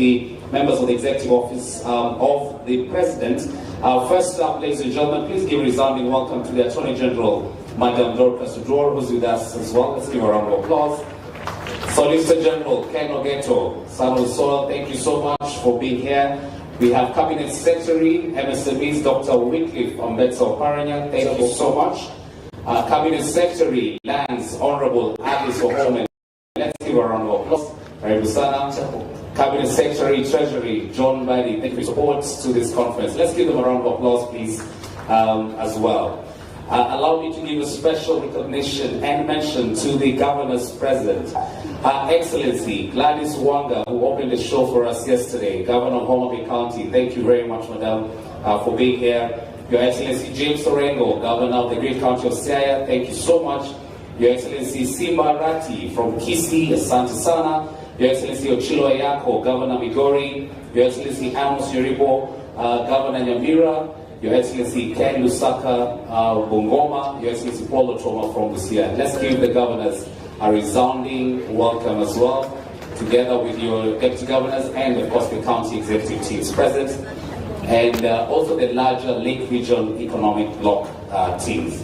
the members of the executive office of the President. First up, ladies and gentlemen, please give a resounding welcome to the Attorney General, Madam Dorcas Udor, who's with us as well. Let's give a round of applause. Solicitor General Ken Ogeto, Son of Soil, thank you so much for being here. We have Cabinet Secretary, MSMEs, Dr. Wycliffe Ambetsa Oparanya, thank you so much. Cabinet Secretary, Lands, Honorable Alice Ohomen. Let's give a round of applause. Cabinet Secretary, Treasury, John Badi, thank you for support to this conference. Let's give them a round of applause, please, as well. Allow me to give a special recognition and mention to the Governor's President, Her Excellency Gladys Wanga, who opened the show for us yesterday, Governor of Homa Bay County. Thank you very much, Madam, for being here. Your Excellency James Orengo, Governor of the great county of Siaya, thank you so much. Your Excellency Simba Rati from Kisii, Asante Sana. Your Excellency Ochilo Ayako, Governor Migori. Your Excellency Amos Yoribo, Governor Nyamira. Your Excellency Ken Lusaka Bungoma. Your Excellency Paul Otroma from Busia. Let's give the governors a resounding welcome as well, together with your deputy governors and of course the county executive teams present, and also the larger Lake Region Economic Bloc teams.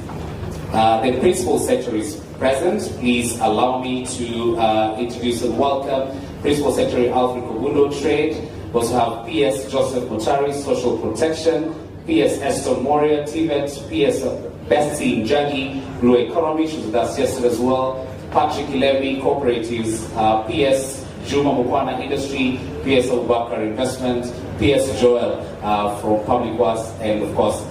The Principal Secretary is present. Please allow me to introduce and welcome Principal Secretary Alfred Kogundo, Trade. We also have PS Joseph Mutari, Social Protection, PS Eston Moria, TVET, PS Bessie Njagi, Blue Economy, she was with us yesterday as well, Patrick Levy, Cooperatives, PS Juma Mukwana Industry, PS Abubakar Investment, PS Joel from Public Works, and of course,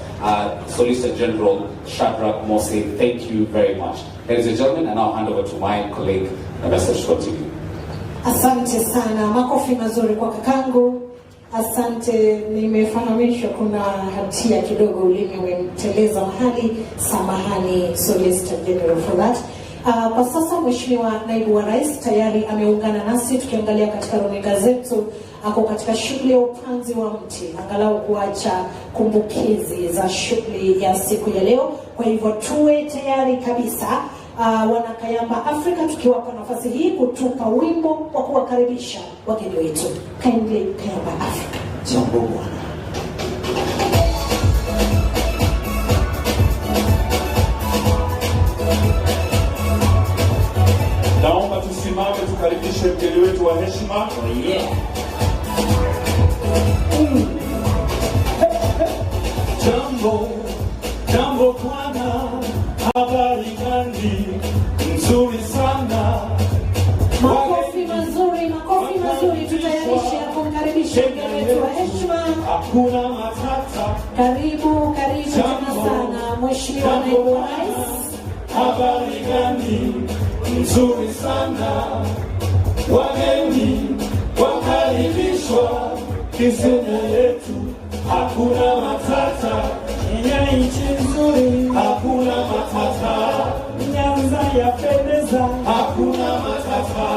Solicitor General Shadrach Mose. Thank you very much. Ladies and gentlemen, and I'll hand over to my colleague, the message continue. Asante sana, makofi mazuri kwa kakangu. Asante, nimefahamishwa kuna hatia kidogo ulimi umemteleza mahali, samahani Solicitor General for that. Kwa sasa Mheshimiwa Naibu wa Rais tayari ameungana nasi, tukiangalia katika runinga zetu ako katika shughuli ya upanzi wa mti, angalau kuacha kumbukizi za shughuli ya siku ya leo. Kwa hivyo tuwe tayari kabisa, wanakayamba Afrika, tukiwapa nafasi hii kutupa wimbo wa kuwakaribisha wageni wetu. Kindly Kayamba Afrika. Jambo bwana. Naomba tusimame tukaribishe mgeni wetu wa heshima. Oh yeah. Jambo bwana, habari gani? Nzuri sana. Makofi mazuri, tutayarishe kumkaribisha mgeni wetu wa heshima. Hakuna matata. Karibu tena sana Mheshimiwa Naibu wa Rais. Habari gani? Nzuri sana. Wageni wakaribishwa Kisumu yetu. Hakuna matata. Nchi nzuri. Hakuna matata. Nyanza yapendeza. Hakuna matata.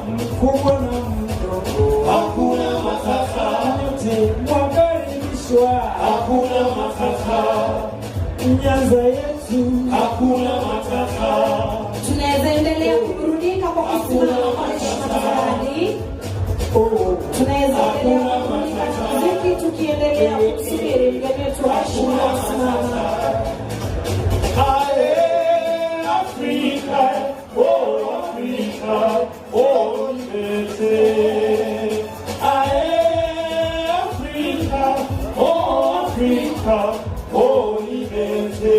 Mkubwa na mdogo. Hakuna matata. Wote wakaribishwa. Hakuna matata. Nyanza yetu. Hakuna matata. Tunaweza endelea kuburudika kwa kusimama kwa heshima tafadhali. Tunaweza endelea kuburudika na muziki tukiendelea kusubiri mgeni wetu wa heshima kusimama. Africa, oh Africa, oh liberté. Africa, oh Africa, oh liberté.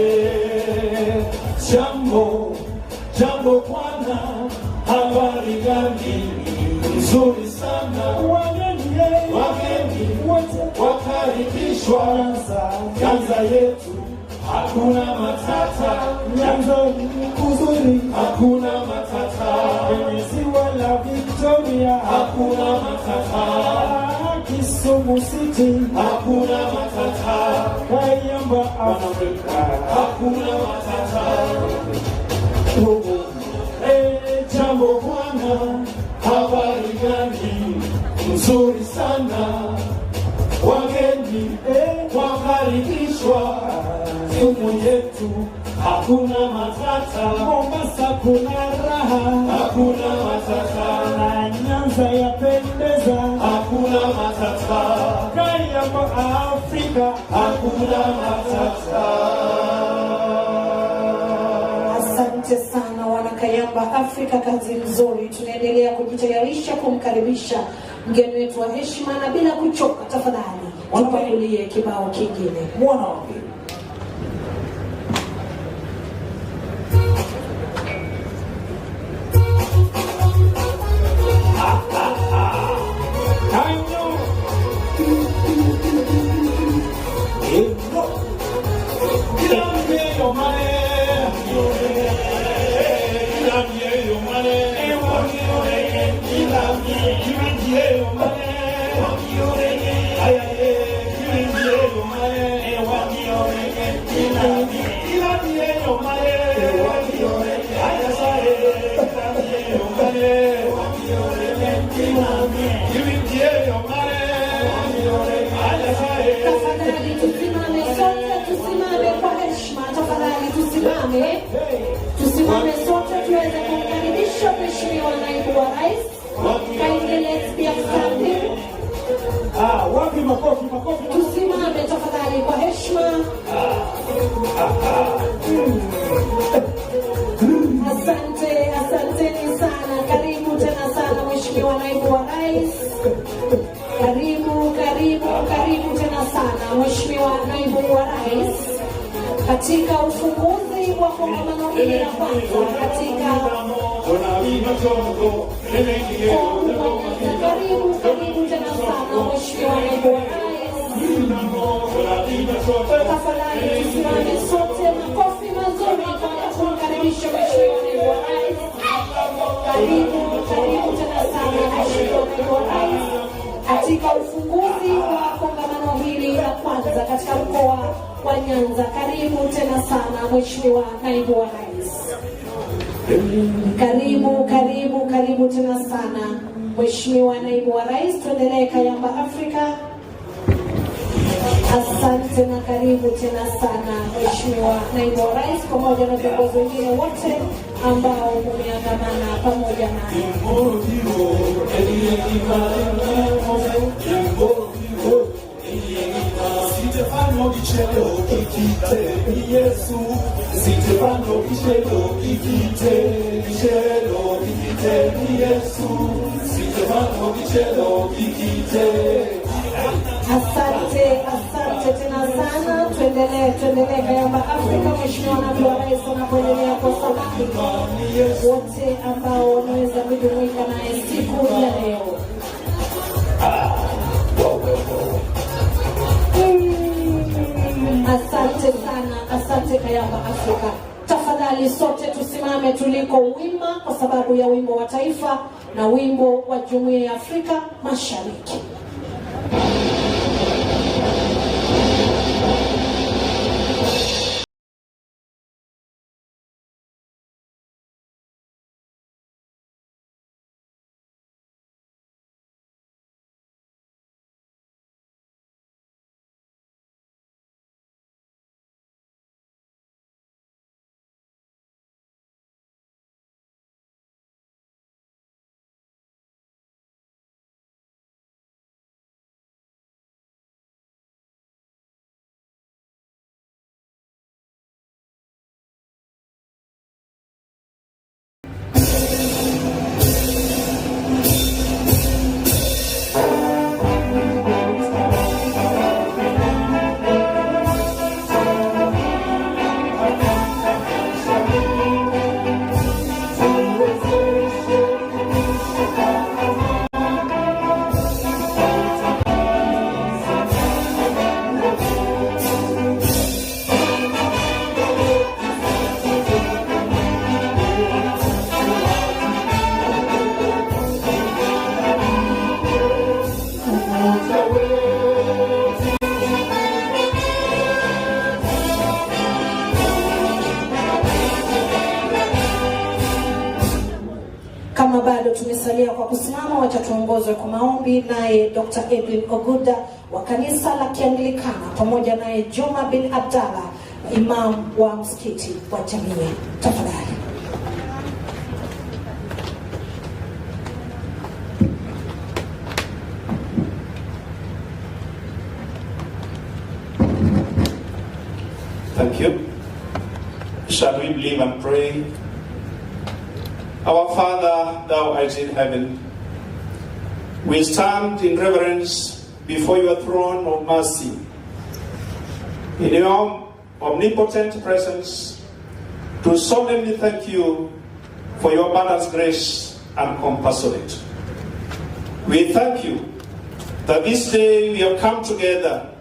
Jambo bwana, habari gani? Nzuri sana. Wageni wakaribishwa Nyanza yetu. Hakuna matata. Nyanza nzuri. Hakuna matata. Ziwa la Victoria. Hakuna matata. Kisumu City. Hakuna matata. Kayamba Afrika. Hakuna matata. Jambo bwana, habari gani? Nzuri sana. Wageni wakaribishwa Kisumu yetu. Hakuna matata. Mombasa kuna raha. Hakuna matata. Na Nyanza yapendeza. Hakuna Afrika hakuna matata. Asante sana wanakayamba Afrika, kazi nzuri. Tunaendelea kujitayarisha kumkaribisha mgeni wetu wa heshima, na bila kuchoka tafadhali tupakulie kibao kingine. Mwana wapi? Tafadhali tusimame sote, tusimame kwa heshima. Tafadhali tusimame sote tuweze kumkaribisha Mheshimiwa Naibu wa Rais. Kindly let's be standing. Wapi makofi? Tusimame tafadhali kwa heshima. Asanteni sana. Karibu tena sana Mheshimiwa Naibu wa Rais. Karibu tena sana Mheshimiwa Naibu wa Rais katika ufunguzi wa kongamano hili la kwanza katika karibu tena sana Mheshimiwa Naibu wa Rais. Tafadhali tusimame sote, makofi mazuri kwa kumkaribisha Mheshimiwa Naibu wa Rais. Karibu tena sana Mheshimiwa Naibu wa Rais katika ufunguzi wa kongamano hili la kwanza katika mkoa wa Nyanza. Karibu tena sana Mheshimiwa Naibu wa Rais. Karibu tena sana Mheshimiwa Naibu wa Rais. Tuendelee Kayamba Afrika. Asante na karibu tena sana Mheshimiwa Naibu wa Rais pamoja na viongozi wengine wote ambao mumeandamana pamoja naye. Asante tena sana. Tuendelee Kayamba Afrika. Mheshimiwa Naibu wa Rais anapoendelea kwa sabaki wote ambao wanaweza kujumuika naye siku ya leo. Asante Kayamba Afrika. Tafadhali sote tusimame tuliko wima kwa sababu ya wimbo wa taifa na wimbo wa Jumuiya ya Afrika Mashariki. Kama bado tumesalia kwa kusimama, wacha tuongozwe kwa maombi naye Dr. Edwin Oguda wa kanisa la Kianglikana pamoja naye Juma bin Abdalla, imam wa msikiti wa Jamii. Tafadhali. Thank you. Shall we believe and pray? Our Father, thou art in heaven, we stand in reverence before your throne of mercy. In your omnipotent presence, to solemnly thank you for your abundant grace and compassionate. We thank you that this day we have come together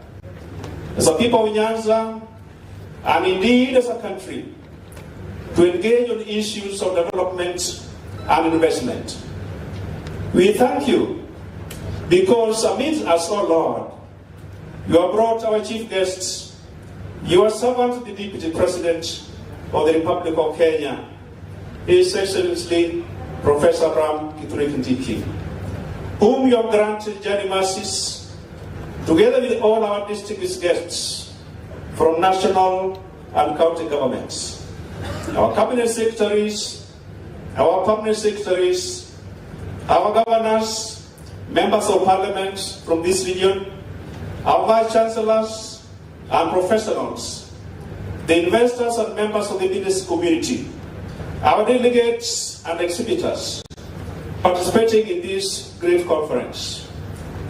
as a people of Nyanza, and indeed as a country, to engage on issues of development and investment. We thank you because amidst us, O Lord, you have brought our chief guests, your servant, the Deputy President of the Republic of Kenya, His Excellency Professor Ram Kithure Kindiki, whom you have granted journey mercies, together with all our distinguished guests from national and county governments, our cabinet secretaries, our permanent secretaries, our governors, members of parliament from this region, our vice chancellors and professionals, the investors and members of the business community, our delegates and exhibitors participating in this great conference,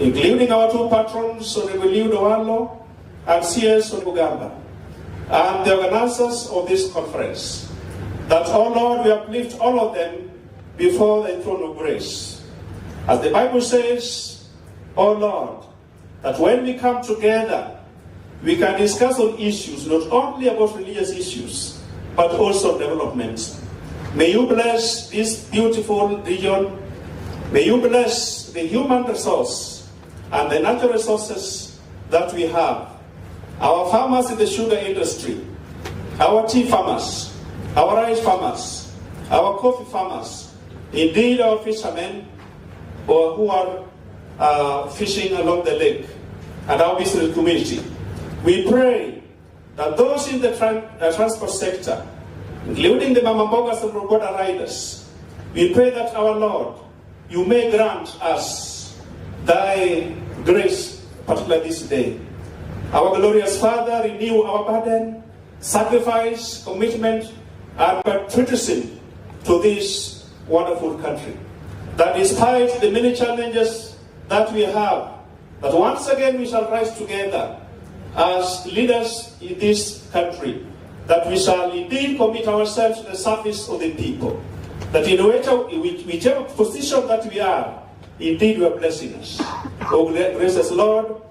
including our two patrons, Honorable Owalo and CS Onugamba, and the organizers of this conference, that, oh Lord, we uplift all of them before the throne of grace. As the Bible says, oh Lord, that when we come together, we can discuss on issues, not only about religious issues, but also development. May you bless this beautiful region. May you bless the human resource and the natural resources that we have. Our farmers in the sugar industry, our tea farmers, our rice farmers, our coffee farmers, indeed our fishermen who are fishing along the lake, and our business community. We pray that those in the transport sector, including the Mamambogas and Roboda riders, we pray that, our Lord, you may grant us thy grace, particularly this day. Our glorious Father, renew our burden, sacrifice, commitment, and patriotism to this wonderful country. That despite the many challenges that we have, that once again we shall rise together as leaders in this country, that we shall indeed commit ourselves to the service of the people, that in whichever position that we are, indeed you are blessing us. Oh, gracious Lord,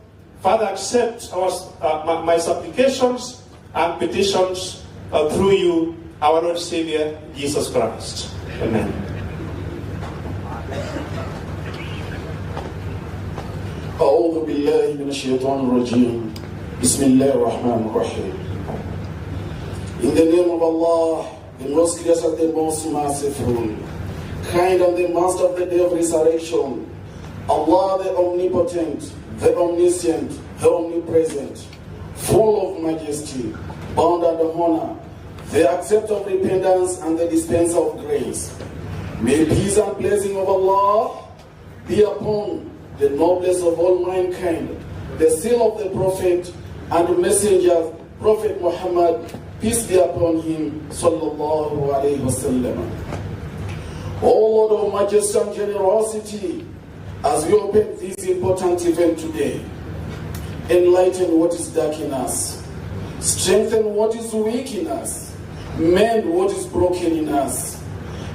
Father, accept my supplications and petitions through you, our Lord Savior, Jesus Christ. Amen. أعوذ بالله من الشيطان الرجيم. بسم الله الرحمن الرحيم. In the name of Allah, the most gracious and the most merciful, kind and the master of the day of resurrection, Allah the omnipotent, the omniscient, the omnipresent, full of majesty, bound under honor, the acceptor of repentance and the dispenser of grace. May peace and blessing of Allah be upon the noblest of all mankind, the seal of the Prophet and the messenger, Prophet Muhammad, peace be upon him, sallallahu alayhi wasallam. O Lord of majesty and generosity, as we open this important event today, enlighten what is dark in us, strengthen what is weak in us, mend what is broken in us,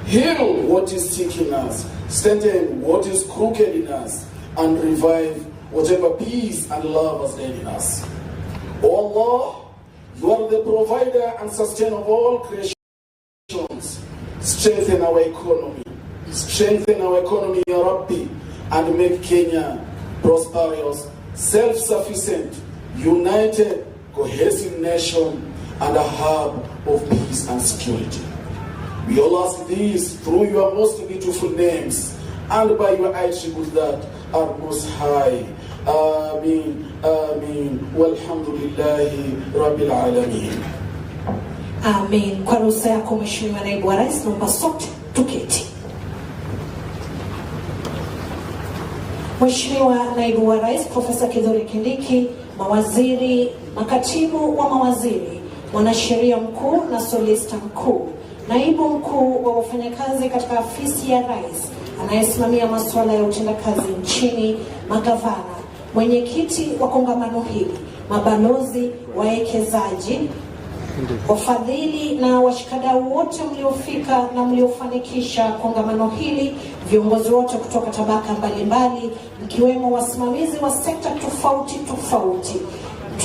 heal what is sick in us, strengthen what is crooked in us, and revive whatever peace and love has laid in us. O Allah, you are the provider and sustainer of all creations. Strengthen our economy. Strengthen our economy, Ya Rabbi, and make Kenya prosperous, self-sufficient, united, cohesive nation, and a hub of peace and security. We all ask this through your most beautiful names and by your attributes that are most high. Ameen, Ameen, walhamdulillahi rabbil alameen. Amen. Kwa ruhusa yako Mheshimiwa Naibu wa Rais, naomba sote tuketi. Mheshimiwa Naibu wa Rais Profesa Kithure Kindiki, mawaziri, makatibu wa mawaziri, mwanasheria mkuu na solista mkuu, naibu mkuu wa wafanyakazi katika afisi ya rais anayesimamia masuala ya utendakazi nchini, magavana, mwenyekiti wa kongamano hili, mabalozi, wawekezaji, wafadhili na washikadau wote mliofika na mliofanikisha kongamano hili, viongozi wote kutoka tabaka mbalimbali, mkiwemo wasimamizi wa sekta tofauti tofauti.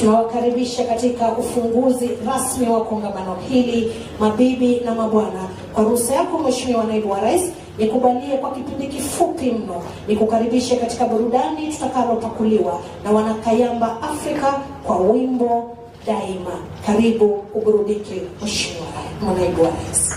Tunawakaribisha katika ufunguzi rasmi wa kongamano hili. Mabibi na mabwana, kwa ruhusa yako Mheshimiwa Naibu wa Rais, nikubalie kwa kipindi kifupi mno nikukaribishe katika burudani tutakalopakuliwa na wanakayamba Afrika kwa wimbo Daima. Karibu uburudike Mheshimiwa Naibu wa Rais.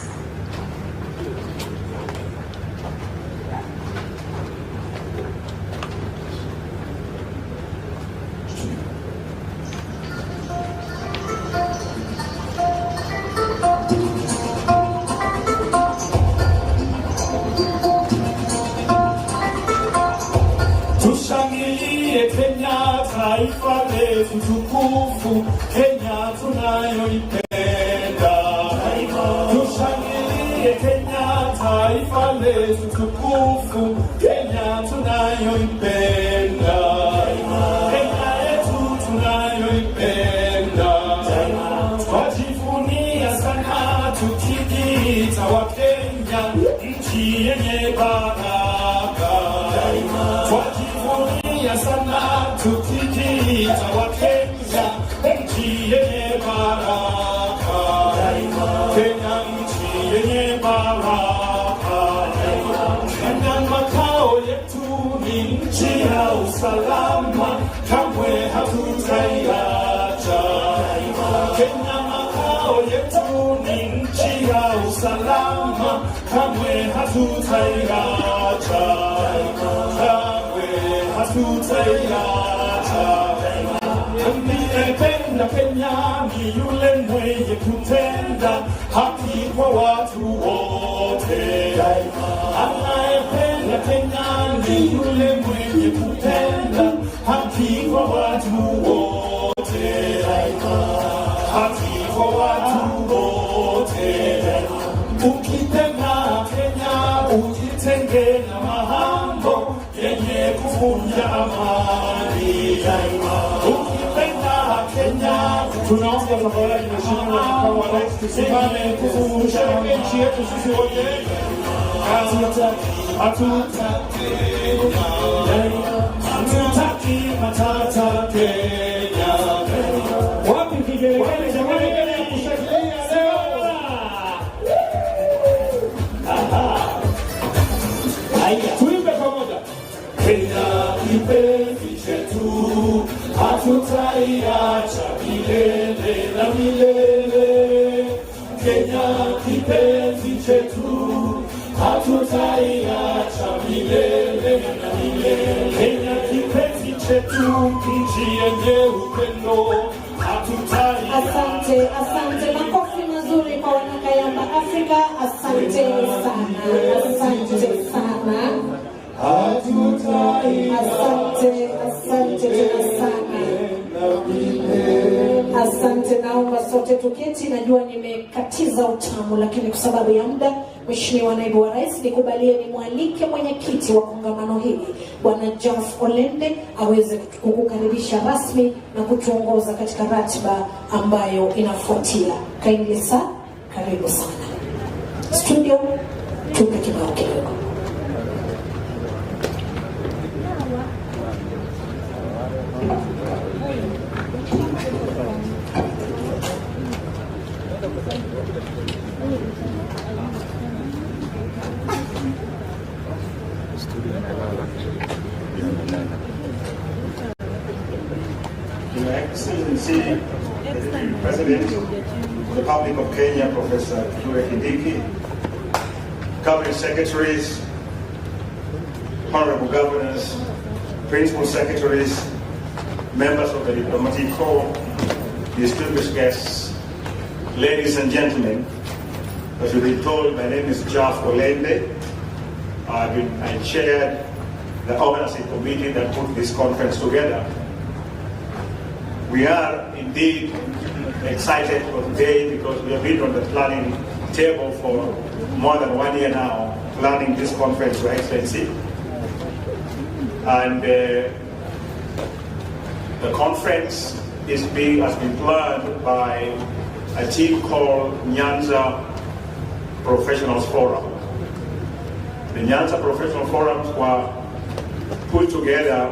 Tushangilie Kenya, taifa letu tukufu, Kenya tunayoipenda. Tushangilie Kenya, taifa letu tukufu, Kenya tunayoipenda. Kenya yetu tunayoipenda. Twajivunia sana tukijiita wa Kenya, nchi yenye baraka. Twajivunia sana tukijiita wa Kenya, nchi yenye baraka. Kenya nchi yenye baraka. Kenya makao yetu ni nchi ya usalama, kamwe hatutaiacha. Kenya makao yetu ni nchi ya usalama, kamwe hatutaiacha. Anayependa Kenya ni yule mwenye kutenda haki kwa watu wote. Anayependa Kenya ni yule mwenye kutenda haki kwa watu wote. Haki kwa watu wote. Ukipenda Kenya ujitenge na mambo yenye kuvunja amani. Ukipenda Kenya, tunaomba tafadhali Mheshimiwa Makamu wa Rais tusimame kusherehekea nchi yetu sisi wote. Hatutaki matata Kenya. Wapi vigelegele jamani ya kushangilia leo? Tuimbe pamoja. Kenya kipenzi chetu, hatutaiacha milele na milele. Kenya kipenzi chetu, hatutaiacha milele na milele. Kenya kipenzi chetu, nchi yenye upendo, hatutaiacha. Asante, asante. Makofi mazuri kwa wanakayamba Afrika. Asante sana, asante sana. Asante, asante tena sana. Asante, naomba sote tuketi. Najua nimekatiza utamu, lakini kwa sababu ya muda, Mheshimiwa Naibu wa Rais, nikubalie nimwalike mwenyekiti wa kongamano hili Bwana Geoff Olende aweze kukukaribisha rasmi na kutuongoza katika ratiba ambayo inafuatia. Kindly sir, karibu sana. Studio, tupe kibao kidogo. Your Excellency, the President of the Republic of Kenya, Professor Kithure Kindiki, Cabinet Secretaries, Honorable Governors, Principal Secretaries, members of the Diplomatic Corps, distinguished guests, ladies and gentlemen, as you've been told, my name is Geoff Olende. I chaired the organizing committee that put this conference together. We are indeed excited for today because we have been on the planning table for more than 1 year now, planning this conference, Your Excellency. And the conference has been planned by a team called Nyanza Professionals Forum. The Nyanza Professional Forums were put together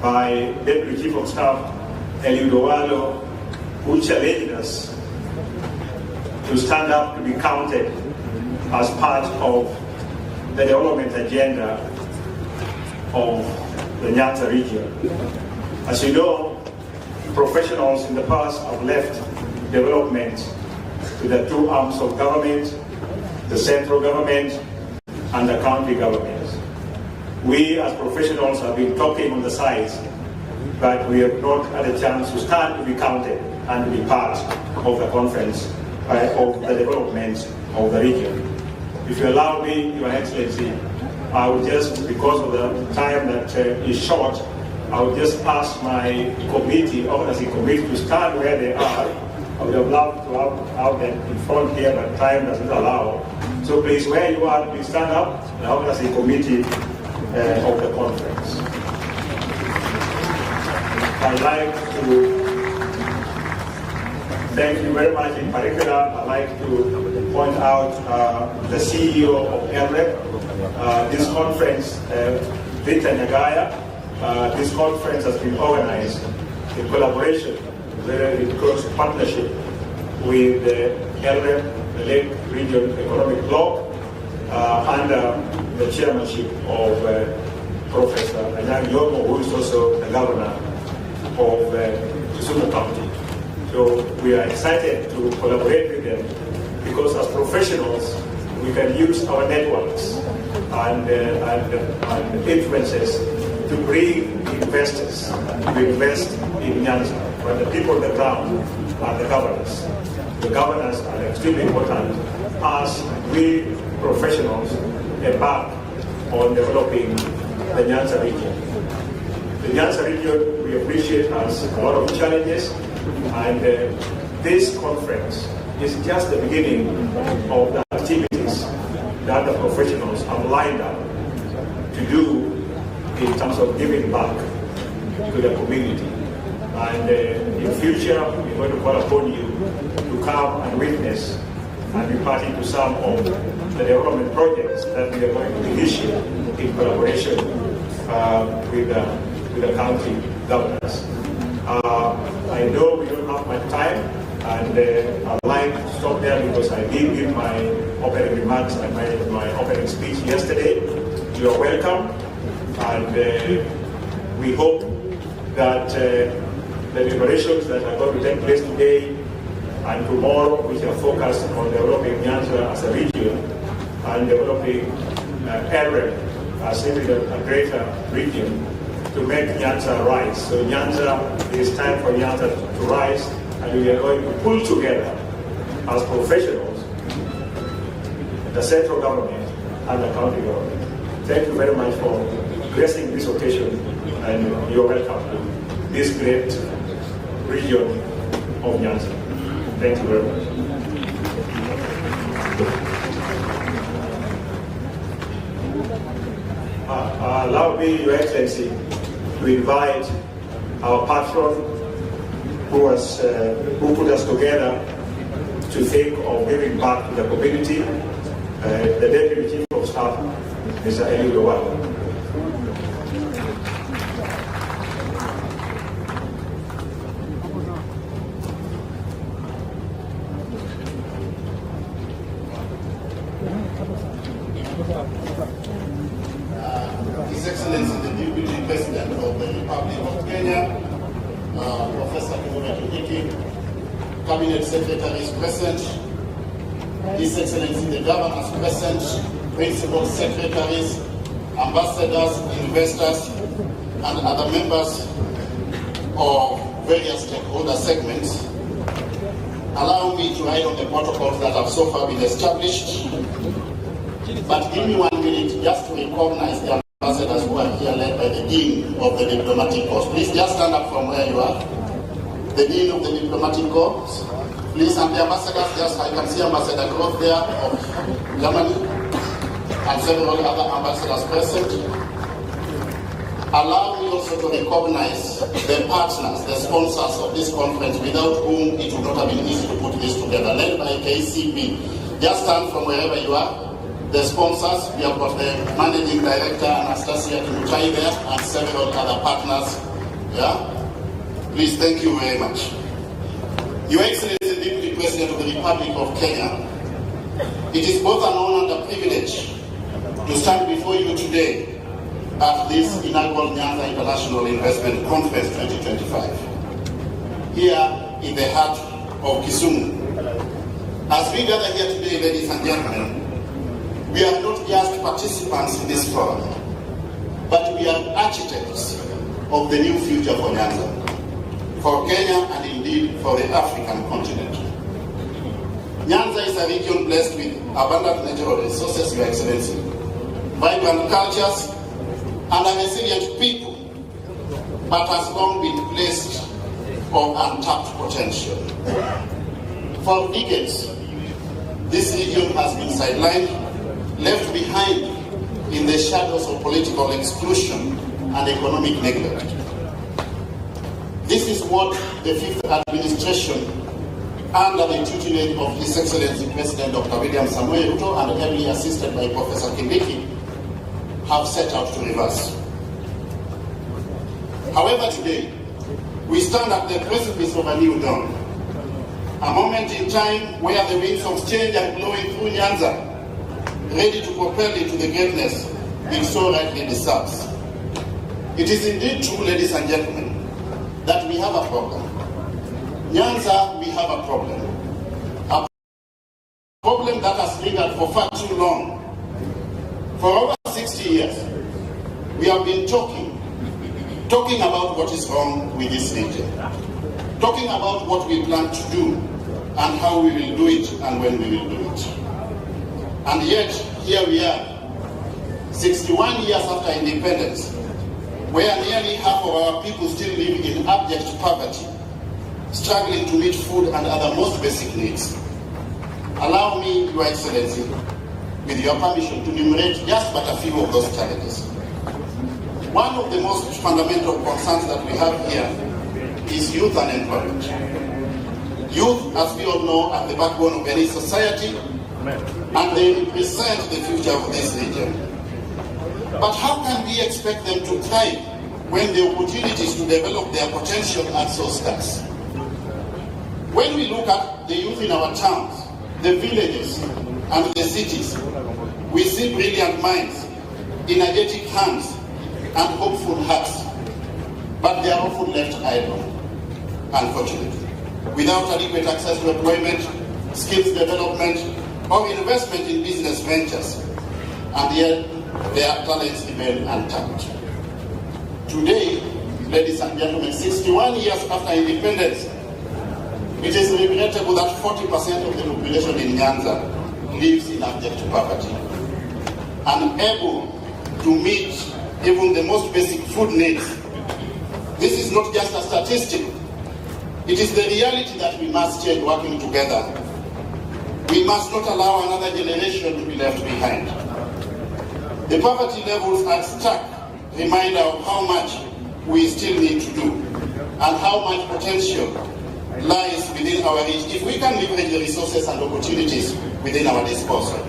by Deputy Chief of Staff Eliudowalo, who challenged us to stand up to be counted as part of the development agenda of the Nyanza region. As you know, professionals in the past have left development to the two arms of government, the central government and the county governments. We as professionals have been talking on the sides, but we have not had a chance to stand to be counted and to be part of the conference of the development of the region. If you allow me, Your Excellency, I will just, because of the time that is short, I will just ask my committee, organizing committee, to stand where they are. I would have loved to have them in front here, but time doesn't allow. So please, where you are, please stand up, the organizing committee of the conference. I'd like to thank you very much. In particular, I'd like to point out the CEO of LREP. This conference, Victor Nyagaya, this conference has been organized in collaboration, very close partnership with the LREP, the Lake Region Economic Bloc, under the chairmanship of Professor Anyang Yomo, who is also the governor of Kisumu County. So we are excited to collaborate with them because as professionals, we can use our networks and influences to bring investors to invest in Nyanza. But the people on the ground are the governors. The governors are extremely important as we professionals embark on developing the Nyanza region. The Nyanza region, we appreciate, has a lot of challenges, and this conference is just the beginning of the activities that the professionals have lined up to do in terms of giving back to the community. And in future, we're going to call upon you to come and witness and be party to some of the development projects that we are going to initiate in collaboration with the county governors. I know we don't have much time, and I'd like to stop there because I did give my opening remarks and my opening speech yesterday. You are welcome, and we hope that the deliberations that are going to take place today and tomorrow, which are focused on developing Nyanza as a region and developing LREP as even a greater region, to make Nyanza rise. So Nyanza, it is time for Nyanza to rise, and we are going to pull together as professionals, the central government and the county government. Thank you very much for gracing this occasion, and you're welcome to this great region of Nyanza. Thank you very much. Allow me, Your Excellency, to invite our patron who put us together to think of giving back to the community, the Deputy Chief of Staff, Mr. Eliudowalo. His Excellency the Deputy President of the Republic of Kenya, Professor Kithure, Cabinet Secretaries present, His Excellency the Governors present, Principal Secretaries, Ambassadors, Investors, and other members of various stakeholder segments. Allow me to ride on the protocols that have so far been established, but give me 1 minute just to recognize the ambassadors who are here led by the Dean of the Diplomatic Corps. Please just stand up from where you are. The Dean of the Diplomatic Corps. Please, and the ambassadors, just I can see Ambassador Groth there of Germany and several other ambassadors present. Allow me also to recognize the partners, the sponsors of this conference, without whom it would not have been easy to put this together, led by KCB. Just stand from wherever you are. The sponsors, we have got the Managing Director, Anastasia Kimutai there, and several other partners. Yeah? Please, thank you very much. Your Excellency, Deputy President of the Republic of Kenya, it is both an honor and a privilege to stand before you today at this inaugural Nyanza International Investment Conference 2025, here in the heart of Kisumu. As we gather here today, ladies and gentlemen, we are not just participants in this forum, but we are architects of the new future for Nyanza, for Kenya, and indeed for the African continent. Nyanza is a region blessed with abundant natural resources, Your Excellency, vibrant cultures, and a resilient people, but has long been placed on untapped potential. For decades, this region has been sidelined, left behind in the shadows of political exclusion and economic neglect. This is what the fifth administration, under the tutelage of His Excellency President Dr. William Samoei Ruto and heavily assisted by Professor Kindiki, have set out to reverse. However, today, we stand at the precipice of a new dawn, a moment in time where the winds of change are blowing through Nyanza, ready to propel it to the greatness it so rightly deserves. It is indeed true, ladies and gentlemen, that we have a problem. Nyanza, we have a problem that has lingered for far too long. For over 60 years, we have been talking about what is wrong with this region, talking about what we plan to do and how we will do it and when we will do it. And yet, here we are, 61 years after independence, where nearly half of our people still live in abject poverty, struggling to meet food and other most basic needs. Allow me, Your Excellency, with your permission, to enumerate just but a few of those challenges. One of the most fundamental concerns that we have here is youth unemployment. Youth, as we all know, are the backbone of any society, and they represent the future of this region. But how can we expect them to thrive when the opportunities to develop their potential are so scarce? When we look at the youth in our towns, the villages, and the cities, we see brilliant minds, energetic hands, and hopeful hearts, but they are often left idle, unfortunately, without adequate access to employment, skills development, or investment in business ventures, and yet their talents remain untapped. Today, ladies and gentlemen, 61 years after independence, it is regrettable that 40% of the population in Nyanza lives in abject poverty, unable to meet even the most basic food needs. This is not just a statistic. It is the reality that we must change working together. We must not allow another generation to be left behind. The poverty levels are stark reminder of how much we still need to do and how much potential lies within our reach if we can leverage the resources and opportunities within our disposal.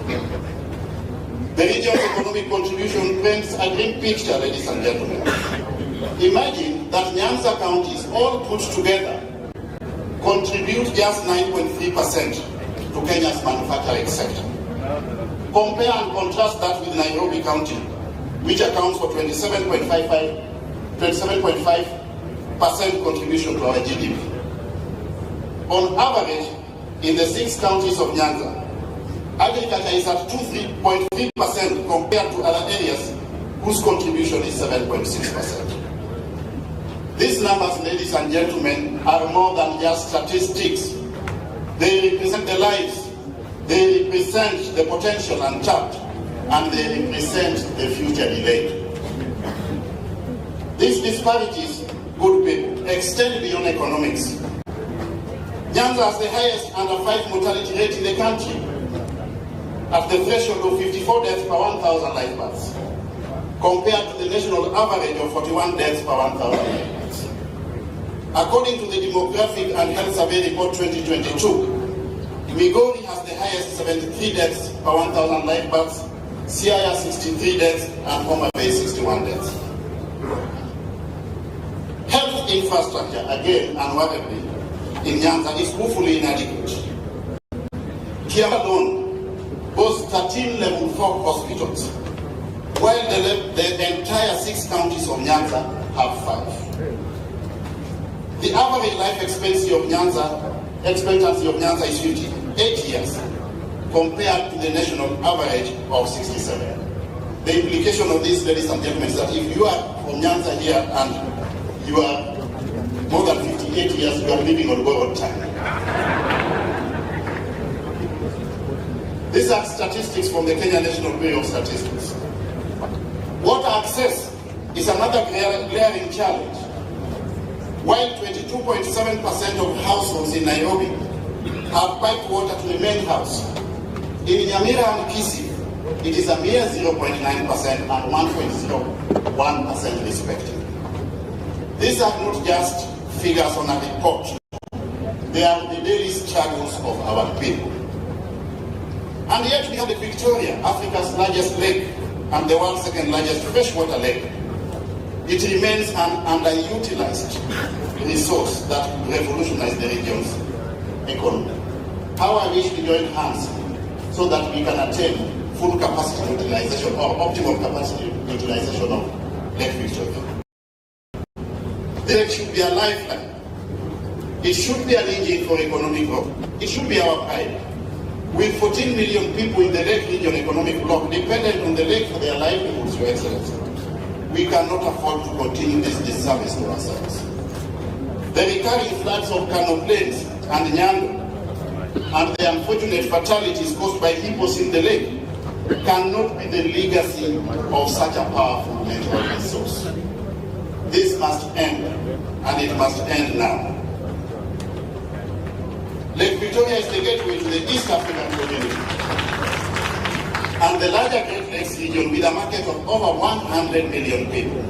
The region's economic contribution paints a grim picture, ladies and gentlemen. Imagine that Nyanza counties, all put together, contribute just 9.3% to Kenya's manufacturing sector. Compare and contrast that with Nairobi County, which accounts for 27.5% contribution to our GDP. On average, in the 6 counties of Nyanza, agriculture is at 2.3% compared to other areas whose contribution is 7.6%. These numbers, ladies and gentlemen, are more than just statistics. They represent the lives, they represent the potential untapped, and they represent the future delayed. These disparities, good people, extend beyond economics. Nyanza has the highest under 5 mortality rate in the country, at the threshold of 54 deaths per 1,000 live births, compared to the national average of 41 deaths per 1,000 live births. According to the Demographic and Health Survey Report 2022, Migori has the highest 73 deaths per 1,000 live births, Siaya 63 deaths, and Homa Bay 61 deaths. Health infrastructure, again, unworthy, in Nyanza is woefully inadequate. Here alone boasts 13 level 4 hospitals, while the entire 6 counties of Nyanza have 5. The average life expectancy of Nyanza is 58 years, compared to the national average of 67. The implication of this, ladies and gentlemen, is that if you are from Nyanza here and you are more than 58 years, you are living on borrowed time. These are statistics from the Kenya National Bureau of Statistics. Water access is another glaring challenge. While 22.7% of households in Nairobi have piped water to the main house, in Nyamira and Kisii, it is a mere 0.9% and 1.01% respectively. These are not just figures on a report. They are the daily struggles of our people. And yet we have the Victoria, Africa's largest lake and the world's second largest freshwater lake. It remains an underutilized resource that will revolutionize the region's economy. How I wish we join hands so that we can attain full capacity utilization or optimal capacity utilization of Lake Victoria. The lake should be a lifeline. It should be an engine for economic growth. It should be our pride. With 14 million people in the Lake Region economic bloc dependent on the lake for their livelihoods, Your Excellency, we cannot afford to continue this disservice to ourselves. The recurring floods of Kano Plains and Nyanza and the unfortunate fatalities caused by hippos in the lake cannot be the legacy of such a powerful natural resource. This must end, and it must end now. Lake Victoria is the gateway to the East African community and the larger Great Lakes region with a market of over 100 million people.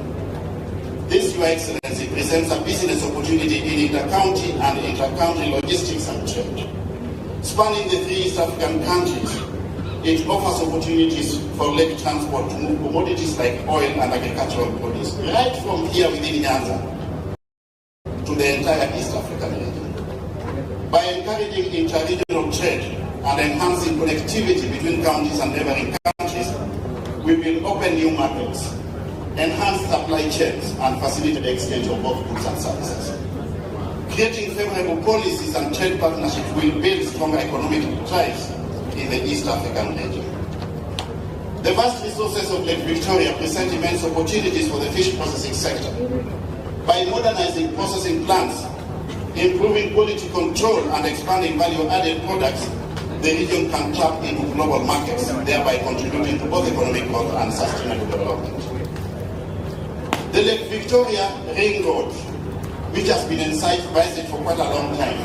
This, Your Excellency, presents a business opportunity in inter-county and inter-country logistics and trade. Spanning the 3 East African countries, it offers opportunities for lake transport to move commodities like oil and agricultural produce right from here within Nyanza to the entire East African region. By encouraging inter-regional trade and enhancing connectivity between counties and neighboring countries, we will open new markets, enhance supply chains, and facilitate the exchange of both goods and services. Creating favorable policies and trade partnerships will build stronger economic ties in the East African region. The vast resources of Lake Victoria present immense opportunities for the fish processing sector. By modernizing processing plants, improving quality control, and expanding value-added products, the region can tap into global markets, thereby contributing to both economic growth and sustainable development. The Lake Victoria Ring Road, which has been in sight for quite a long time,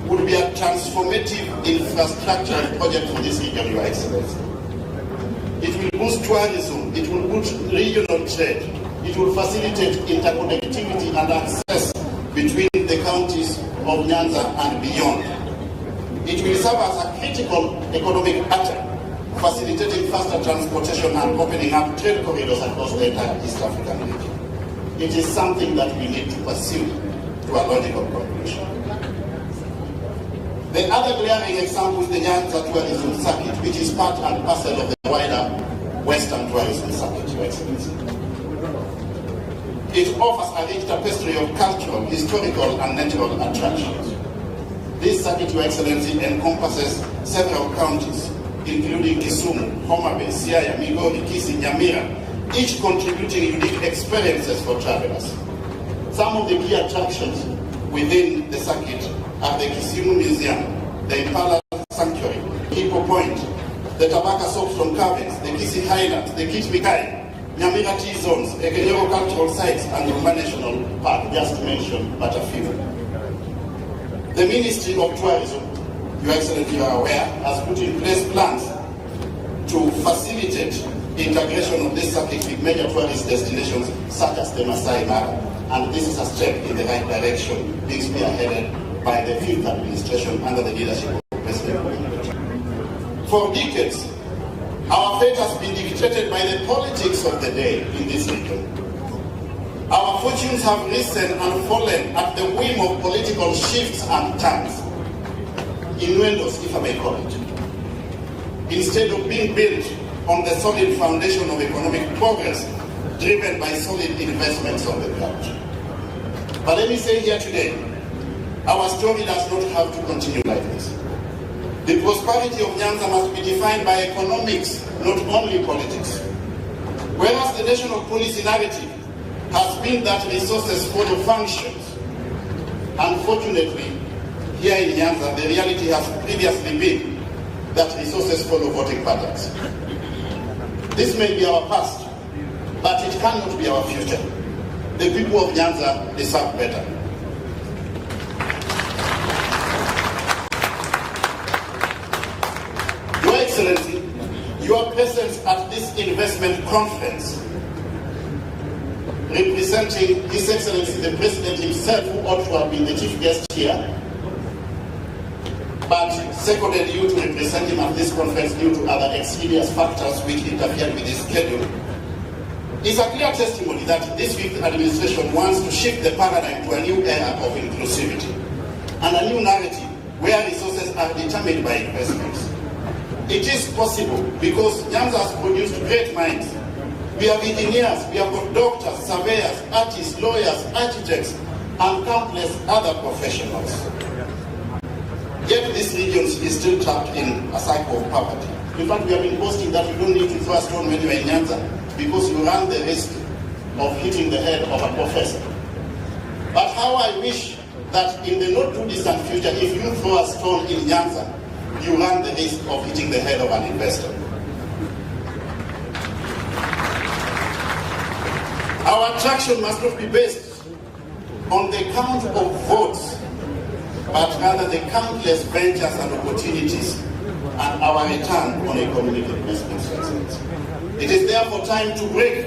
would be a transformative infrastructure project for this region, Your Excellency. It will boost tourism, it will boost regional trade, it will facilitate interconnectivity and access between the counties of Nyanza and beyond. It will serve as a critical economic actor, facilitating faster transportation and opening up trade corridors across the entire East African region. It is something that we need to pursue to a logical conclusion. The other glaring example is the Nyanza tourism circuit, which is part and parcel of the wider Western tourism circuit, Your Excellency. It offers a rich tapestry of cultural, historical, and natural attractions. This circuit, Your Excellency, encompasses several counties, including Kisumu, Homa Bay, Siaya, Migori, Kisii, Nyamira, each contributing unique experiences for travelers. Some of the key attractions within the circuit are the Kisumu Museum, the Impala Sanctuary, Hippo Point, the Tabaka Soapstone Caverns, the Kisii Highlands, the Kitmikai, Nyamira Tea Zones, Ekenyoro Cultural Sites, and Rumba National Park, just to mention but a few. The Ministry of Tourism, Your Excellency, you are aware, has put in place plans to facilitate the integration of this circuit with major tourist destinations such as the Masai Mara. And this is a step in the right direction, being spearheaded by the fifth administration under the leadership of President Ruto. For decades, our fate has been dictated by the politics of the day in this region. Our fortunes have risen and fallen at the whim of political shifts and turns, innuendos, if I may call it, instead of being built on the solid foundation of economic progress driven by solid investments on the ground. But let me say here today, our story does not have to continue like this. The prosperity of Nyanza must be defined by economics, not only politics. Whereas the national policy narrative has been that resources follow functions, unfortunately, here in Nyanza, the reality has previously been that resources follow voting patterns. This may be our past, but it cannot be our future. The people of Nyanza deserve better. Your Excellency, your presence at this investment conference, representing His Excellency the President himself, who ought to have been the chief guest here, but seconded you to represent him at this conference due to other extraneous factors which interfered with his schedule, is a clear testimony that this fifth administration wants to shift the paradigm to a new era of inclusivity and a new narrative where resources are determined by investments. It is possible because Nyanza has produced great minds. We have engineers, we have got doctors, surveyors, artists, lawyers, architects, and countless other professionals. Yet this region is still trapped in a cycle of poverty. In fact, we have been boasting that you don't need to throw a stone when you are in Nyanza because you run the risk of hitting the head of a professor. But how I wish that in the not too distant future, if you throw a stone in Nyanza, you run the risk of hitting the head of an investor. Our attraction must not be based on the count of votes, but rather the countless ventures and opportunities and our return on economic investments. It is therefore time to break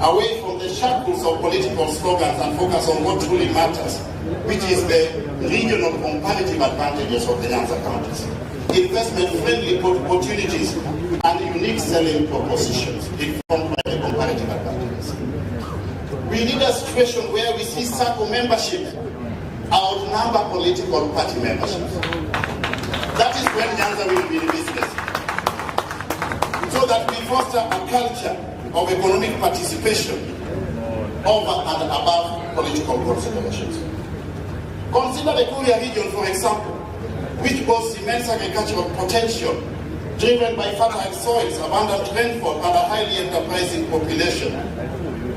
away from the shackles of political slogans and focus on what truly matters, which is the regional comparative advantages of the Nyanza counties. Investment-friendly opportunities and unique selling propositions informed by the comparative advantages. We need a situation where we see SACCO membership outnumber political party memberships. That is when Nyanza will be in business. So that we foster a culture of economic participation over and above political considerations. Consider the Kuria region, for example, which boasts immense agricultural potential, driven by fertile soils, abundant rainfall, and a highly enterprising population.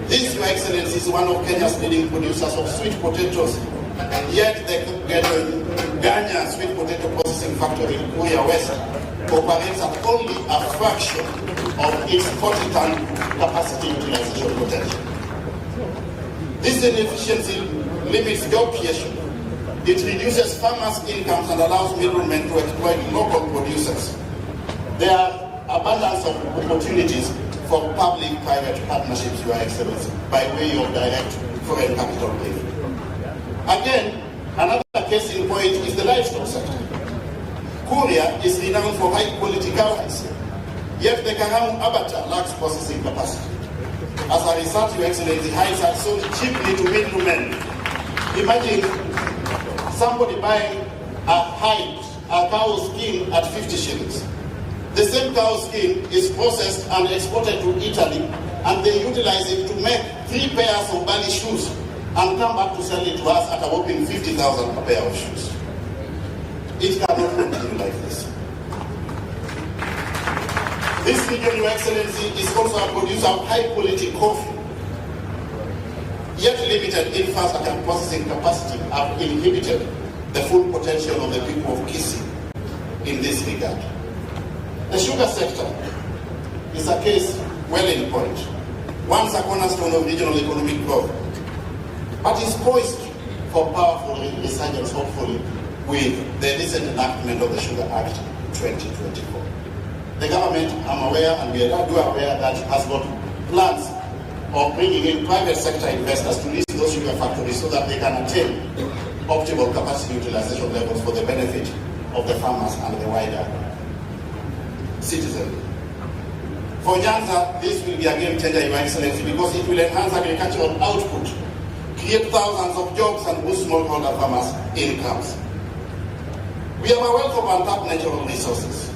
This, Your Excellency, is one of Kenya's leading producers of sweet potatoes. Yet the Ghana sweet potato processing factory in Kuria West operates at only a fraction of its 40-ton capacity utilization potential. This inefficiency limits job creation. It reduces farmers' incomes and allows middlemen to exploit local producers. There are abundance of opportunities for public-private partnerships, Your Excellency, by way of direct foreign capital gain. Again, another case in point is the livestock sector. Kuria is renowned for high-quality cows, yet the Karamu abattoir lacks processing capacity. As a result, Your Excellency, hides are sold cheaply to middlemen. Imagine somebody buying a cow skin at 50 shillings. The same cow skin is processed and exported to Italy, and they utilize it to make 3 pairs of Bali shoes and come back to sell it to us at a whopping 50,000 per pair of shoes. It cannot continue like this. This region, Your Excellency, is also a producer of high-quality coffee. Yet limited infrastructure and processing capacity have inhibited the full potential of the people of Kisii in this regard. The sugar sector is a case well in point, once a cornerstone of regional economic growth, but is poised for powerful resurgence, hopefully, with the recent enactment of the Sugar Act 2024. The government, I'm aware, and we are aware, that has got plans of bringing in private sector investors to lease those sugar factories so that they can attain optimal capacity utilization levels for the benefit of the farmers and the wider citizenry. For Nyanza, this will be a game changer, Your Excellency, because it will enhance agricultural output, create thousands of jobs, and boost smallholder farmers' incomes. We have a wealth of untapped natural resources,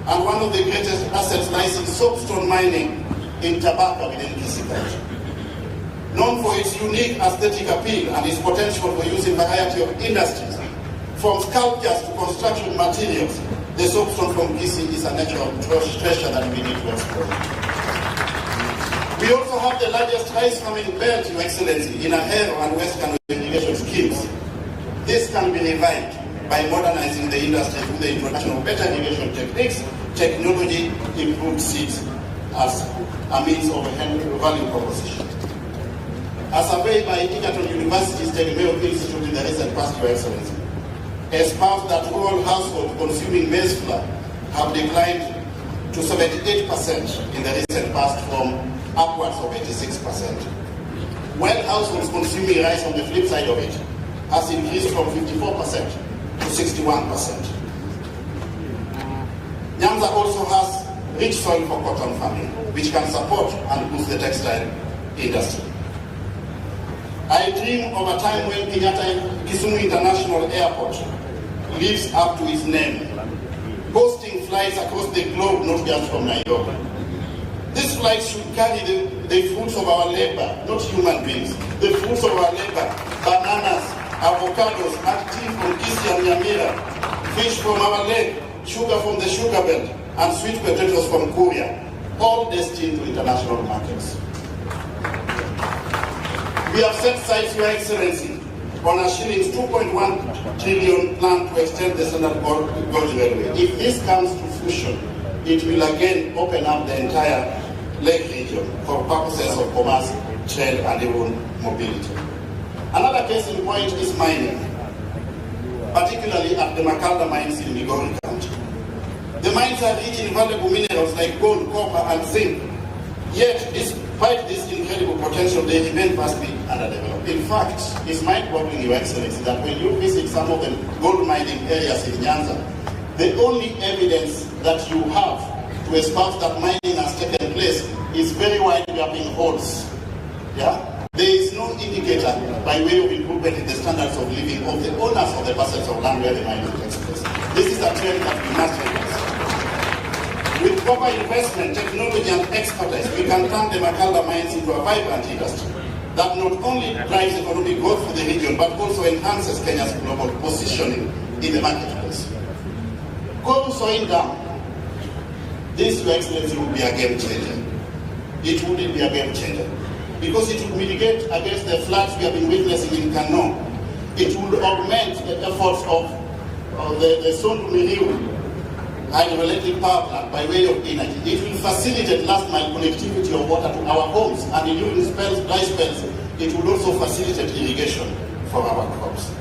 and one of the greatest assets lies in soapstone mining in Tabaka within Kisii County. Known for its unique aesthetic appeal and its potential for use in a variety of industries, from sculptures to construction materials, the soapstone from Kisii is a natural treasure that we need to explore. We also have the largest rice farming belt, Your Excellency, in Ahero and Western irrigation schemes. This can be revived by modernizing the industry through the introduction of better irrigation techniques, technology, improved seeds as a means of value proposition. A survey by Egerton University's Tegemeo Institute in the recent past, Your Excellency, espoused that rural households consuming maize flour have declined to 78% in the recent past from upwards of 86%. While households consuming rice on the flip side of it has increased from 54% to 61%. Nyanza also has rich soil for cotton farming, which can support and boost the textile industry. I dream of a time when Kisumu International Airport lives up to its name, hosting flights across the globe, not just from Nairobi. These flights should carry the fruits of our labor, not human beings. The fruits of our labor, bananas, avocados, and tea from Kisii and Nyamira, fish from our lake, sugar from the sugar belt, and sweet potatoes from Korea, all destined to international markets. We have set sights, Your Excellency, on a shillings 2.1 trillion plan to extend the Standard Gauge Railway. If this comes to fruition, it will again open up the entire lake region for purposes of commerce, trade, and even mobility. Another case in point is mining, particularly at the Makalda mines in Migori County. The mines are rich in valuable minerals like gold, copper, and zinc. Yet, despite this incredible potential, they remain vastly underdeveloped. In fact, it's mind-boggling, Your Excellency, that when you visit some of the gold mining areas in Nyanza, the only evidence that you have to espouse that mining has taken place is very wide gaping holes. Yeah? There is no indicator by way of improvement in the standards of living of the owners of the parcels of land where the mining takes place. This is a trend that we must reverse. With proper investment, technology, and expertise, we can turn the Makalda mines into a vibrant industry that not only drives economic growth for the region, but also enhances Kenya's global positioning in the marketplace. Koru Soin Dam, this, Your Excellency, would be a game changer. It would be a game changer because it would mitigate against the floods we have been witnessing in Kano. It would augment the efforts of the Sondu Miriu hydroelectric power plant by way of energy. It will facilitate last mile connectivity of water to our homes, and during dry spells, it will also facilitate irrigation for our crops.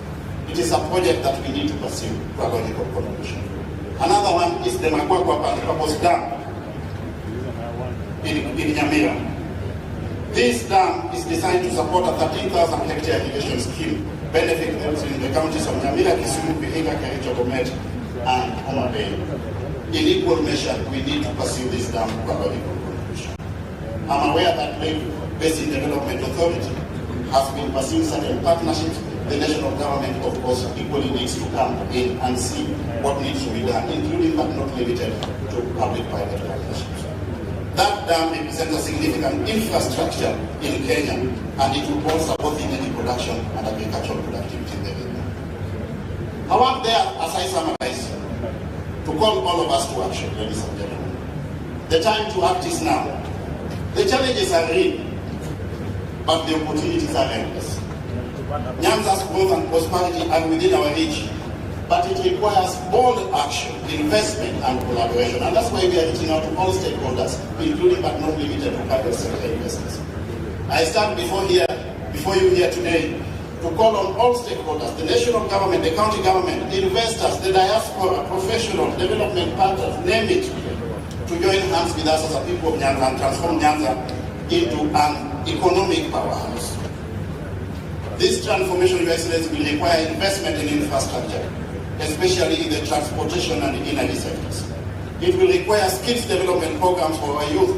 It is a project that we need to pursue for a logical conclusion. Another one is the Makwakwa Purpose Dam in Nyamira. This dam is designed to support a 13,000 hectare irrigation scheme, benefiting the counties of Nyamira, Kisumu, Vihiga, Kericho, Bomet, and Homa Bay. In equal measure, we need to pursue this dam for a logical conclusion. I'm aware that the Basin Development Authority has been pursuing certain partnerships. The national government, of course, equally needs to come in and see what needs to be done, including but not limited to public-private partnerships. That dam represents a significant infrastructure in Kenya, and it will bolster both energy production and agricultural productivity in the region. I want there, as I summarize, to call all of us to action, ladies and gentlemen. The time to act is now. The challenges are real, but the opportunities are endless. Nyanza's growth and prosperity are within our reach, but it requires bold action, investment, and collaboration. And that's why we are reaching out to all stakeholders, including but not limited to private sector investors. I stand before you here today to call on all stakeholders, the national government, the county government, investors, the diaspora, professionals, development partners, name it, to join hands with us as a people of Nyanza and transform Nyanza into an economic powerhouse. This transformation, Your Excellency, will require investment in infrastructure, especially in the transportation and energy sectors. It will require skills development programs for our youth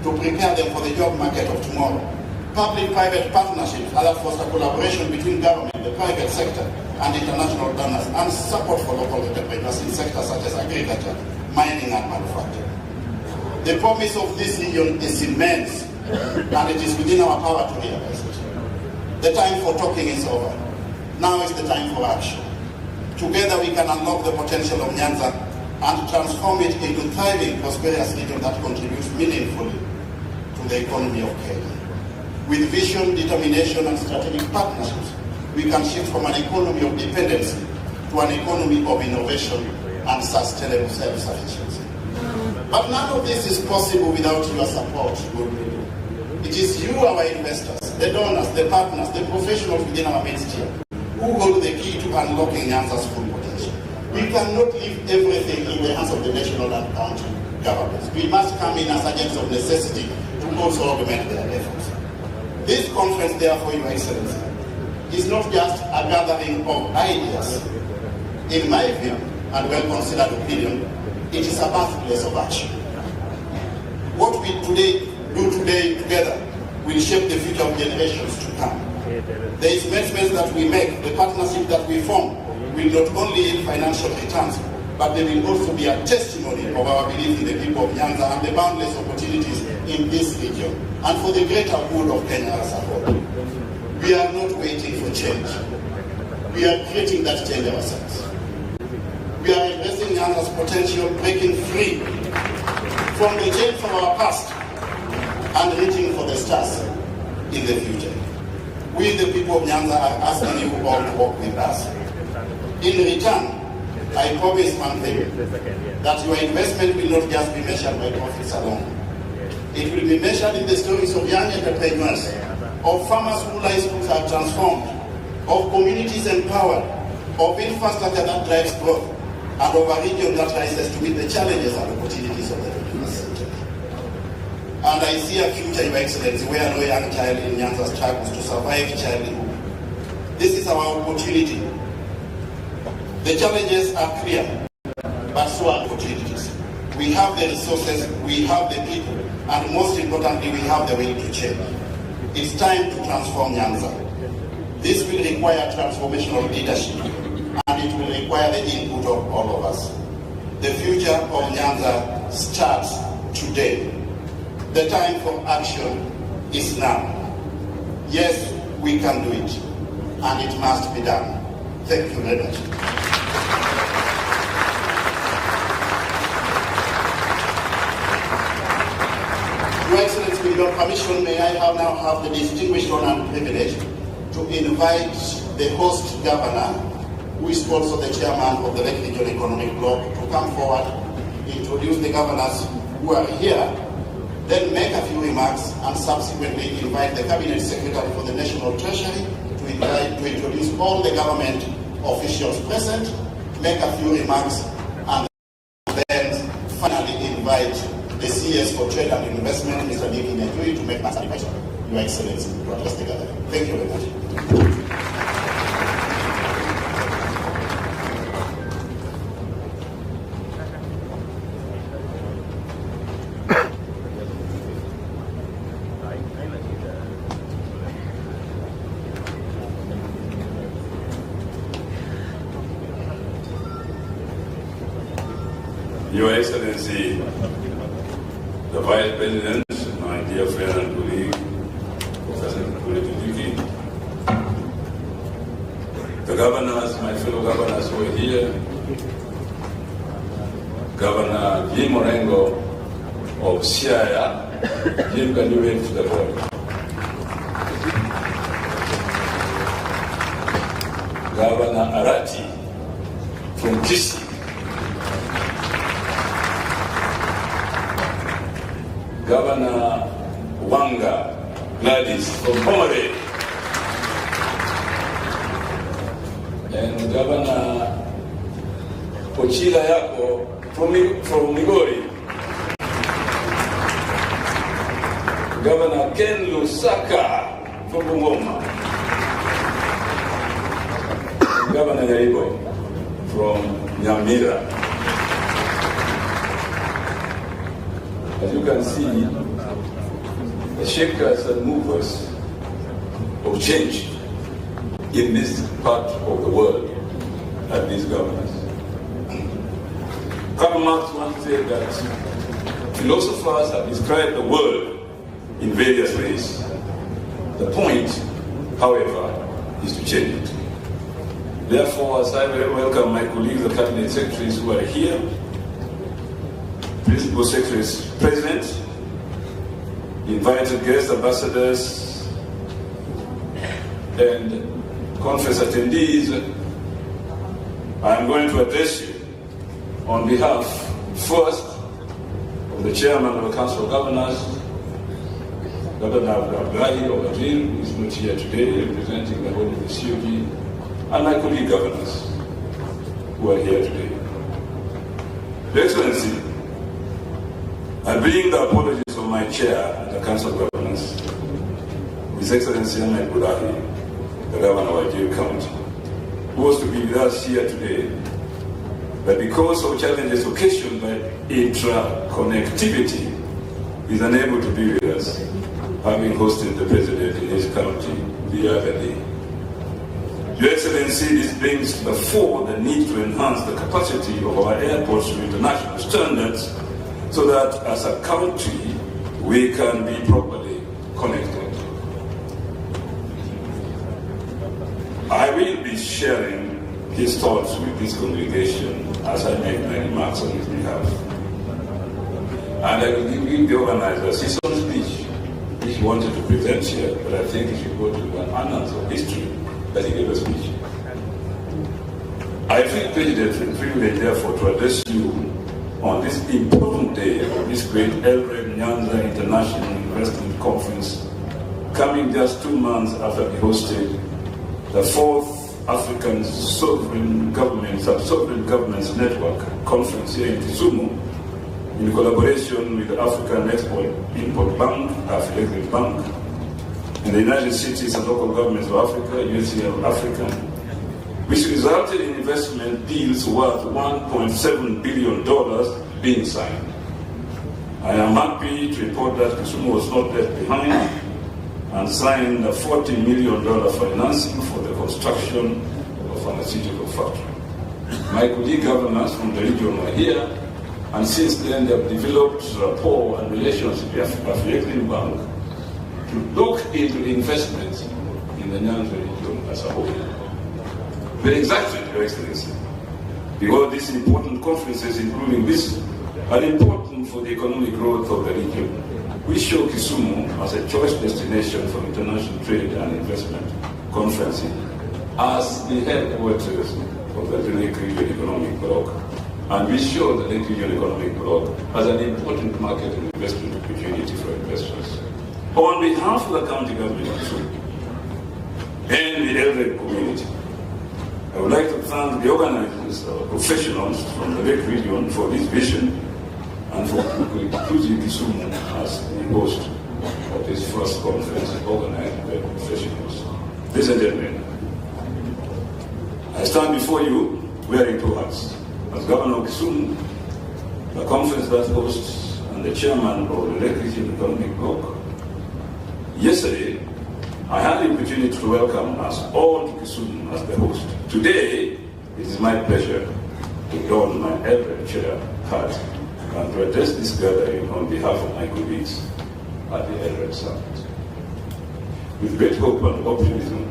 to prepare them for the job market of tomorrow. Public-private partnerships allow foster collaboration between government, the private sector, and international donors, and support for local entrepreneurs in sectors such as agriculture, mining, and manufacturing. The promise of this region is immense, and it is within our power to realize it. The time for talking is over. Now is the time for action. Together we can unlock the potential of Nyanza and transform it into a thriving, prosperous region that contributes meaningfully to the economy of Kenya. With vision, determination, and strategic partnerships, we can shift from an economy of dependency to an economy of innovation and sustainable self-sufficiency. But none of this is possible without your support, good people. It is you, our investors, the donors, the partners, the professionals within our midst here, who hold the key to unlocking Nyanza's full potential. We cannot leave everything in the hands of the national and county governments. We must come in as agents of necessity to also augment their efforts. This conference, therefore, Your Excellency, is not just a gathering of ideas. In my view, and well-considered opinion, it is a birthplace of action. What we do today together will shape the future of generations to come. The investments that we make, the partnership that we form, will not only yield financial returns, but they will also be a testimony of our belief in the people of Nyanza and the boundless opportunities in this region, and for the greater good of Kenya as a whole. We are not waiting for change. We are creating that change ourselves. We are investing Nyanza's potential, breaking free from the chains of our past and reaching for the stars in the future. We, the people of Nyanza, are asking you all to work with us. In return, I promise one thing, that your investment will not just be measured by profits alone. It will be measured in the stories of young entrepreneurs, of farmers whose lives are transformed, of communities empowered, of infrastructure that drives growth, and of a region that rises to meet the challenges and opportunities of the 21st century. And I see a future, Your Excellency, where no young child in Nyanza struggles to survive childhood. This is our opportunity. The challenges are clear, but so are opportunities. We have the resources, we have the people, and most importantly, we have the will to change. It's time to transform Nyanza. This will require transformational leadership, and it will require the input of all of us. The future of Nyanza starts today. The time for action is now. Yes, we can do it, and it must be done. Thank you very much. Your Excellency, with your permission, may I now have the distinguished honor and privilege to invite the host governor, who is also the chairman of the Lake Region Economic Bloc, to come forward, introduce the governors who are here, then make a few remarks, and subsequently invite the Cabinet Secretary for the National Treasury to introduce all the government officials present, make a few remarks, and then finally invite the CS for Trade and Investment, Mr. Nyanza, to make an advice. Your Excellency, to address the gathering. Thank you very much. Your Excellency, the Vice President, my dear friend and colleague, Professor Nyanza, the governors, my fellow governors who are here, Governor Jim Morengo of Siaya. Jim, can you wave to the board? Governor Arati from Kisi. Governor Wanga Gladys from Pomare. and Governor Ochila Yako from Migori, Governor Ken Lusaka from Bungoma, Governor Yaibo from Nyamira. As you can see, the shakers and movers of change in this part of the world are these governors. Karl Marx once said that philosophers have described the world in various ways. The point, however, is to change it. Therefore, as I welcome my colleagues, the cabinet secretaries who are here, principal secretaries present, invited guest ambassadors, and conference attendees, I am going to address you on behalf, first, of the chairman of the Council of Governors, Governor Abdullahi Obadir, who is not here today, representing the whole of the COG, and my colleague governors who are here today. Your Excellency, I bring the apologies of my chair at the Council of Governors, His Excellency Ahmed Abdullahi, the Governor of Wajir County, who was to be with us here today, but because of challenges occasioned by intra-connectivity, is unable to be with us, having hosted the President in his county the other day. Your Excellency, this brings to the fore the need to enhance the capacity of our airports to international standards so that as a country we can be properly connected. I will be sharing his thoughts with this congregation as I make my remarks on his behalf. And I will give the organizers his own speech, which he wanted to present here, but I think he should go to an annals of history that he gave a speech. I feel privileged, therefore, to address you on this important day of this great Nyanza International Investment Conference, coming just 2 months after we hosted the 4th African Sovereign Governments Network Conference here in Kisumu, in collaboration with the African Export-Import Bank, Affiliated Bank, and the United Cities and local governments of Africa, USAID of Africa, which resulted in investment deals worth $1.7 billion being signed. I am happy to report that Kisumu was not left behind and signed a $40 million financing for the construction of a pharmaceutical factory. My colleague governors from the region were here, and since then they have developed rapport and relations with the Affiliated Bank to look into investments in the Nyanza region as a whole. Very exactly, Your Excellency, because these important conferences, including this, are important for the economic growth of the region. We show Kisumu as a choice destination for international trade and investment conferencing as the headquarters of the Lake Region Economic Bloc. And we show the Lake Region Economic Bloc as an important market and investment opportunity for investors. On behalf of the county government of Kisumu and the elderly community, I would like to thank the organizers, professionals from the Lake Region for this vision and for choosing Kisumu as the host of this first conference organized by professionals. Ladies and gentlemen, I stand before you wearing 2 hats. As Governor of Kisumu, the conference that hosts, and the chairman of the Lake Region Economic Bloc. Yesterday, I had the opportunity to welcome us all to Kisumu as the host. Today, it is my pleasure to don my elder chair hat and to address this gathering on behalf of my colleagues at the Elred Summit. With great hope and optimism,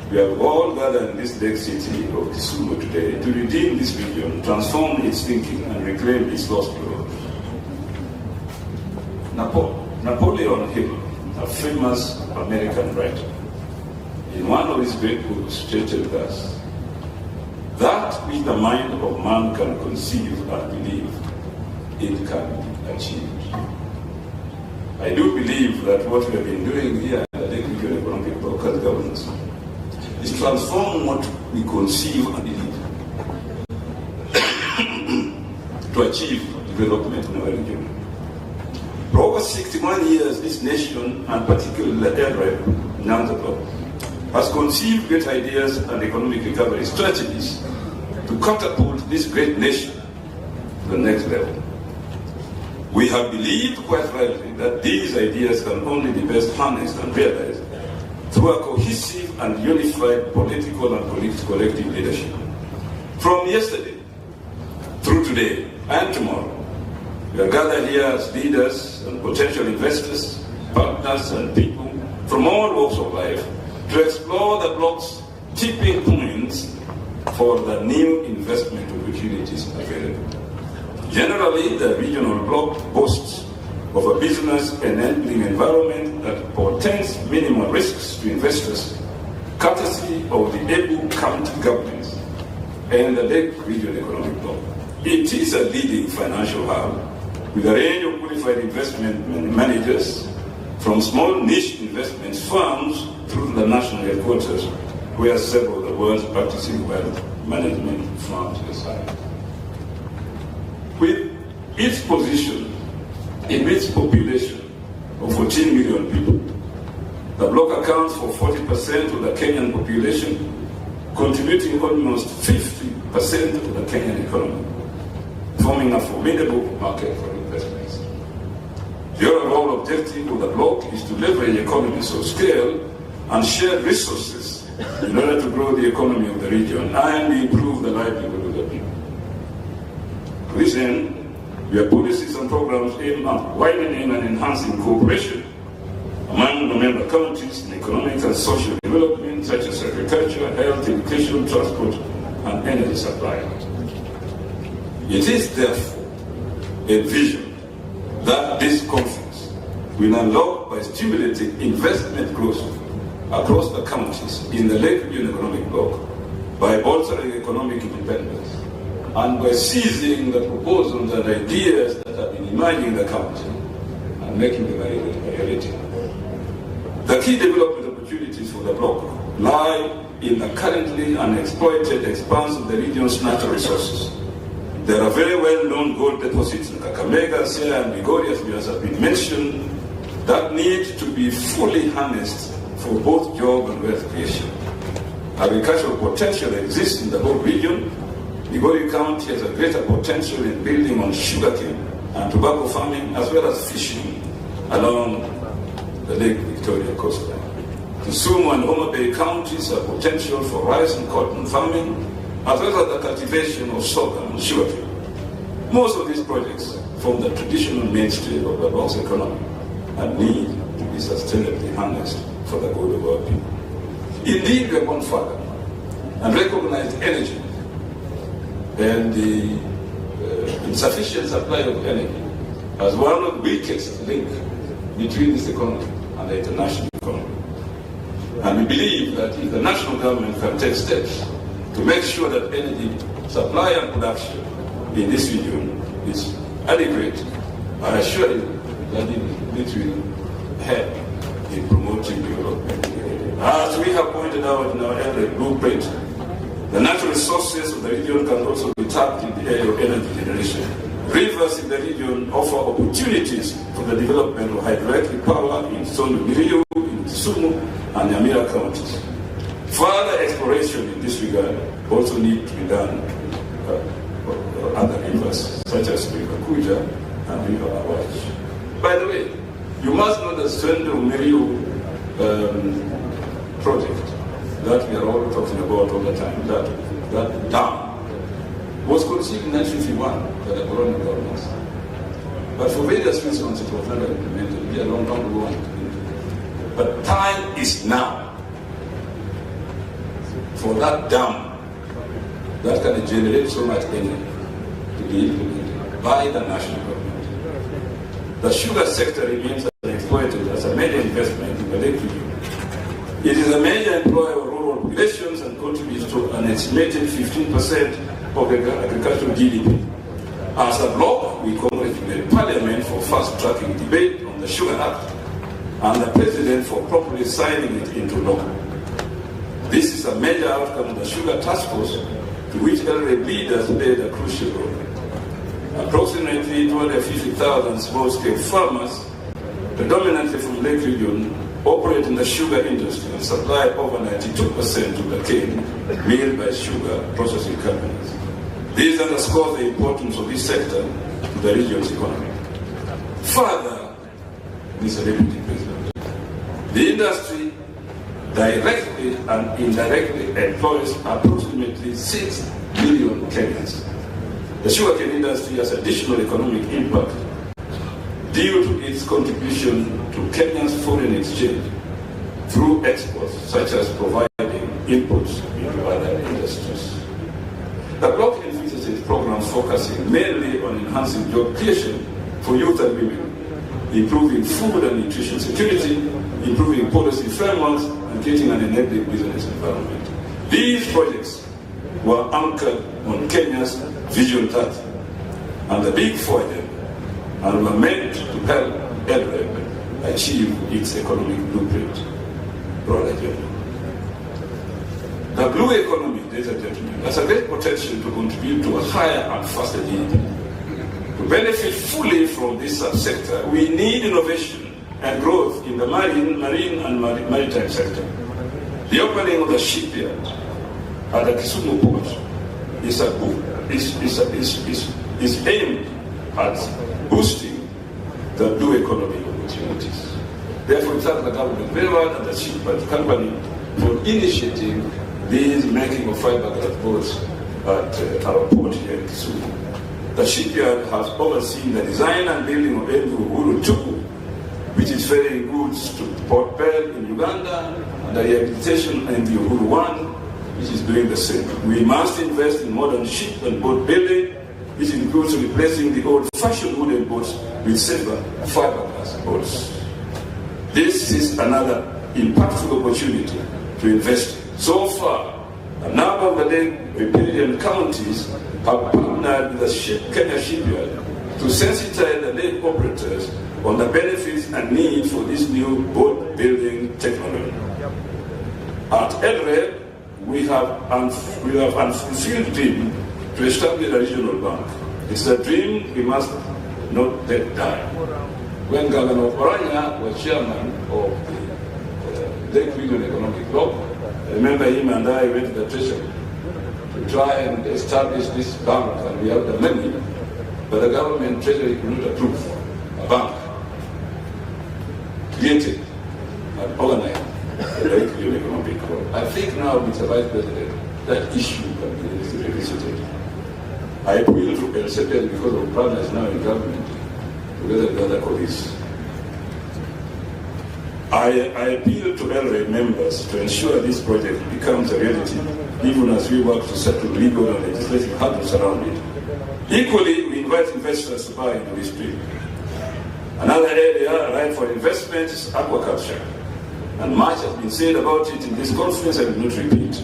we have all gathered in this big city of Kisumu today to redeem this region, transform its thinking, and reclaim its lost glory. Napoleon Hill, a famous American writer, in one of his great books stated thus: that which the mind of man can conceive and believe, it can be achieved. I do believe that what we have been doing here at the Lake Region Economic Bloc as governance is transform what we conceive and lead to achieve development in our region. For over 61 years, this nation, and particularly the area, Nyanza block, has conceived great ideas and economic recovery strategies to catapult this great nation to the next level. We have believed quite rightly that these ideas can only be best harnessed and realized through a cohesive and unified political and political collective leadership. From yesterday through today and tomorrow, we are gathered here as leaders and potential investors, partners and people from all walks of life to explore the block's tipping points for the new investment opportunities available. Generally, the regional bloc boasts of a business enabling environment that portends minimal risks to investors, courtesy of the able county governments and the Lake Region Economic Bloc. It is a leading financial hub with a range of qualified investment managers, from small niche investment firms through the national headquarters, where several of the world's practicing wealth management firms reside. With its position in its population of 14 million people, the bloc accounts for 40% of the Kenyan population, contributing almost 50% of the Kenyan economy, forming a formidable market for investments. The overall objective of the bloc is to leverage economies of scale and share resources in order to grow the economy of the region and improve the livelihood of the people. To this end, we have policies and programs aimed at widening and enhancing cooperation among the member counties in economic and social development, such as agriculture, health, education, transport, and energy supply. It is therefore envisioned that this conference will unlock by stimulating investment growth across the counties in the Lake Region Economic Bloc, by bolstering economic independence, and by seizing the proposals and ideas that have been emerging in the county and making them a reality. The key development opportunities for the bloc lie in the currently unexploited expanse of the region's natural resources. There are very well-known gold deposits in Kakamega, Siaya, and Migori, as has been mentioned, that need to be fully harnessed for both job and wealth creation. Agricultural potential exists in the whole region. Migori County has a greater potential in building on sugarcane and tobacco farming, as well as fishing along the Lake Victoria coastline. Kisumu and Homa Bay counties have potential for rice and cotton farming, as well as the cultivation of sorghum and sugarcane. Most of these projects form the traditional mainstay of the bloc's economy and need to be sustainably harnessed for the good of our people. Indeed, we have gone further and recognized energy and the insufficient supply of energy as one of the weakest links between this economy and the international economy. And we believe that if the national government can take steps to make sure that energy supply and production in this region is adequate, I assure you that it will help in promoting development. As we have pointed out in our earlier blueprint, the natural resources of the region can also be tapped in the area of energy generation. Rivers in the region offer opportunities for the development of hydroelectric power in Sondu Miriu, in Kisumu, and Nyamira counties. Further exploration in this regard also needs to be done for other rivers, such as River Kuja and River Awaji. By the way, you must know the Sondu Miriu project that we are all talking about all the time, that dam was conceived in 1951 by the colonial governments. But for various reasons it was never implemented. We are long to go on. But time is now for that dam that can generate so much energy to be implemented by the national government. The sugar sector remains unexploited as a major investment in the Lake region. It is a major employer of rural populations and contributes to an estimated 15% of the agricultural GDP. As a bloc, we congratulate Parliament for fast-tracking debate on the Sugar Act and the President for properly signing it into law. This is a major outcome of the Sugar Task Force, to which LRA leaders played a crucial role. Approximately 250,000 small-scale farmers, predominantly from Lake Region, operate in the sugar industry and supply over 92% of the cane milled by sugar processing companies. This underscores the importance of this sector to the region's economy. Further, Mr. Deputy President, the industry directly and indirectly employs approximately 6 million Kenyans. The sugarcane industry has additional economic impact due to its contribution to Kenya's foreign exchange through exports, such as providing inputs into other industries. The block envisages programs focusing mainly on enhancing job creation for youth and women, improving food and nutrition security, improving policy frameworks, and creating an enabling business environment. These projects were anchored on Kenya's Vision 30 and the Big Four agenda, and were meant to help LRA achieve its economic blueprint broad agenda. The blue economy, ladies and gentlemen, has a great potential to contribute to a higher and faster GDP. To benefit fully from this subsector, we need innovation and growth in the marine and maritime sector. The opening of the shipyard at the Kisumu port is aimed at boosting the blue economy opportunities. Therefore, we thank the government very well and the shipyard company for initiating these making of fiberglass boats at our port here in Kisumu. The shipyard has overseen the design and building of Uhuru 2, which is ferrying goods to Port Bell in Uganda, and the rehabilitation in the Uhuru 1, which is doing the same. We must invest in modern ship and boat building, which includes replacing the old-fashioned wooden boats with safer fiberglass boats. This is another impactful opportunity to invest in. So far, a number of the Lake riparian counties have partnered with the Kenya shipyard to sensitize the lake operators on the benefits and need for this new boat building technology. At LRA, we have unfulfilled dream to establish a regional bank. It's a dream we must not let die. When Governor Oranya was chairman of the Lake Region Economic Bloc, I remember him and I went to the treasury to try and establish this bank, and we have the money, but the government treasury could not approve a bank created and organized the Lake Region Economic Bloc. I think now, Mr. Vice President, that issue can be revisited. I appeal to El Sepia because of partners now in government, together with other colleagues. I appeal to LRA members to ensure this project becomes a reality, even as we work to settle legal and legislative hurdles around it. Equally, we invite investors to buy into this dream. Another area ripe for investment is aquaculture, and much has been said about it in this conference. I will not repeat.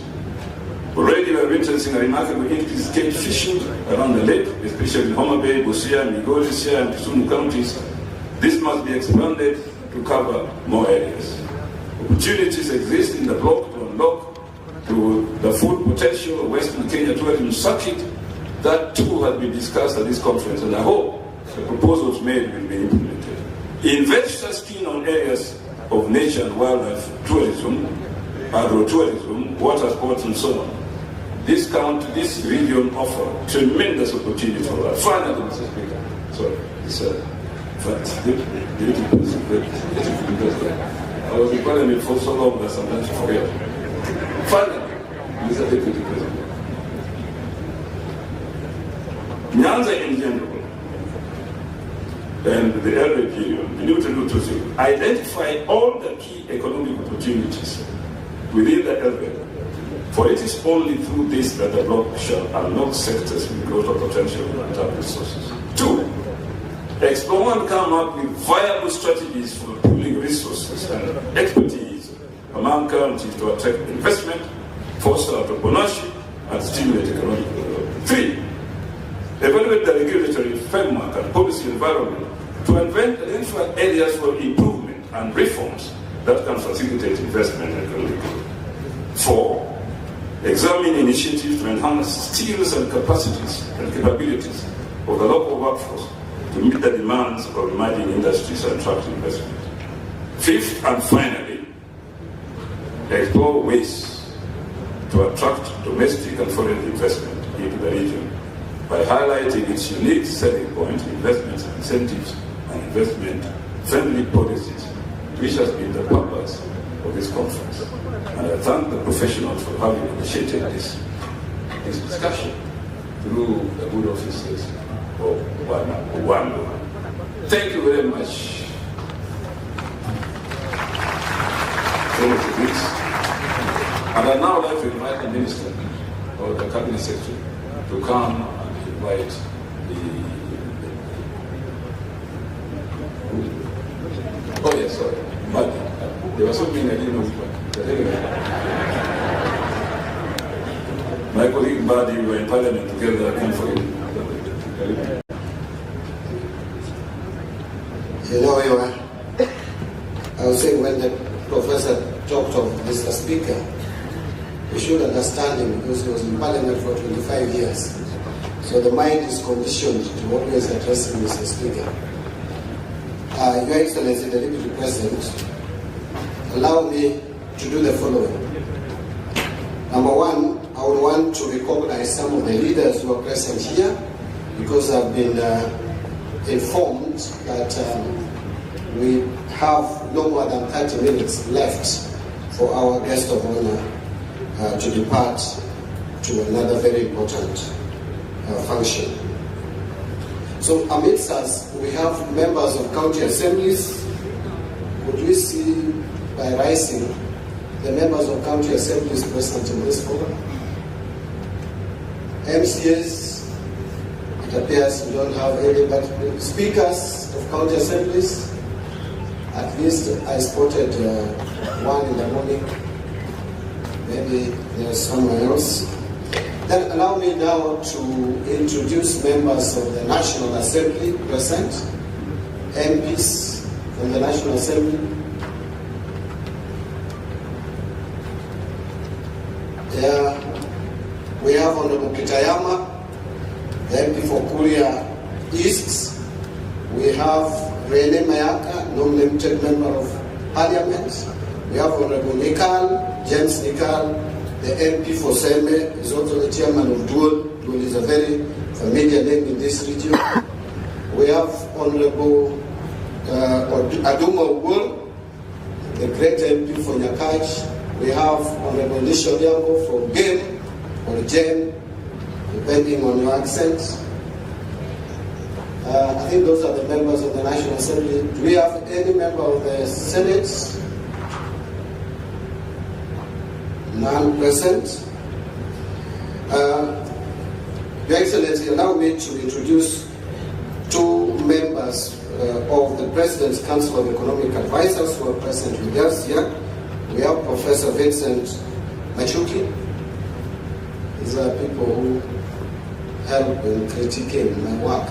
Already we are witnessing a remarkable increase in cane fishing around the lake, especially in Homa Bay, Busia, Migori, Siaya, and Kisumu counties. This must be expanded to cover more areas. Opportunities exist in the block to unlock to the full potential of Western Kenya tourism circuit. That too has been discussed at this conference, and I hope the proposals made will be implemented. Investors keen on areas of nature and wildlife tourism, agro-tourism, water sports, and so on. This region offers tremendous opportunity for that. Finally, Mr. Speaker, sorry, I was in Parliament for so long that sometimes I forget. Finally, Mr. Deputy President, Nyanza in general and the LRA period, we need to do two things. Identify all the key economic opportunities within the LRA. For it is only through this that the bloc shall unlock sectors with greater potential and tap resources. 2, explore and come up with viable strategies for pooling resources and expertise among counties to attract investment, foster entrepreneurship, and stimulate economic development. 3, evaluate the regulatory framework and policy environment to identify areas for improvement and reforms that can facilitate investment and economic growth. 4. Examine initiatives to enhance skills and capacities and capabilities of the local workforce to meet the demands of emerging industries and attract investment. 5th and finally, explore ways to attract domestic and foreign investment into the region by highlighting its unique selling point, investment incentives, and investment-friendly policies, which has been the purpose of this conference. And I thank the professionals for having initiated this discussion through the good offices of one. Thank you very much. And I'd now like to invite the Minister or the Cabinet Secretary to come and invite oh yes, sorry, but there was something I didn't know which one. But anyway. My colleague Mbadi, we were in Parliament together, I came for him. You know, I was saying when the professor talked of Mr. Speaker, you should understand him because he was in Parliament for 25 years. So the mind is conditioned to always addressing Mr. Speaker. Your Excellency, the Deputy President, allow me to do the following. Number one, I would want to recognize some of the leaders who are present here because I've been informed that we have no more than 30 minutes left for our guest of honor to depart to another very important function. So amidst us, we have members of county assemblies. Could we see by rising the members of county assemblies present in this program? MCAs, it appears we don't have any, but speakers of county assemblies, at least I spotted one in the morning. Maybe there's someone else. Then allow me now to introduce members of the National Assembly present, MPs from the National Assembly. We have Honorable Kitayama, the MP for Kuria East. We have Rene Mayaka, non-limited member of Parliament. We have Honorable Nikal, James Nikal, the MP for Seme, is also the chairman of Dual. Dual is a very familiar name in this region. We have Honorable Aduma Ugul, the great MP for Nyakach. We have Honorable Nisho Diambo from Game, or Jen, depending on your accent. I think those are the members of the National Assembly. Do we have any member of the Senate? None present. Your Excellency, allow me to introduce two members of the President's Council of Economic Advisors who are present with us here. We have Professor Vincent Machuki. These are people who help in critiquing my work.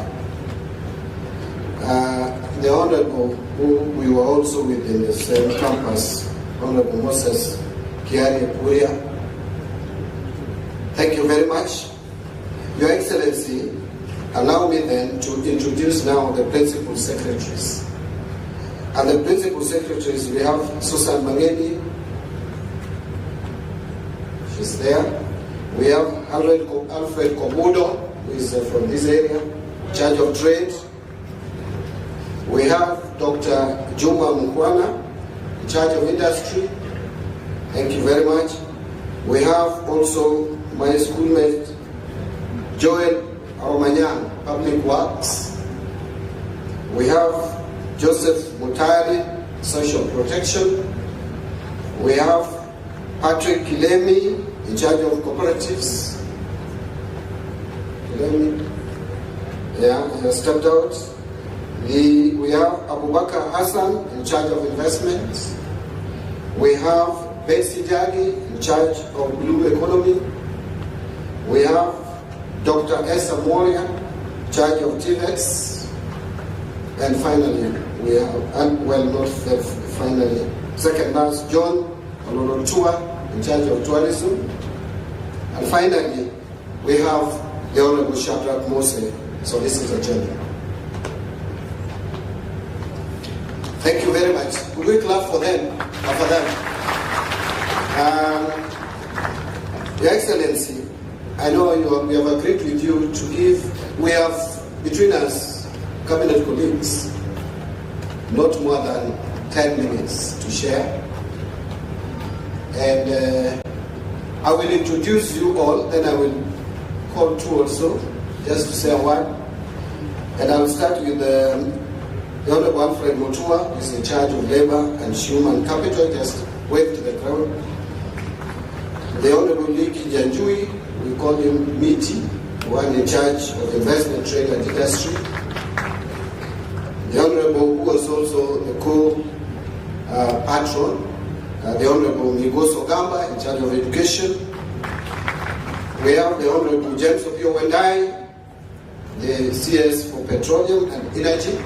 The Honorable, who we were also with in the same campus, Honorable Moses Kiari Puria. Thank you very much. Your Excellency, allow me then to introduce now the principal secretaries. And the principal secretaries, we have Susan Mangeni. She's there. We have Alfred Komudo, who is from this area, in charge of trade. We have Dr. Juma Mukwana, in charge of industry. Thank you very much. We have also my schoolmate, Joel Aromanyan, Public Works. We have Joseph Mutari, Social Protection. We have Patrick Kilemi, in charge of cooperatives. Kilemi, yeah, he has stepped out. We have Abubakar Hassan, in charge of investments. We have Betsy Jagi, in charge of blue economy. We have Dr. Esa Moria, in charge of TVEX. And finally, second last, John Olorotua, in charge of tourism. And finally, we have the Honorable Shadrach Mose, Solicitor General. Thank you very much. Could we clap for them? For them? Your Excellency, I know we have agreed with you to give, we have between us, cabinet colleagues, not more than 10 minutes to share. And I will introduce you all, then I will call two also, just to say a word. And I will start with the Honorable Alfred Mutua, who is in charge of labor and human capital, just wave to the crowd. The Honorable Liki Janjui, we call him MITI, one in charge of investment, trade and industry. The Honorable, who was also the co-patron, the Honorable Migoso Gamba, in charge of education. We have the Honorable James Opio Wendai, the CS for petroleum and energy.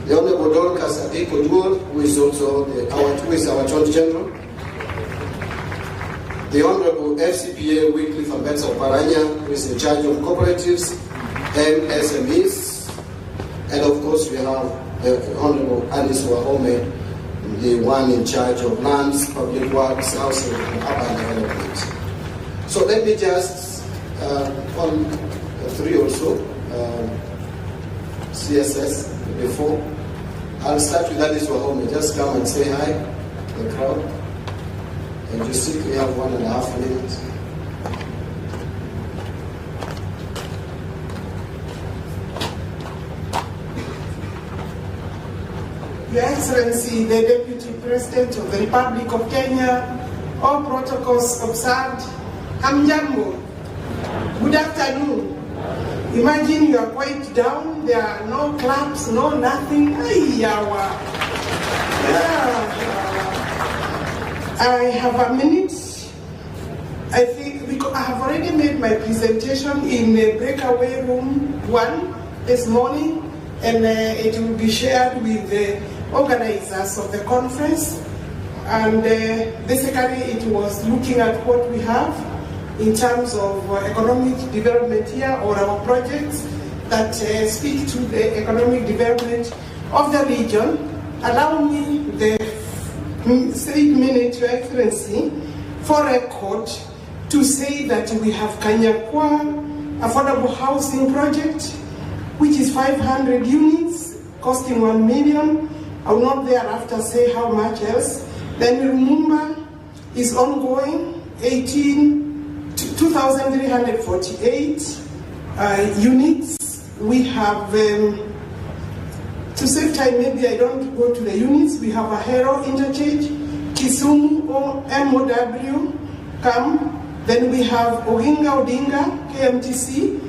The Honorable Dorcas Adeko Duol, who is also our Attorney General. The Honorable FCPA Wycliffe Ambetsa Paranya, who is in charge of cooperatives and SMEs. And of course, we have the Honorable Alice Wahome, the one in charge of lands, public works, housing, and urban development. So let me just, on three also, CSS before. I'll start with Alice Wahome. Just come and say hi to the crowd. And you see we have 1.5 minutes. Your Excellency, the Deputy President of the Republic of Kenya, all protocols observed. Hamjambo. Good afternoon. Imagine you are quite down, there are no claps, no nothing. I have a minute. I think because I have already made my presentation in the breakaway room 1 this morning, and it will be shared with the organizers of the conference. And basically it was looking at what we have in terms of economic development here, or our projects that speak to the economic development of the region. Allow me the 3 minutes, Your Excellency, for record to say that we have Kanyakwa affordable housing project, which is 500 units costing 1 million. I will not thereafter say how much else. Then Lumumba is ongoing, 2,348 units. We have, to save time, maybe I don't go to the units. We have Ahero Interchange, Kisumu MOW, CAM. Then we have Oginga Odinga, KMTC.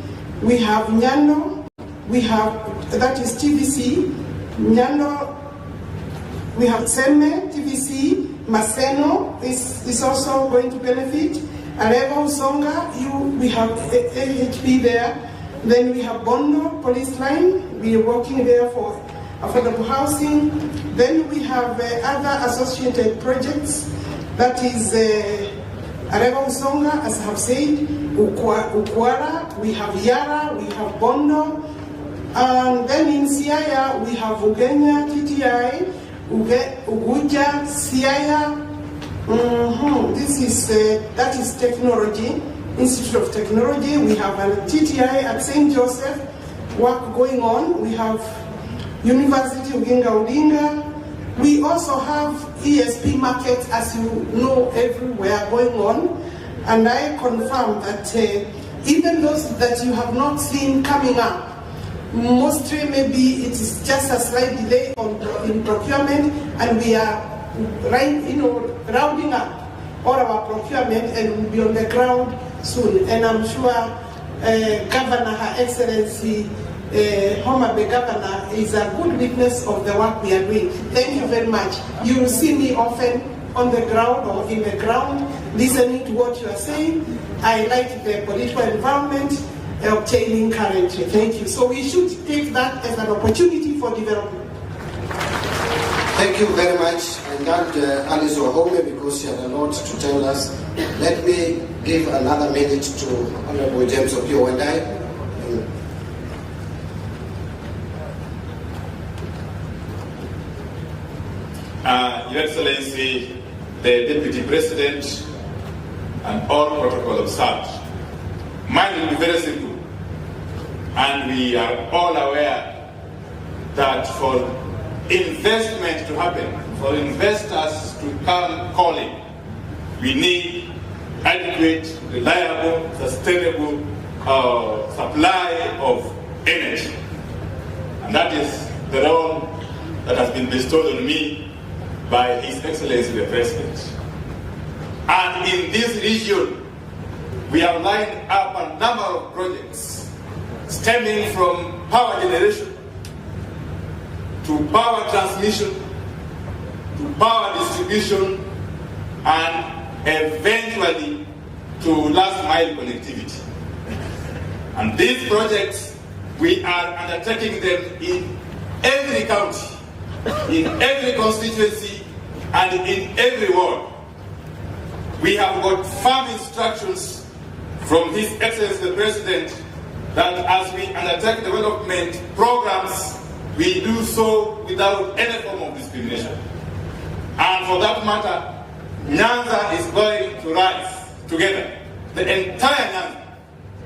We have Nyando. We have, that is TVC. Nyando. We have Seme, TVC. Maseno is also going to benefit. Areva Usonga, we have AHP there. Then we have Bondo Police Line. We are working there for affordable housing. Then we have other associated projects. That is Areva Usonga, as I have said, Ukwara, we have Yara, we have Bondo. And then in Siaya, we have Ugenya, TTI, Uguja, Siaya. That is technology, Institute of Technology. We have a TTI at St. Joseph, work going on. We have University Oginga Odinga. We also have ESP markets, as you know, everywhere going on. And I confirm that even those that you have not seen coming up, mostly maybe it is just a slight delay in procurement, and we are rounding up all our procurement and will be on the ground soon. And I'm sure Governor, Her Excellency, Homa Bay Governor, is a good witness of the work we are doing. Thank you very much. You will see me often on the ground or in the ground, listening to what you are saying. I like the political environment obtaining currently. Thank you. So we should take that as an opportunity for development. Thank you very much. I thank Alice Wahome because she had a lot to tell us. Let me give another minute to Honorable James Opio Wendai. Your Excellency, the Deputy President, and all protocol observed. Mine will be very simple. And we are all aware that for investment to happen, for investors to come calling, we need adequate, reliable, sustainable supply of energy. And that is the role that has been bestowed on me by His Excellency the President. And in this region, we have lined up a number of projects stemming from power generation to power transmission to power distribution and eventually to last mile connectivity. And these projects, we are undertaking them in every county, in every constituency, and in every ward. We have got firm instructions from His Excellency the President that as we undertake development programs, we do so without any form of discrimination. And for that matter, Nyanza is going to rise together. The entire Nyanza,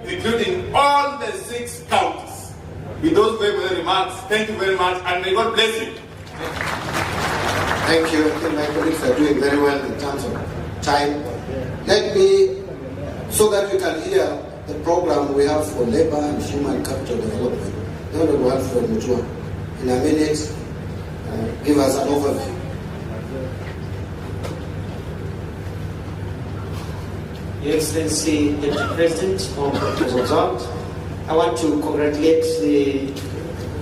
including all the 6 counties. With those very remarks, thank you very much, and may God bless you. Thank you. I think my colleagues are doing very well in terms of time. Let me, so that you can hear the program we have for labor and human capital development, the Honorable Alfred Mutua, in a minute, give us an overview. Your Excellency, Deputy President, all was observed. I want to congratulate the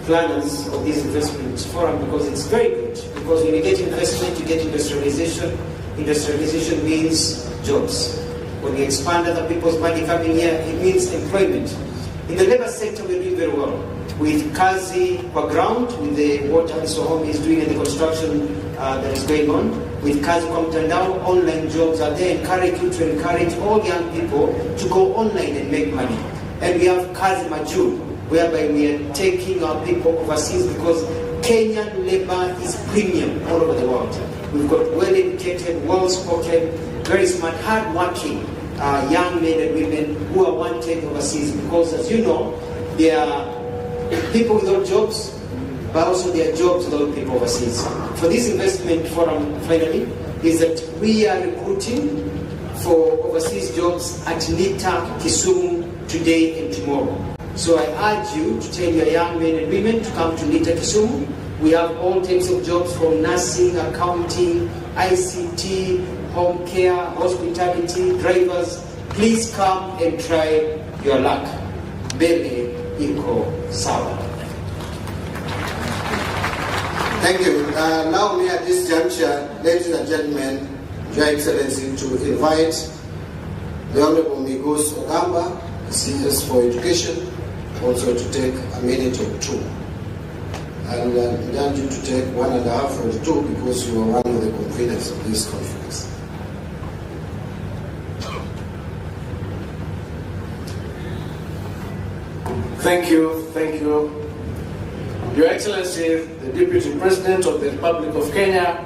planners of this investment forum because it's very good. Because when you get investment, you get industrialization. Industrialization means jobs. When you expand other people's money coming here, it means employment. In the labor sector, we're doing very well. With Kazi kwa ground, with the what Alice Wahome is doing and the construction that is going on, with Kazi kwa mtandao, online jobs are there. Encourage you to encourage all young people to go online and make money. And we have Kazi Maju, whereby we are taking our people overseas because Kenyan labor is premium all over the world. We've got well-educated, well-spoken, very smart, hard-working young men and women who are wanted overseas because, as you know, there are people without jobs, but also there are jobs without people overseas. For this investment forum, finally, is that we are recruiting for overseas jobs at Nita, Kisumu, today and tomorrow. So I urge you to tell your young men and women to come to Nita, Kisumu. We have all types of jobs from nursing, accounting, ICT, home care, hospitality, drivers. Please come and try your luck. Bele iko sawa. Thank you. Now me at this juncture, ladies and gentlemen, Your Excellency, to invite the Honorable Migos Ogamba, CS for Education, also to take a minute or 2. And I want you to take 1.5 or 2 because you are one of the conveners of this conference. Thank you, thank you. Your Excellency, the Deputy President of the Republic of Kenya,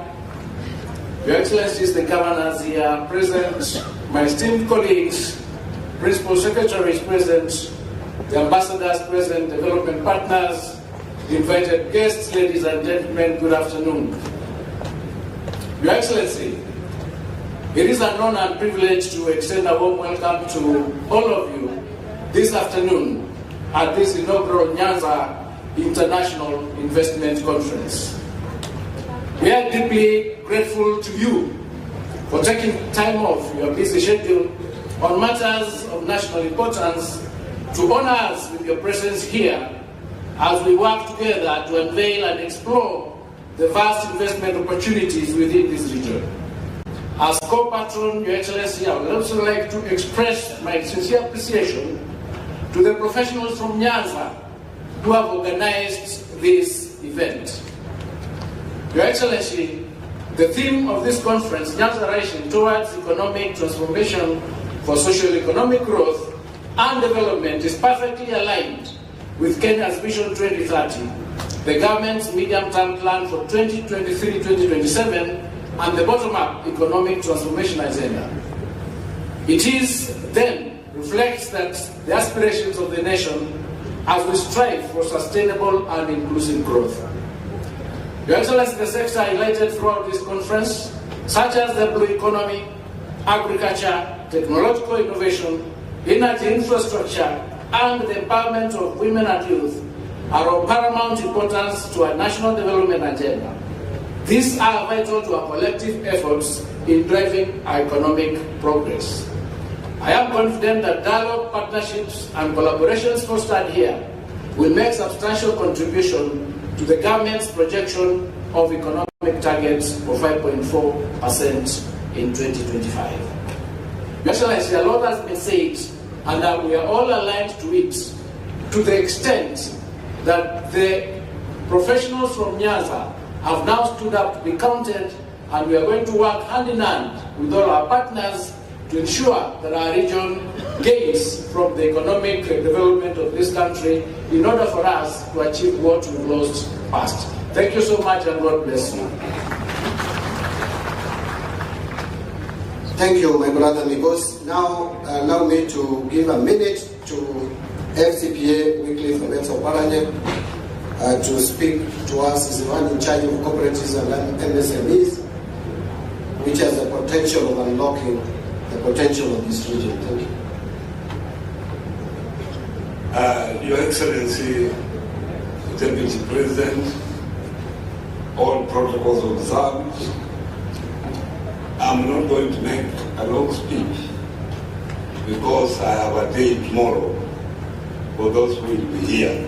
Your Excellencies, the governors here present, my esteemed colleagues, Principal Secretaries present, the ambassadors present, development partners, the invited guests, ladies and gentlemen, good afternoon. Your Excellency, it is an honor and privilege to extend a warm welcome to all of you this afternoon at this inaugural Nyanza International Investment Conference. We are deeply grateful to you for taking time off your busy schedule on matters of national importance to honor us with your presence here as we work together to unveil and explore the vast investment opportunities within this region. As co-patron, Your Excellency, I would also like to express my sincere appreciation to the professionals from Nyanza who have organized this event. Your Excellency, the theme of this conference, Nyanza Rising Towards Economic Transformation for Socio-Economic Growth and Development, is perfectly aligned with Kenya's Vision 2030, the government's medium-term plan for 2023-2027, and the bottom-up economic transformation agenda. It then reflects that the aspirations of the nation as we strive for sustainable and inclusive growth. Your Excellency, the sectors highlighted throughout this conference, such as the blue economy, agriculture, technological innovation, energy infrastructure, and the empowerment of women and youth, are of paramount importance to our national development agenda. These are vital to our collective efforts in driving our economic progress. I am confident that dialogue, partnerships, and collaborations fostered here will make substantial contribution to the government's projection of economic targets of 5.4% in 2025. Your Excellency, a lot has been said, and that we are all aligned to it, to the extent that the professionals from Nyanza have now stood up to be counted, and we are going to work hand in hand with all our partners to ensure that our region gains from the economic development of this country in order for us to achieve what we've lost past. Thank you so much, and God bless you. Thank you, my brother Nikos. Now, allow me to give a minute to FCPA Wycliffe Oparanye to speak to us as the one in charge of cooperatives and MSMEs, which has the potential of unlocking the potential of this region. Thank you. Your Excellency, Deputy President, all protocols observed, I'm not going to make a long speech because I have a day tomorrow for those who will be here.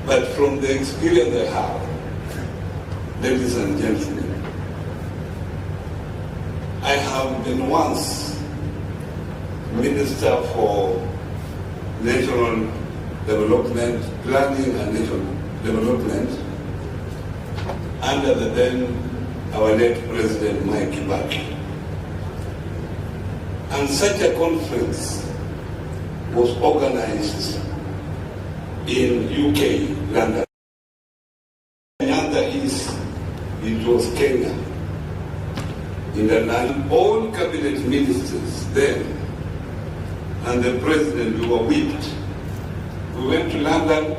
But from the experience I have, ladies and gentlemen, I have been once Minister for National Development, Planning and National Development, under the then our late President Mike Kibaki. And such a conference was organized in UK, London. Nyanza East, it was Kenya. In the land, all cabinet ministers then and the president, we were whipped. We went to London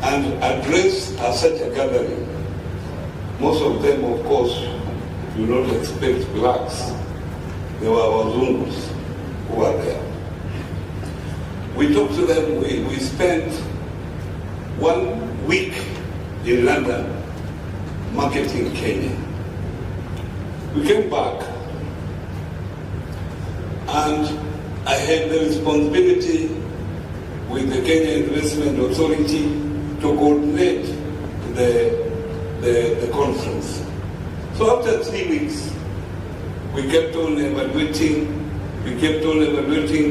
and addressed such a gathering. Most of them, of course, do not expect blacks. They were Wazungus who were there. We talked to them, we spent 1 week in London marketing Kenya. We came back and I had the responsibility with the Kenya Investment Authority to coordinate the conference. So after 3 weeks, we kept on evaluating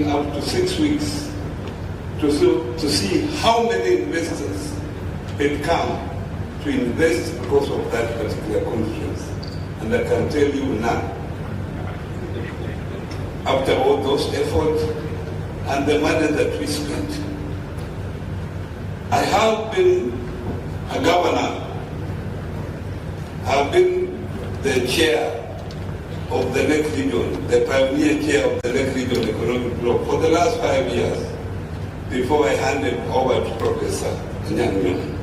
up to 6 weeks to see how many investors had come to invest because of that particular conference. And I can tell you now, after all those efforts and the money that we spent, I have been a governor, I've been the chair of the Lake Region, the pioneer chair of the Lake Region Economic Bloc for the last 5 years before I handed over to Professor Nyanza.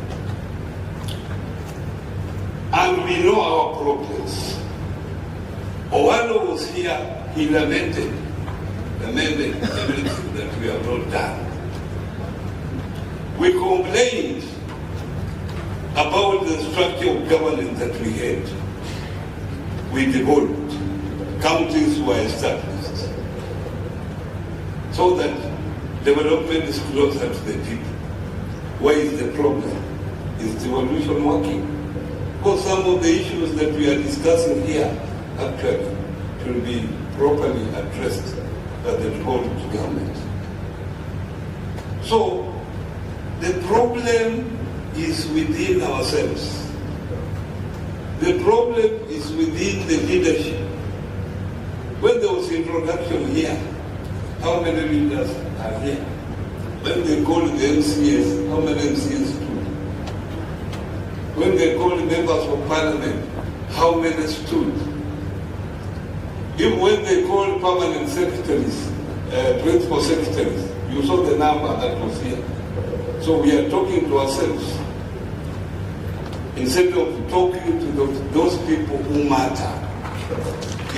And we know our problems. Owalo was here, he lamented everything that we have not done. We complained about the structure of governance that we had. We devolved. Counties were established so that development is closer to the people. Where is the problem? Is devolution working? Because some of the issues that we are discussing here actually should be properly addressed by the devolved government. So the problem is within ourselves. The problem is within the leadership. When there was introduction here, how many leaders are here? When they called the MCS, how many MCS stood? When they called members of parliament, how many stood? Even when they called permanent secretaries, principal secretaries, you saw the number that was here. So we are talking to ourselves instead of talking to those people who matter.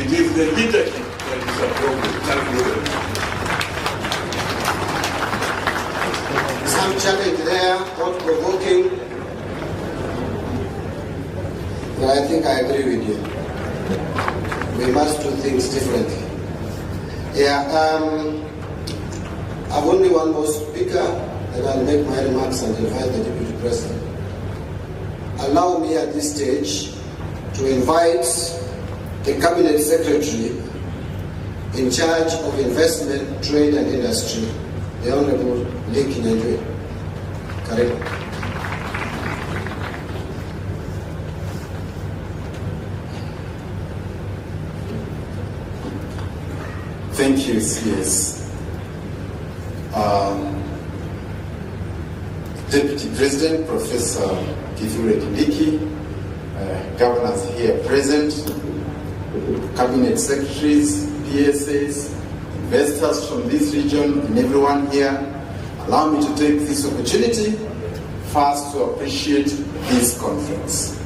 It is the leadership that is a problem. Thank you very much. Some challenge there, not provoking. But I think I agree with you. We must do things differently. I've only one more speaker, and I'll make my remarks and invite the Deputy President. Allow me at this stage to invite the Cabinet Secretary in charge of investment, trade and industry, the Honorable Nyanza. Karibu. Thank you, CS. Deputy President, Professor Kithure Kindiki, governors here present, cabinet secretaries, PSAs, investors from this region, and everyone here, allow me to take this opportunity first to appreciate this conference.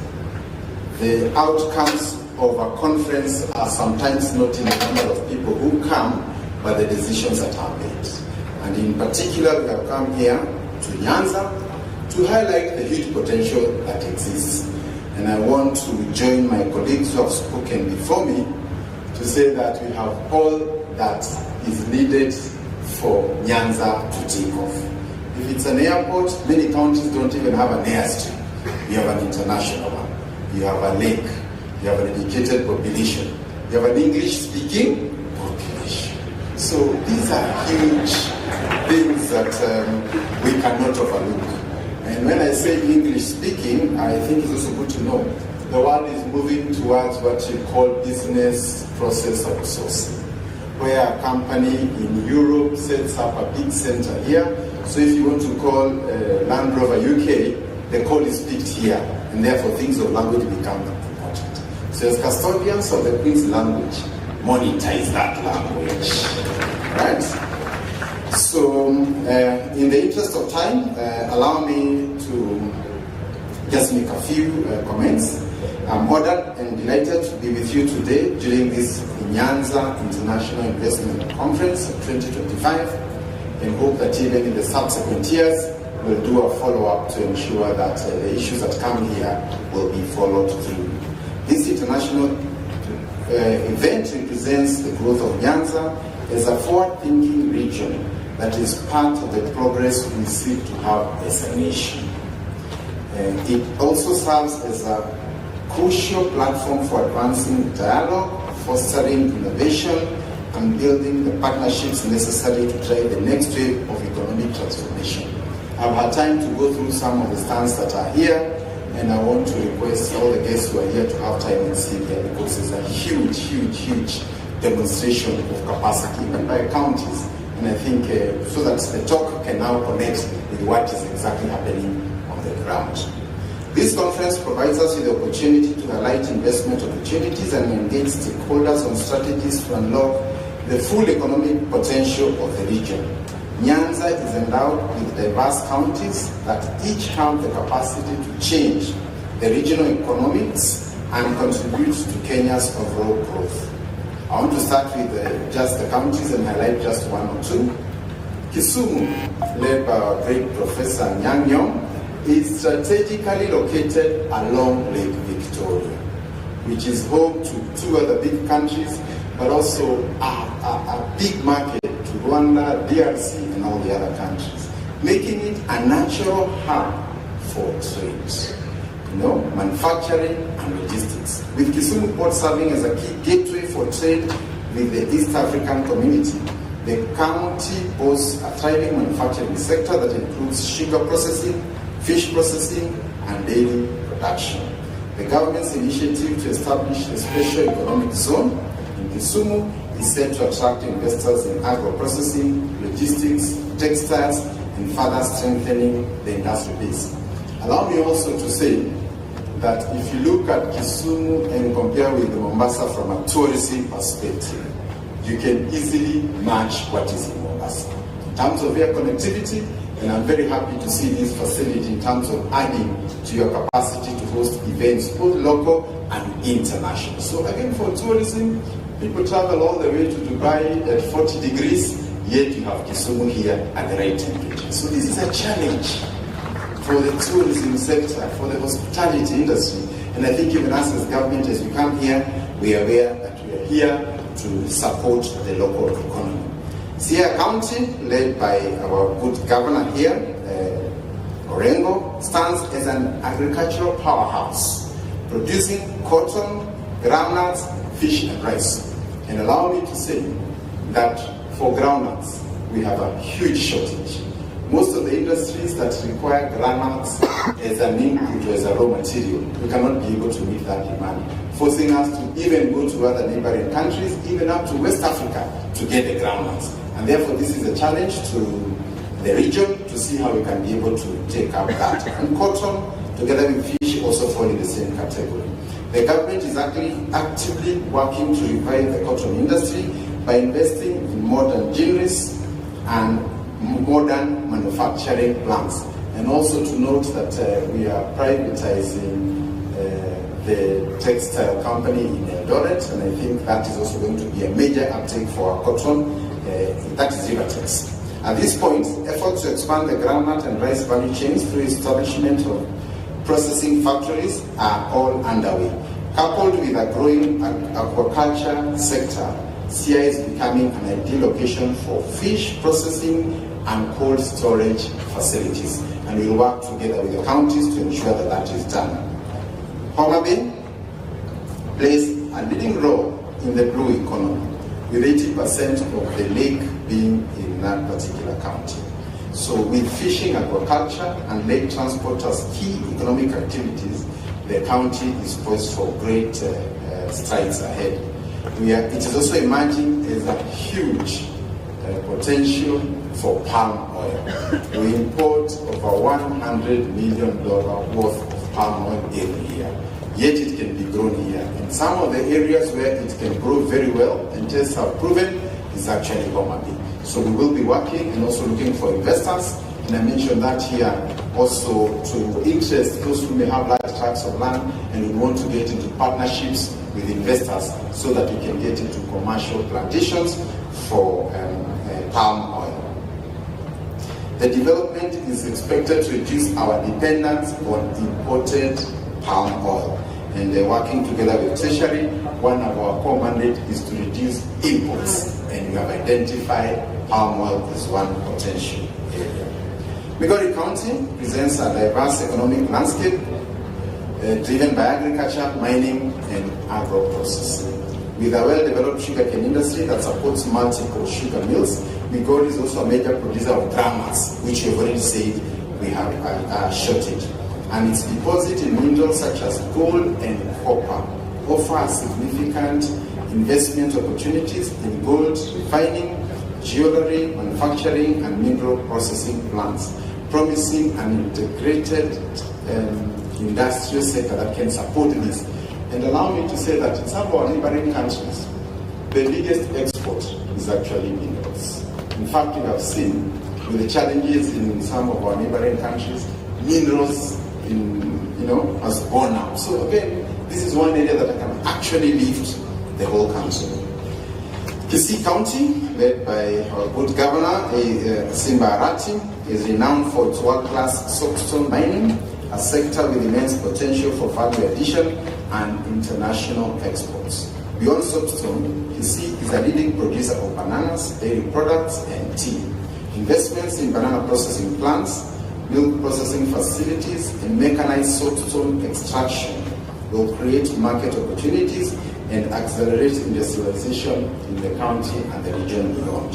The outcomes of a conference are sometimes not in the number of people who come, but the decisions that are made. And in particular, we have come here to Nyanza to highlight the huge potential that exists. And I want to join my colleagues who have spoken before me to say that we have all that is needed for Nyanza to take off. If it's an airport, many counties don't even have an airstrip. You have an international one. You have a lake. You have an educated population. You have an English-speaking population. So these are huge things that we cannot overlook. And when I say English-speaking, I think it's also good to know the world is moving towards what you call business process outsourcing, where a company in Europe sets up a big center here. So if you want to call Land Rover UK, the call is picked here, and therefore things of language become important. So as custodians of the Queen's language, monetize that language, right? So in the interest of time, allow me to just make a few comments. I'm honored and delighted to be with you today during this Nyanza International Investment Conference of 2025, and hope that even in the subsequent years, we'll do a follow-up to ensure that the issues that come here will be followed through. This international event represents the growth of Nyanza as a forward-thinking region that is part of the progress we seek to have as a nation. It also serves as a crucial platform for advancing dialogue, fostering innovation, and building the partnerships necessary to drive the next wave of economic transformation. I've had time to go through some of the stands that are here, and I want to request all the guests who are here to have time and sit there, because it's a huge, huge, huge demonstration of capacity, even by counties. And I think so that the talk can now connect with what is exactly happening on the ground. This conference provides us with the opportunity to highlight investment opportunities and engage stakeholders on strategies to unlock the full economic potential of the region. Nyanza is endowed with diverse counties that each have the capacity to change the regional economics and contribute to Kenya's overall growth. I want to start with just the counties and highlight just one or two. Kisumu, led by our great Professor Nyanza, is strategically located along Lake Victoria, which is home to two other big countries, but also a big market to Rwanda, DRC, and all the other countries, making it a natural hub for trade, manufacturing and logistics. With Kisumu Port serving as a key gateway for trade with the East African community, the county boasts a thriving manufacturing sector that includes sugar processing, fish processing, and dairy production. The government's initiative to establish a special economic zone in Kisumu is set to attract investors in agro-processing, logistics, textiles, and further strengthening the industry base. Allow me also to say that if you look at Kisumu and compare with Mombasa from a tourism perspective, you can easily match what is in Mombasa. In terms of air connectivity, and I'm very happy to see this facility in terms of adding to your capacity to host events, both local and international. So again, for tourism, people travel all the way to Dubai at 40 degrees, yet you have Kisumu here at the right temperature. So this is a challenge for the tourism sector, for the hospitality industry. And I think even us as government, as we come here, we are aware that we are here to support the local economy. Siaya County, led by our good governor here, Orengo, stands as an agricultural powerhouse, producing cotton, groundnuts, fish and rice. And allow me to say that for groundnuts, we have a huge shortage. Most of the industries that require groundnuts as an input or as a raw material, we cannot be able to meet that demand, forcing us to even go to other neighboring countries, even up to West Africa, to get the groundnuts. And therefore, this is a challenge to the region to see how we can be able to take up that. And cotton, together with fish, also fall in the same category. The government is actively working to revive the cotton industry by investing in modern ginneries and modern manufacturing plants. And also to note that we are privatizing the textile company in Eldoret, and I think that is also going to be a major uptake for our cotton, that is Rivertex. At this point, efforts to expand the groundnut and rice value chains through establishment of processing factories are all underway. Coupled with a growing aquaculture sector, Siaya is becoming an ideal location for fish processing and cold storage facilities, and we will work together with the counties to ensure that that is done. Homa Bay plays a leading role in the blue economy, with 80% of the lake being in that particular county. So with fishing, aquaculture, and lake transport as key economic activities, the county is poised for great strides ahead. It is also emerging as a huge potential for palm oil. We import over $100 million worth of palm oil every year, yet it can be grown here. In some of the areas where it can grow very well, and tests have proven, is actually Homa Bay. So we will be working and also looking for investors, and I mentioned that here also to interest those who may have large tracts of land and we want to get into partnerships with investors so that we can get into commercial plantations for palm oil. The development is expected to reduce our dependence on imported palm oil. And working together with Treasury, one of our core mandates is to reduce imports. And we have identified palm oil as one potential area. Migori County presents a diverse economic landscape driven by agriculture, mining, and agro-processing. With a well-developed sugarcane industry that supports multiple sugar mills, Migori is also a major producer of groundnuts, which we've already said we have a shortage. And its deposit in minerals such as gold and copper offer significant investment opportunities in gold refining, jewelry, manufacturing, and mineral processing plants, promising an integrated industrial sector that can support this. And allow me to say that in some of our neighboring countries, the biggest export is actually minerals. In fact, we have seen with the challenges in some of our neighboring countries, minerals has gone up. So again, this is one area that can actually lift the whole country. Kisii County, led by our good governor, Simba Arati, is renowned for its world-class soapstone mining, a sector with immense potential for value addition and international exports. Beyond soapstone, Kisii is a leading producer of bananas, dairy products, and tea. Investments in banana processing plants, milk processing facilities, and mechanized soapstone extraction will create market opportunities and accelerate industrialization in the county and the region beyond.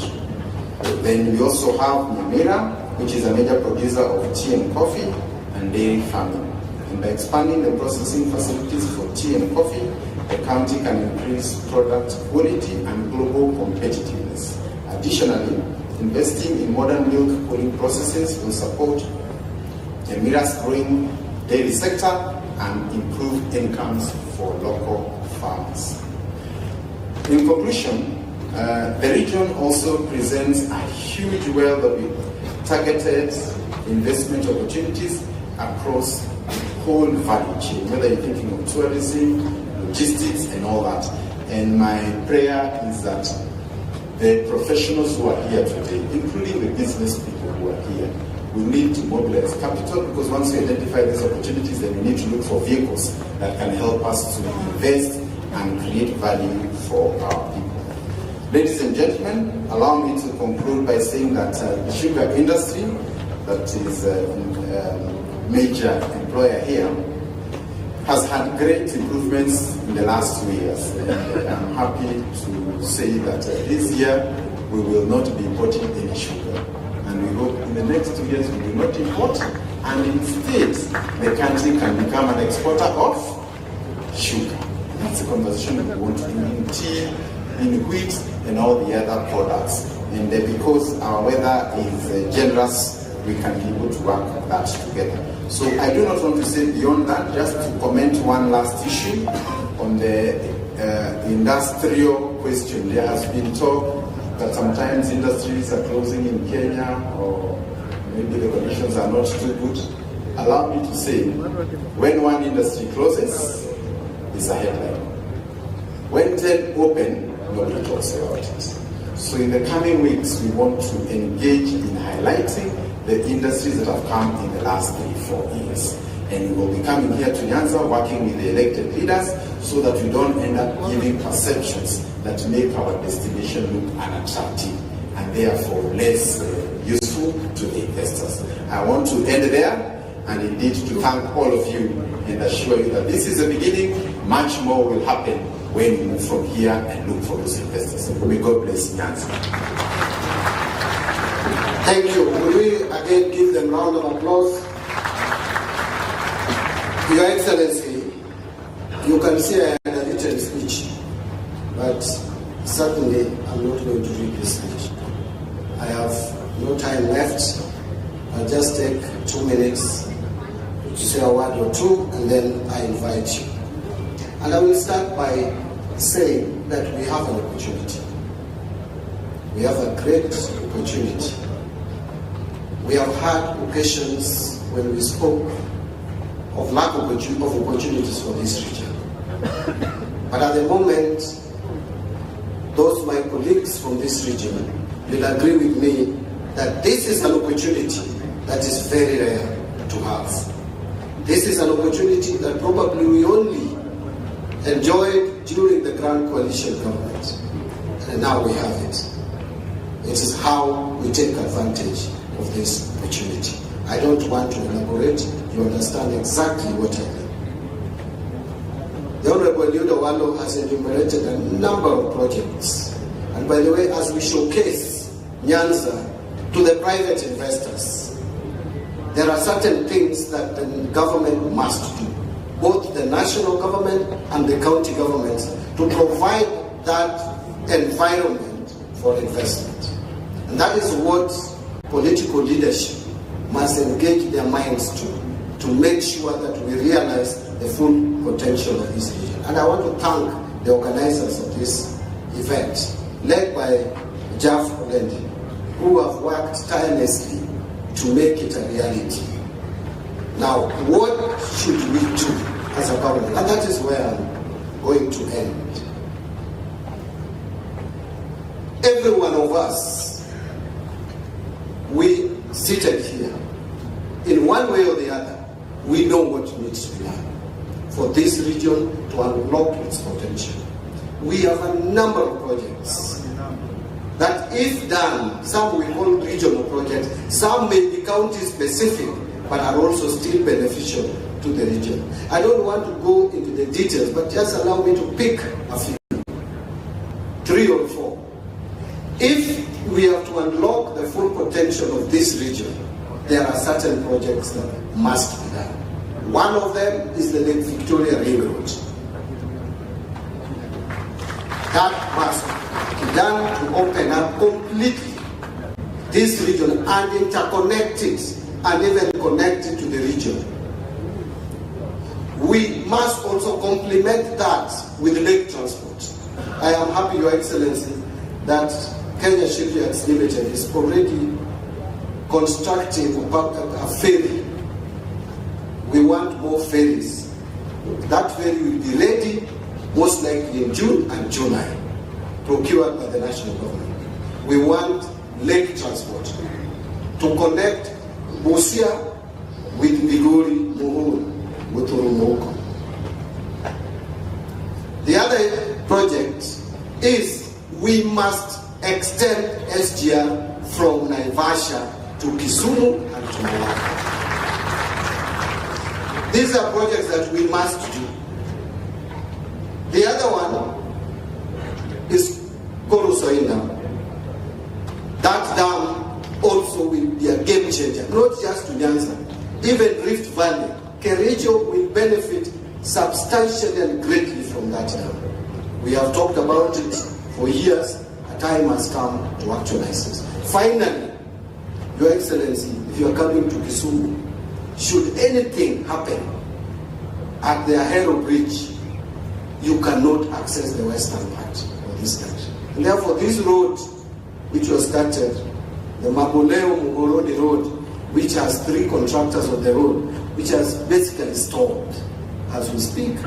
Then we also have Nyamira, which is a major producer of tea and coffee and dairy farming. And by expanding the processing facilities for tea and coffee, the county can increase product quality and global competitiveness. Additionally, investing in modern milk cooling processes will support the Emirates' growing dairy sector and improve incomes for local farmers. In conclusion, the region also presents a huge wealth of targeted investment opportunities across the whole value chain, whether you're thinking of tourism, logistics, and all that. And my prayer is that the professionals who are here today, including the business people who are here, we need to mobilize capital, because once we identify these opportunities, then we need to look for vehicles that can help us to invest and create value for our people. Ladies and gentlemen, allow me to conclude by saying that the sugar industry, that is a major employer here, has had great improvements in the last 2 years. And I'm happy to say that this year we will not be importing any sugar. And we hope in the next 2 years we will not import, and instead the country can become an exporter of sugar. That's a conversation that we want to do in tea, in wheat, and all the other products. And because our weather is generous, we can be able to work that together. So I do not want to say beyond that, just to comment one last issue on the industrial question. There has been talk that sometimes industries are closing in Kenya, or maybe the conditions are not too good. Allow me to say, when one industry closes, it's a headline. When 10 open, nobody talks about it. So in the coming weeks, we want to engage in highlighting the industries that have come in the last 3-4 years. And we will be coming here to Nyanza, working with the elected leaders, so that we don't end up giving perceptions that make our destination look unattractive and therefore less useful to the investors. I want to end there, and indeed to thank all of you and assure you that this is the beginning. Much more will happen when we move from here and look for those investors. May God bless Nyanza. Thank you. Will we again give them a round of applause? Your Excellency, you can see I had a written speech, but certainly I'm not going to read this speech. I have no time left. I'll just take 2 minutes to say a word or two, and then I invite you. And I will start by saying that we have an opportunity. We have a great opportunity. We have had occasions when we spoke of lack of opportunities for this region. But at the moment, those my colleagues from this region will agree with me that this is an opportunity that is very rare to have. This is an opportunity that probably we only enjoyed during the Grand Coalition government. And now we have it. It is how we take advantage of this opportunity. I don't want to elaborate. You understand exactly what I mean. The Honorable Leader Wallo has enumerated a number of projects. And by the way, as we showcase Nyanza to the private investors, there are certain things that the government must do, both the national government and the county governments, to provide that environment for investment. And that is what political leadership must engage their minds to make sure that we realize the full potential of this region. And I want to thank the organizers of this event, led by Jeff Olendi, who have worked tirelessly to make it a reality. Now, what should we do as a government? And that is where I'm going to end. Every one of us, we seated here, in one way or the other, we know what needs to be done for this region to unlock its potential. We have a number of projects that, if done, some we call regional projects, some may be county specific, but are also still beneficial to the region. I don't want to go into the details, but just allow me to pick a few, 3 or 4. If we have to unlock the full potential of this region, there are certain projects that must be done. One of them is the Lake Victoria Ring Road. That must be done to open up completely this region and interconnect it and even connect it to the region. We must also complement that with lake transport. I am happy, Your Excellency, that Kenya Shipyards Limited is already constructing a ferry. We want more ferries. That ferry will be ready most likely in June and July, procured by the national government. We want lake transport to connect Busia with Migori, Muhuru, Muturumoko. The other project is we must extend SGR from Naivasha to Kisumu and to Malaka. These are projects that we must do. The other one is Korosoina. That dam also will be a game changer, not just to Nyanza, even Rift Valley. Kericho will benefit substantially and greatly from that dam. We have talked about it for years. A time has come to actualize it. Finally, Your Excellency, if you are coming to Kisumu, should anything happen at the Ahero Bridge, you cannot access the western part of this country. And therefore, this road, which was started, the Maboleo Mugorodi Road, which has 3 contractors on the road, which has basically stalled as we speak.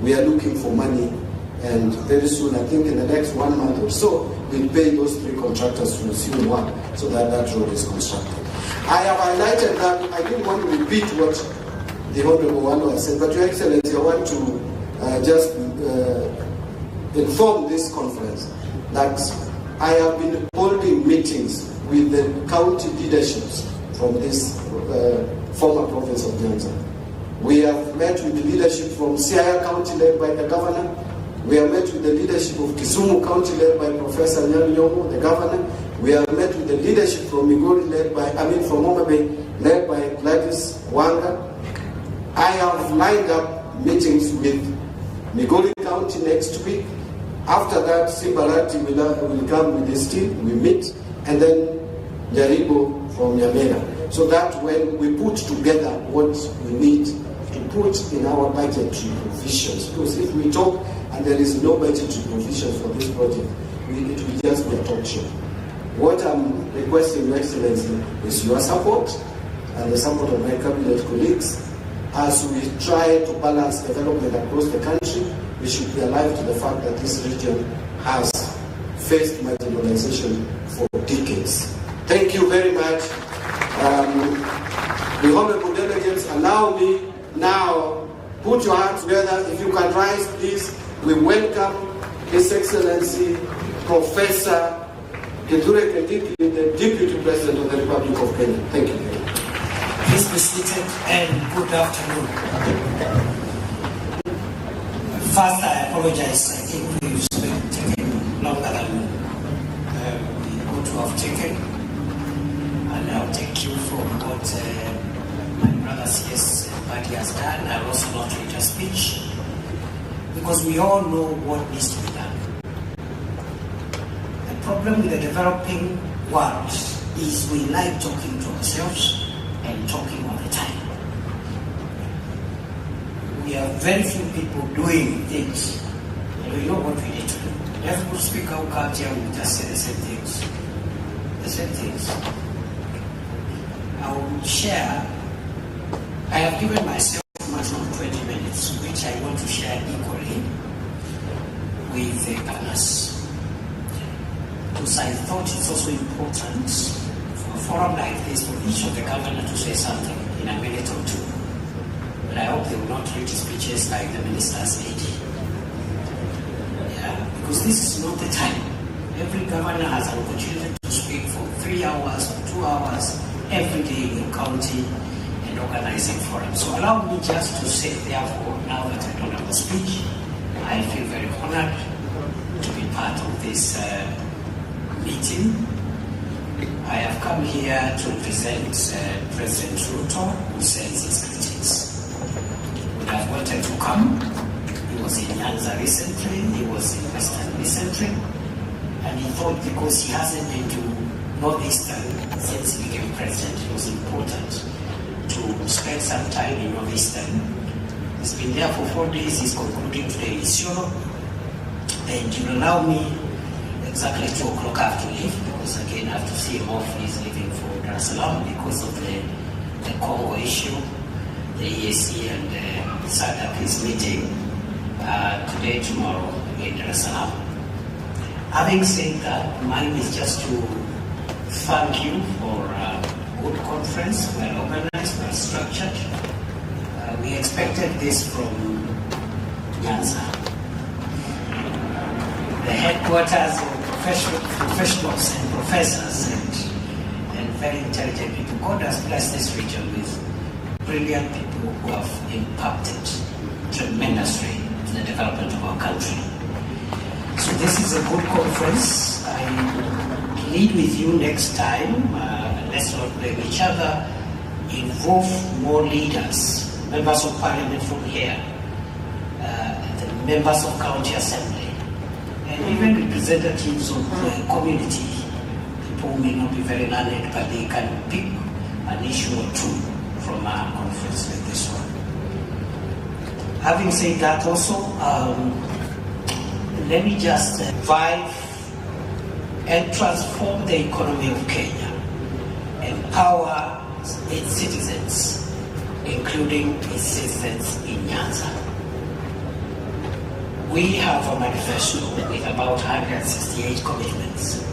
We are looking for money, and very soon, I think in the next 1 month or so, we'll pay those 3 contractors to resume work so that that road is constructed. I have highlighted that. I didn't want to repeat what the Honorable Wano has said, but Your Excellency, I want to just inform this conference that I have been holding meetings with the county leaderships from this former province of Nyanza. We have met with the leadership from Siaya County led by the governor. We have met with the leadership of Kisumu County led by Professor Nyanyongo, the governor. We have met with the leadership from Migori from Homa Bay led by Gladys Wanga. I have lined up meetings with Migori County next week. After that, Simbarati will come with his team, we meet, and then Jaribo from Nyamera. So that when we put together what we need to put in our budgetary provisions, because if we talk and there is no budgetary provisions for this project, it will just be a talk show. What I'm requesting, Your Excellency, is your support and the support of my cabinet colleagues as we try to balance development across the country. We should be alive to the fact that this region has faced marginalization for decades. Thank you very much. The honorable delegates, allow me now, put your hands together. If you can rise, please. We welcome His Excellency Professor Kithure Kindiki, the Deputy President of the Republic of Kenya. Thank you. Please be seated and good afternoon. First, I apologize. I think we've taken longer than we ought to have taken. And I'll take you from what my brother CS Party has done. I will also not read a speech, because we all know what needs to be done. The problem with the developing world is we like talking to ourselves and talking all the time. We have very few people doing things. And we know what we need to do. Every speaker who comes here will just say the same things. The same things. I will share. I have given myself maximum 20 minutes, which I want to share equally with the partners. Because I thought it's also important for a forum like this for each of the governors to say something in a minute or two. But I hope they will not read speeches like the minister's aide. Yeah, because this is not the time. Every governor has an opportunity to speak for 3 hours or 2 hours every day in your county and organizing forums. So allow me just to say, therefore, now that I don't have a speech, I feel very honored to be part of this meeting. I have come here to represent President Ruto, who sends his greetings. would have wanted to come. He was in Nyanza recently, he was in Western recently, and he thought because he hasn't been to Northeastern since he became president, it was important to spend some time in Northeastern. He's been there for 4 days, he's concluding today in Isiolo, and you'll allow me exactly 2 o'clock I have to leave, because again I have to see him off. He's leaving for Dar es Salaam because of the Congo issue. The EAC and the SADC is meeting today, tomorrow in Dar es Salaam. Having said that, mine is just to thank you for a good conference, well organized, well structured. We expected this from Nyanza. The headquarters of professionals and professors and very intelligent people. God has blessed this region with brilliant people who have impacted tremendously to the development of our country. So this is a good conference. I plead with you next time, let's not blame each other, involve more leaders, members of parliament from here, the members of county assembly, and even representatives of the community. People who may not be very learned, but they can pick an issue or two from a conference like this one. Having said that also, let me just revive and transform the economy of Kenya, empower its citizens, including its citizens in Nyanza. We have a manifesto with about 168 commitments,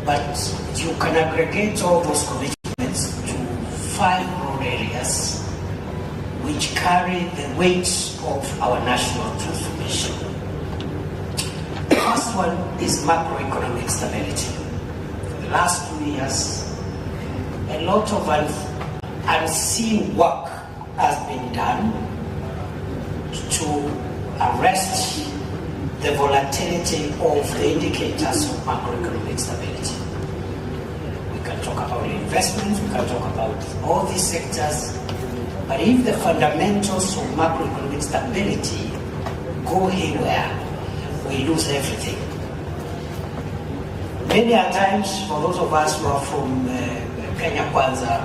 but you can aggregate all those commitments to 5 broad areas which carry the weight of our national transformation. The first one is macroeconomic stability. For the last 2 years, a lot of unseen work has been done to arrest the volatility of the indicators of macroeconomic stability. We can talk about investments, we can talk about all these sectors, but if the fundamentals of macroeconomic stability go haywire, we lose everything. Many a times, for those of us who are from Kenya Kwanza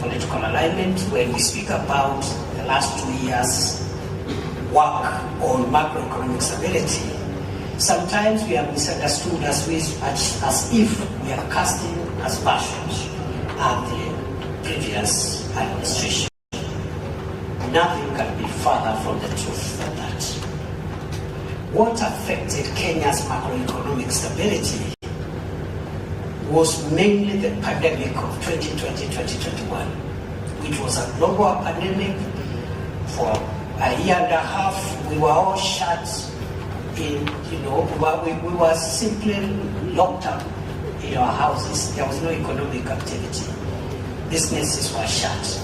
political alignment, when we speak about the last 2 years' work on macroeconomic stability, sometimes we are misunderstood as if we are casting aspersions at the previous administration. Nothing can be further from the truth than that. What affected Kenya's macroeconomic stability was mainly the pandemic of 2020-2021, which was a global pandemic. For a year and a half, we were all shut in, we were simply locked up in our houses. There was no economic activity. Businesses were shut.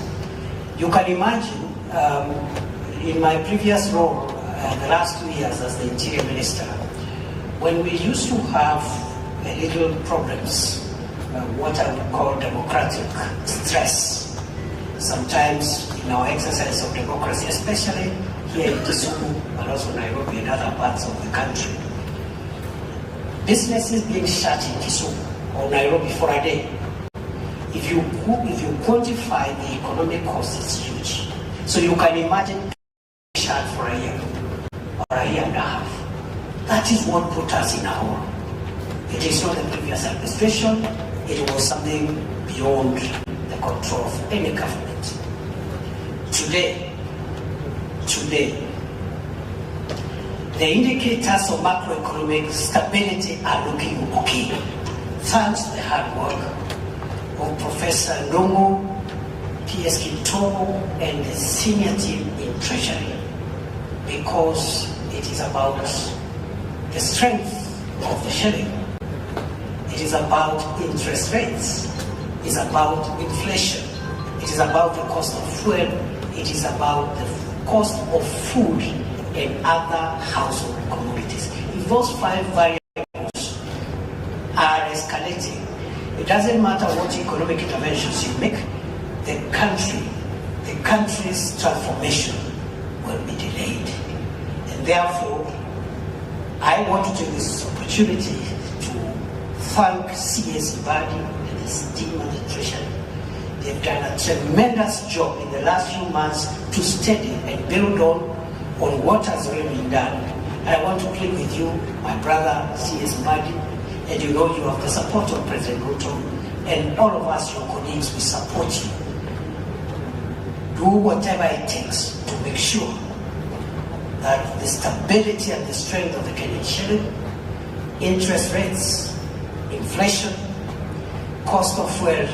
You can imagine, in my previous role, the last 2 years as the Interior Minister, when we used to have little problems, what I would call democratic stress, sometimes in our exercise of democracy, especially here in Kisumu, but also Nairobi and other parts of the country, businesses being shut in Kisumu or Nairobi for a day, if you quantify the economic cost, it's huge. So you can imagine shut for a year or a year and a half. That is what put us in a hole. It is not the previous administration, it was something beyond the control of any government. Today, the indicators of macroeconomic stability are looking okay, thanks to the hard work of Professor Ndongo, PS Kintomo, and the senior team in Treasury, because it is about the strength of the shilling. It is about interest rates. It is about inflation. It is about the cost of fuel. It is about the cost of food and other household commodities. If those 5 variables are escalating, it doesn't matter what economic interventions you make, the country's transformation will be delayed. And therefore, I want to take this opportunity to thank CS Ibadi and his team and the Treasury. They've done a tremendous job in the last few months to study and build on what has already been done. And I want to plead with you, my brother CS Ibadi, and you know you have the support of President Ruto, and all of us, your colleagues, we support you. Do whatever it takes to make sure that the stability and the strength of the Kenyan shilling, interest rates, inflation, cost of fuel,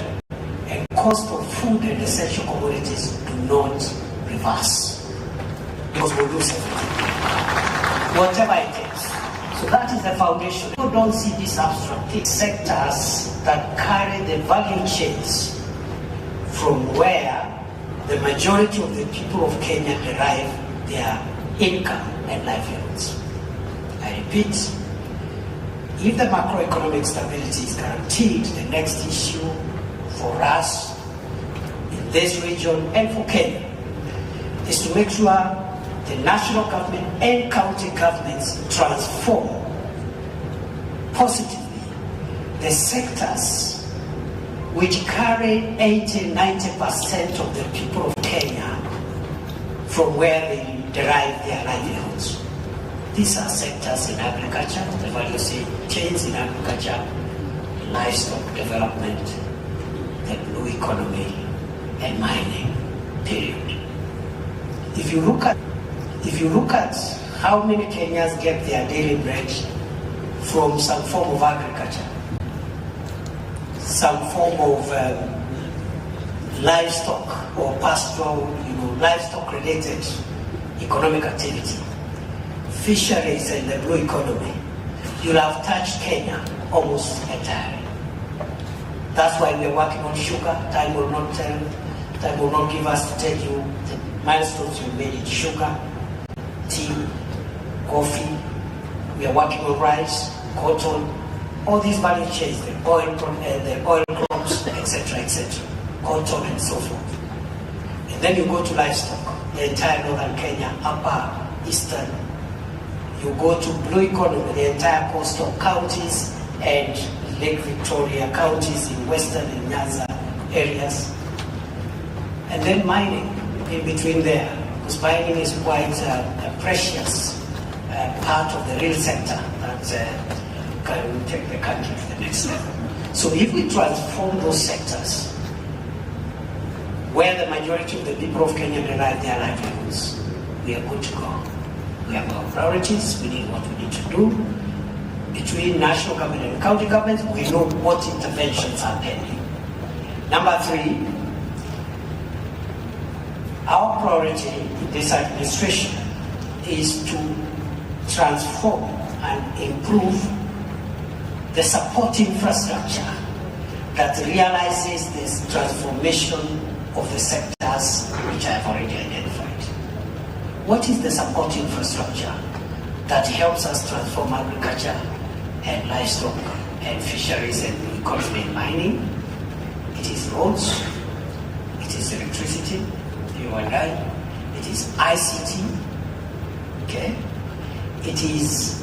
and cost of food and essential commodities do not reverse. Because we'll lose everything. Whatever it takes. So that is the foundation. People don't see these abstract sectors that carry the value chains from where the majority of the people of Kenya derive their income and livelihoods. I repeat, if the macroeconomic stability is guaranteed, the next issue for us in this region and for Kenya is to make sure the national government and county governments transform positively the sectors which carry 80-90% of the people of Kenya from where they derive their livelihoods. These are sectors in agriculture, the value chains in agriculture, livestock development, the blue economy, and mining, period. If you look at how many Kenyans get their daily bread from some form of agriculture, some form of livestock or pastoral, livestock-related economic activity, fisheries and the blue economy, you'll have touched Kenya almost entirely. That's why we're working on sugar. Time will not give us to tell you the milestones we made in sugar, tea, coffee. We are working on rice, cotton, all these value chains, the oil crops, etc., cotton and so forth. And then you go to livestock, the entire northern Kenya, upper, eastern. You go to blue economy, the entire coastal counties and Lake Victoria counties in western and Nyanza areas. And then mining in between there, because mining is quite a precious part of the real sector that can take the country to the next level. So if we transform those sectors, where the majority of the people of Kenya derive their livelihoods, we are good to go. We have our priorities, we need what we need to do. Between national government and county governments, we know what interventions are pending. Number 3, our priority in this administration is to transform and improve the support infrastructure that realizes this transformation of the sectors which I have already identified. What is the support infrastructure that helps us transform agriculture and livestock and fisheries and economy and mining? It is roads, it is electricity, you and I, it is ICT, okay? It is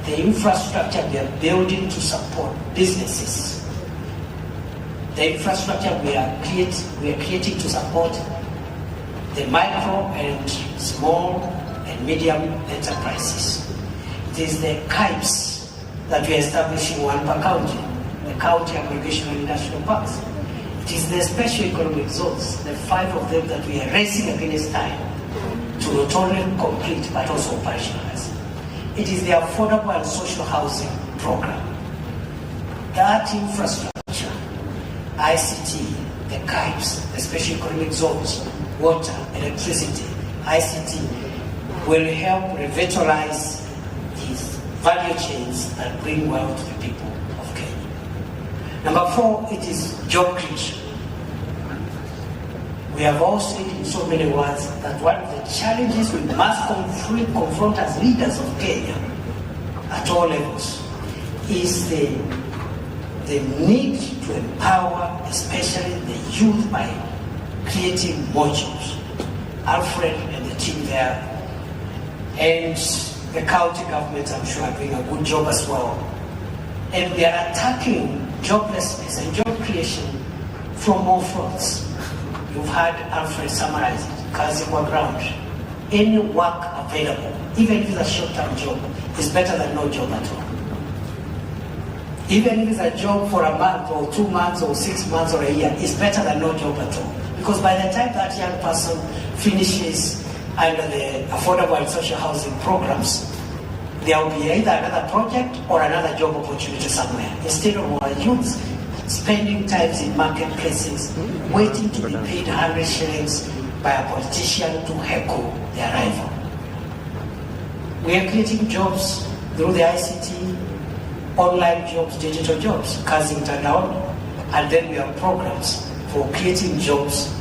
the infrastructure we are building to support businesses. The infrastructure we are creating to support the micro and small and medium enterprises. It is the KIPES that we are establishing one per county, the county aggregation and industrial parks. It is the special economic zones, the 5 of them that we are racing against time to not only complete but also operationalize. It is the affordable and social housing program. That infrastructure, ICT, the KIPES, the special economic zones, water, electricity, ICT, will help revitalize these value chains that bring wealth to the people of Kenya. Number 4, it is job creation. We have all said in so many words that one of the challenges we must confront as leaders of Kenya at all levels is the need to empower especially the youth by creating more jobs. Alfred and the team there. And the county government, I'm sure, are doing a good job as well. And we are attacking joblessness and job creation from all fronts. You've heard Alfred summarize it, Kazi kwa ground. Any work available, even if it's a short-term job, is better than no job at all. Even if it's a job for a month or 2 months or 6 months or a year, it's better than no job at all. Because by the time that young person finishes under the affordable and social housing programs, there will be either another project or another job opportunity somewhere. Instead of our youths spending times in marketplaces, waiting to be paid 100 shillings by a politician to heckle their rival. We are creating jobs through the ICT, online jobs, digital jobs, Kazi Mtandaoni, and then we have programs for creating jobs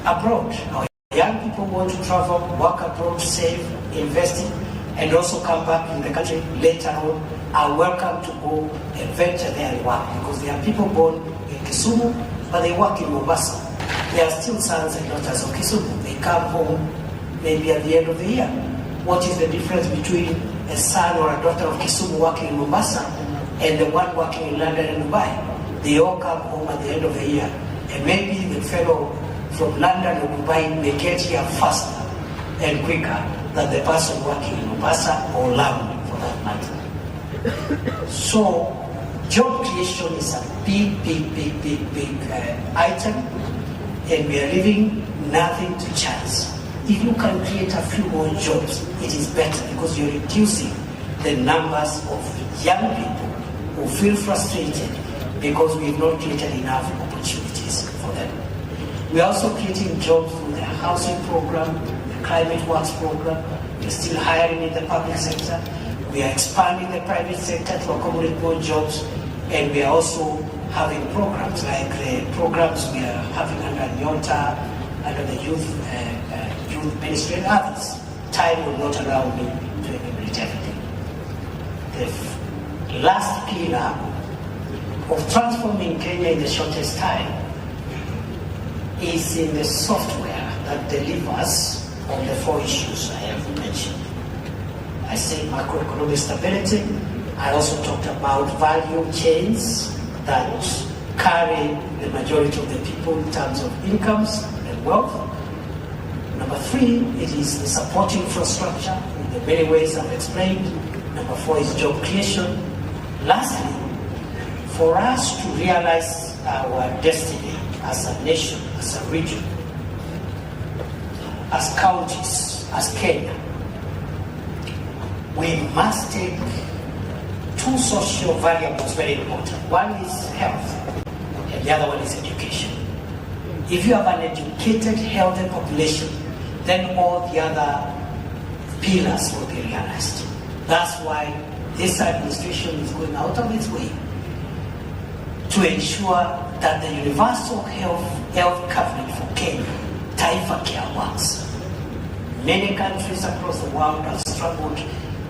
abroad. Our young people want to travel, work abroad, save, invest in, and also come back in the country later on, are welcome to go and venture there and work, because there are people born in Kisumu, but they work in Mombasa. They are still sons and daughters of Kisumu. They come home maybe at the end of the year. What is the difference between a son or a daughter of Kisumu working in Mombasa and the one working in London and Dubai? They all come home at the end of the year. And maybe the fellow from London or Dubai may get here faster and quicker than the person working in Mombasa or Lamu, for that matter. So, job creation is a big item, and we are leaving nothing to chance. If you can create a few more jobs, it is better, because you're reducing the numbers of young people who feel frustrated because we've not created enough opportunities for them. We're also creating jobs through the housing program, the climate works program. We're still hiring in the public sector. We are expanding the private sector to accommodate more jobs, and we are also having programs like the programs we are having under Nyanza, under the youth ministry and others. Time will not allow me to enumerate everything. The last pillar of transforming Kenya in the shortest time is in the software that delivers on the 4 issues I have mentioned. I said macroeconomic stability. I also talked about value chains that carry the majority of the people in terms of incomes and wealth. Number 3, it is the support infrastructure in the many ways I've explained. Number 4 is job creation. Lastly, for us to realize our destiny as a nation, as a region, as counties, as Kenya, we must take 2 social variables very important. One is health, and the other one is education. If you have an educated, healthy population, then all the other pillars will be realized. That's why this administration is going out of its way to ensure that the universal health coverage for Kenya, Taifa Care, works. Many countries across the world have struggled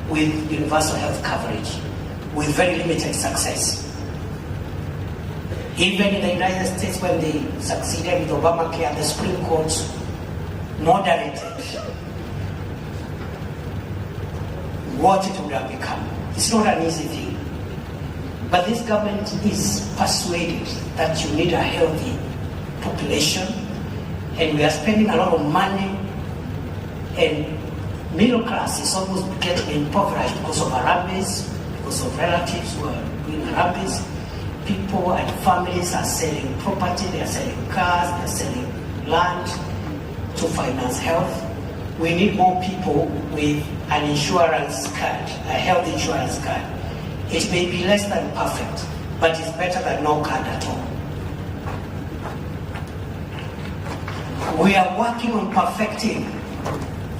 with universal health coverage with very limited success. Even in the United States, when they succeeded with Obamacare, the Supreme Court moderated what it would have become. It's not an easy thing. But this government is persuaded that you need a healthy population, and we are spending a lot of money, and middle class is almost getting impoverished because of Harambes, because of relatives who are doing Harambes. People and families are selling property, they are selling cars, they are selling land to finance health. We need more people with an insurance card, a health insurance card. It may be less than perfect, but it's better than no card at all. We are working on perfecting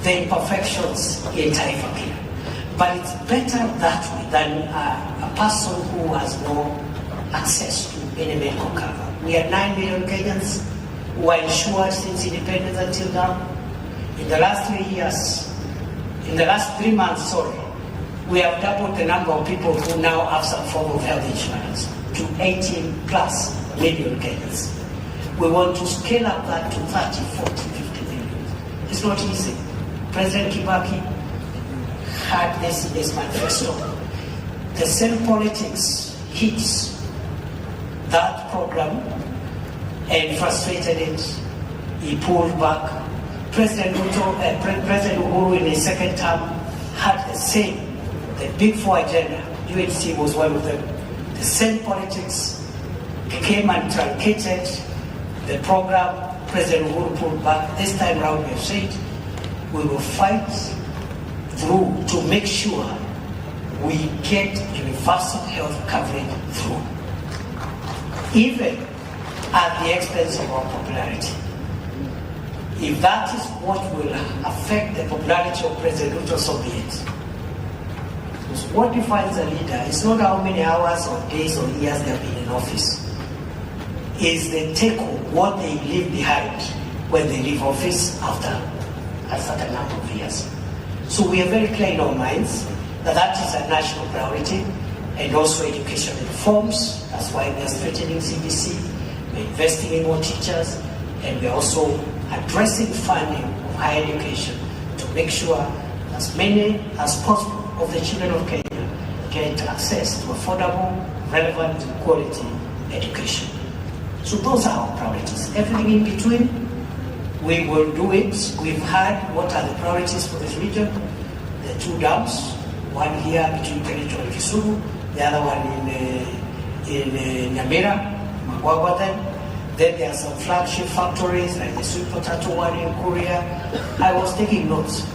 the imperfections in Taifa Care, but it's better that way than a person who has no access to any medical cover. We are 9 million Kenyans who are insured since independence until now. In the last 3 years, in the last 3 months, we have doubled the number of people who now have some form of health insurance to 18 plus million Kenyans. We want to scale up that to 30, 40, 50 million. It's not easy. President Kibaki had this in his manifesto. The same politics hits that program and frustrated it. He pulled back. President Uhuru in his second term had the same, the Big Four agenda. UHC was one of them. The same politics became untruncated. The program, President Uhuru pulled back. This time round we have said, we will fight through to make sure we get universal health coverage through, even at the expense of our popularity. If that is what will affect the popularity of President Ruto, so be it. Because what defines a leader is not how many hours or days or years they have been in office. Is the take-home, what they leave behind when they leave office after a certain number of years. So we are very clear in our minds that that is a national priority, and also education reforms. That's why we are strengthening CBC, we're investing in more teachers, and we're also addressing funding of higher education to make sure as many as possible of the children of Kenya get access to affordable, relevant, quality education. So those are our priorities. Everything in between, we will do it. We've had what are the priorities for this region. The 2 dams, one here between Kericho and Kisumu, the other one in Nyamira, Magwagwa Then there are some flagship factories like the sweet potato one in Korea. I was taking notes,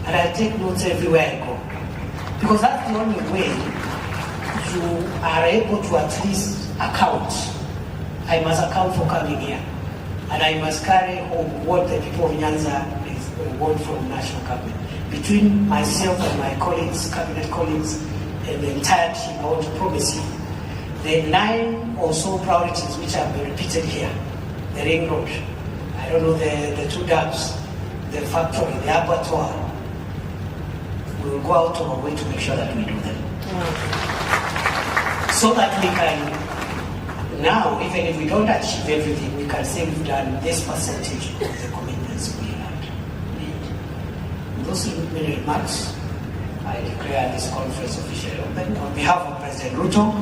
and I take notes everywhere I go. Because that's the only way you are able to at least account. I must account for coming here. And I must carry home what the people of Nyanza want from national government. Between myself and my colleagues, cabinet colleagues, and the entire team, I want to promise you, the 9 or so priorities which have been repeated here, the ring road, I don't know, the 2 dams, the factory, the abattoir, we will go out of our way to make sure that we do them. So that we can, now, even if we don't achieve everything, we can say we've done this percentage of the commitments we had made. With those many remarks, I declare this conference officially open on behalf of President Ruto.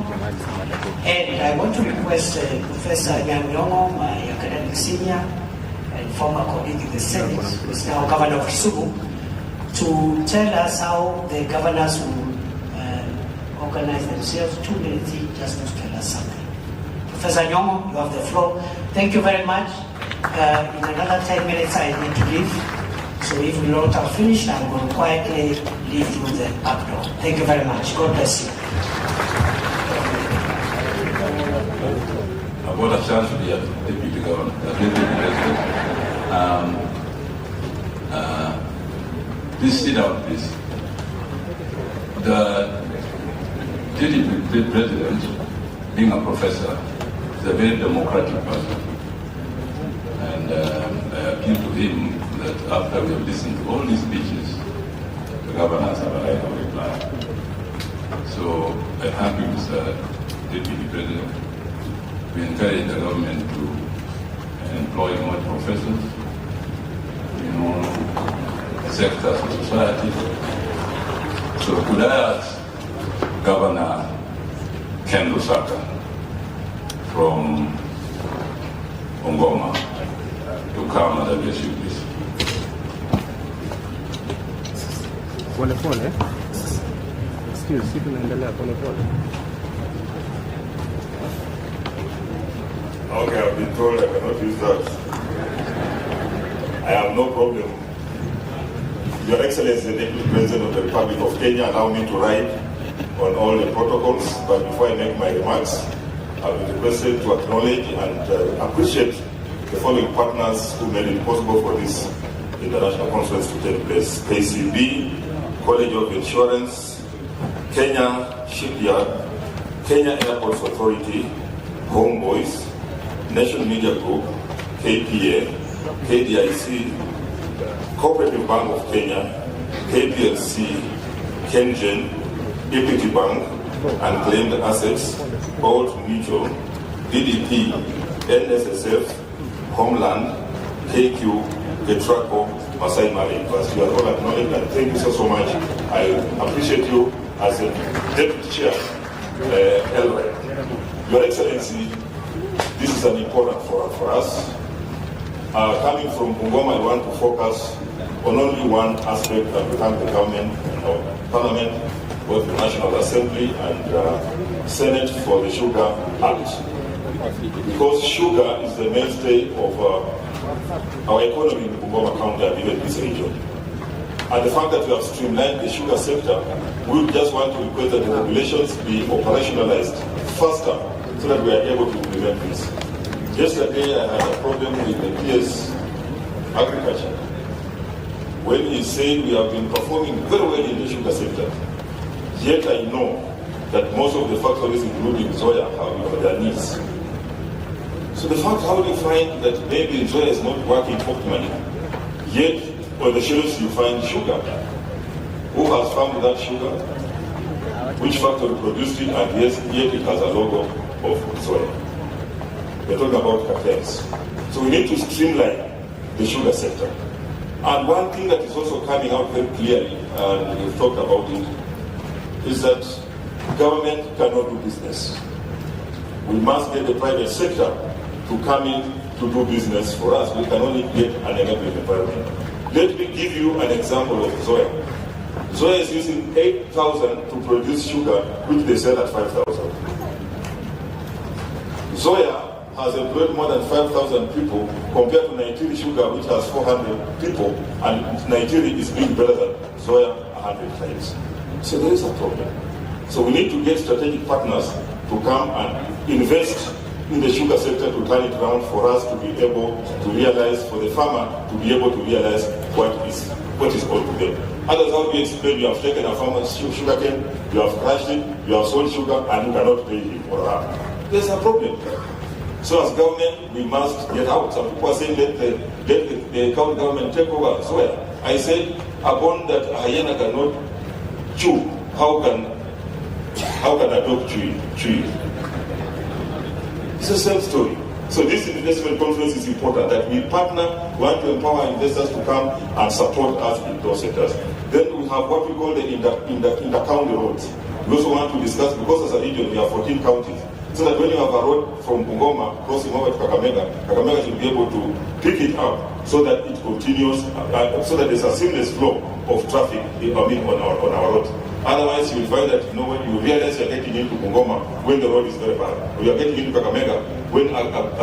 And I want to request Professor Nyanza, my academic senior and former colleague in the Senate, who is now Governor of Kisumu, to tell us how the governors will organize themselves. 2 minutes just to tell us something. Professor Nyongo, you have the floor. Thank you very much. In another 10 minutes, I need to leave. So if we don't have finished, I'm going to quietly leave through the back door. Thank you very much. God bless you. What a chance to be a deputy governor, a deputy president. Please sit down, please. The deputy president, being a professor, is a very democratic person. And I appeal to him that after we have listened to all these speeches, the governors have a right of reply. So I thank you, Mr. Deputy President. We encourage the government to employ more professors in all sectors of society. So could I ask Governor Ken Lusaka from Ongoma to come and address you, please. Pole pole. Excuse, siku naendelea pole pole. Okay, I've been told I cannot use that. I have no problem. Your Excellency, the Deputy President of the Republic of Kenya, allow me to write on all the protocols, but before I make my remarks, I've been requested to acknowledge and appreciate the following partners who made it possible for this international conference to take place: KCB, College of Insurance, Kenya Shipyard, Kenya Airports Authority, Homeboys, National Media Group, KPA, KDIC, Cooperative Bank of Kenya, KPLC, Kengen, Equity Bank, Unclaimed Assets, Old Mutual, DDP, NSSF, Homeland, KQ, Ketraco, Masai Mara University. You are all acknowledged, and thank you so much. I appreciate you as a Deputy Chair, Elroy. Your Excellency, this is an important forum for us. Coming from Bungoma, I want to focus on only one aspect and to thank the government and our Parliament, both the National Assembly and Senate for the Sugar Act. Because sugar is the mainstay of our economy in Bungoma County and even this region. And the fact that we have streamlined the sugar sector, we just want to request that the regulations be operationalized faster so that we are able to implement this. Yesterday I had a problem with the PS Agriculture when he said we have been performing very well in the sugar sector. Yet I know that most of the factories, including Zoya, have their needs. So the fact, how do you find that maybe Zoya is not working optimally, yet on the shelves you find sugar? Who has farmed that sugar? Which factory produced it? And yes, yet it has a logo of Zoya. We're talking about cartels. So we need to streamline the sugar sector. And one thing that is also coming out very clearly, and we've talked about it, is that government cannot do business. We must get the private sector to come in to do business for us. We can only get an enabling environment. Let me give you an example of Zoya. Zoya is using 8,000 to produce sugar, which they sell at 5,000. Zoya has employed more than 5,000 people compared to Nigeria Sugar, which has 400 people, and Nigeria is being better than Zoya 100 times. So there is a problem. So we need to get strategic partners to come and invest in the sugar sector to turn it around for us to be able to realize, for the farmer to be able to realize what is owed to them. Others, how do you explain you have taken a farmer's sugar cane, you have crushed it, you have sold sugar, and you cannot pay him or her? There's a problem. So as government, we must get out. Some people are saying let the county government take over. So I said, upon that a hyena cannot chew, how can a dog chew? It's the same story. So this investment conference is important, that we partner, want to empower investors to come and support us in those sectors. Then we have what we call the inter-county roads. We also want to discuss, because as a region we have 14 counties, so that when you have a road from Bungoma crossing over to Kakamega should be able to pick it up so that it continues, so that there's a seamless flow of traffic on our road. Otherwise, you will find that when you realize you're getting into Bungoma when the road is very bad, or you're getting into Kakamega when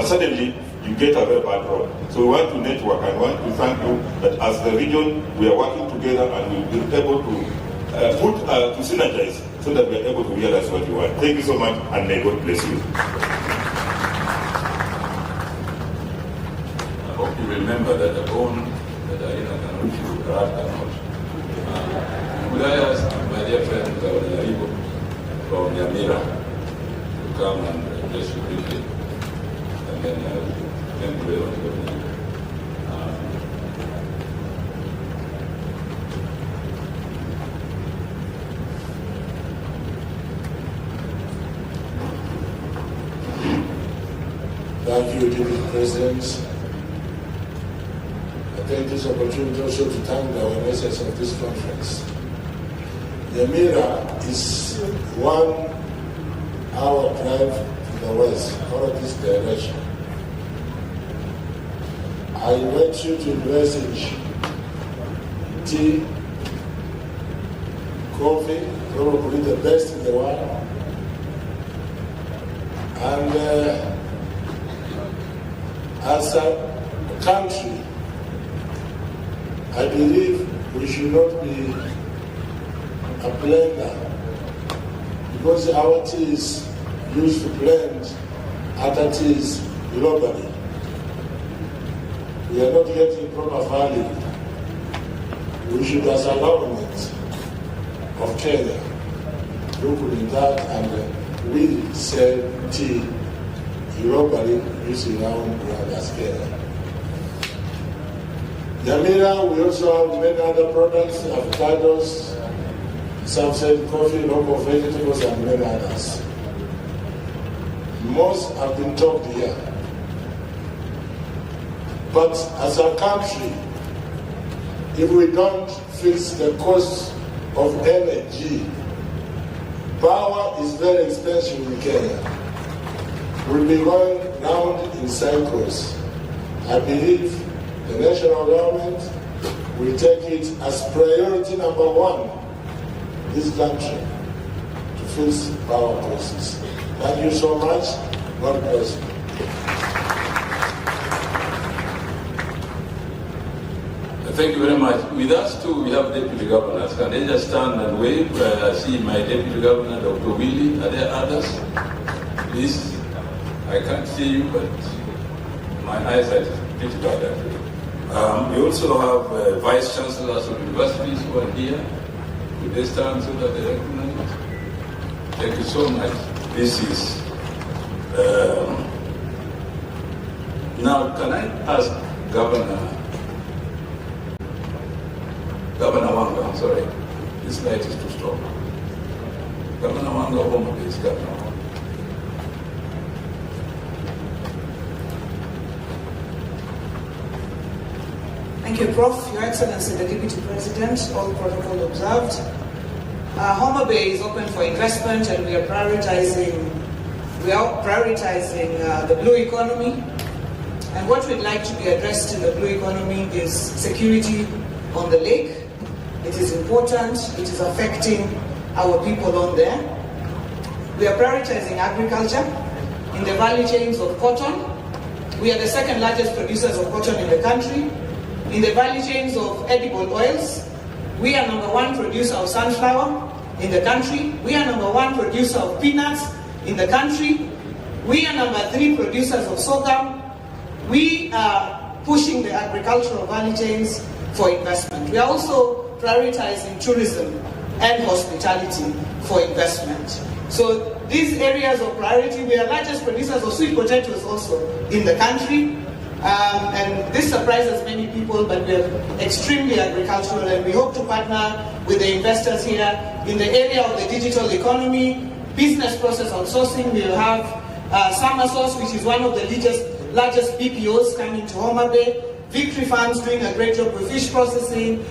suddenly you get a very bad road. So we want to network and want to thank you that as the region we are working together and we'll be able to synergize so that we are able to realize what you want. Thank you so much, and may God bless you. I hope you remember that the bone that Raila cannot chew, the rat cannot. Could I ask my dear friend Raila from Nyamira to come and address you briefly, and then thank you very much. Thank you, Deputy President. I take this opportunity also to thank the organizers of this conference. Nyamira is 1 hour drive to the west, out of this direction. I invite you to message tea, coffee, probably the best in the world, and as a country, I believe we should not be a blender, because our tea is used to blend other teas globally. We are not getting proper value. We should, as a government of Kenya, look at that and we sell tea globally using our own brand as Kenya. Nyamira, we also have many other products, avocados, sunset coffee, local vegetables, and many others. Most have been talked here. But as a country, if we don't fix the cost of energy, power is very expensive in Kenya. We'll be going round in cycles. I believe the national government will take it as priority number one, this country, to fix power costs. Thank you so much. God bless you. Thank you very much. With us too, we have deputy governors. Can they just stand and wave? I see my deputy governor, Dr. Willie. Are there others? Please, I can't see you, but my eyesight is pretty bad actually. We also have vice chancellors of universities who are here. Would they stand so that they recognize? Thank you so much. This is now. Can I ask Governor Wanga? I'm sorry, this light is too strong. Governor Wanga, Homa Bay is Governor Wanga. Thank you, Prof. Your Excellency, the Deputy President, all protocol observed. Homa Bay is open for investment, and we are prioritizing the blue economy. And what we'd like to be addressed in the blue economy is security on the lake. It is important. It is affecting our people on there. We are prioritizing agriculture in the value chains of cotton. We are the second largest producers of cotton in the country. In the value chains of edible oils, we are number one producer of sunflower in the country. We are number one producer of peanuts in the country. We are number 3 producers of sorghum. We are pushing the agricultural value chains for investment. We are also prioritizing tourism and hospitality for investment. So these areas of priority, we are largest producers of sweet potatoes also in the country. And this surprises many people, but we are extremely agricultural, and we hope to partner with the investors here in the area of the digital economy, business process outsourcing. We will have Summer Source, which is one of the largest BPOs coming to Homa Bay, Victory Farms doing a great job with fish processing,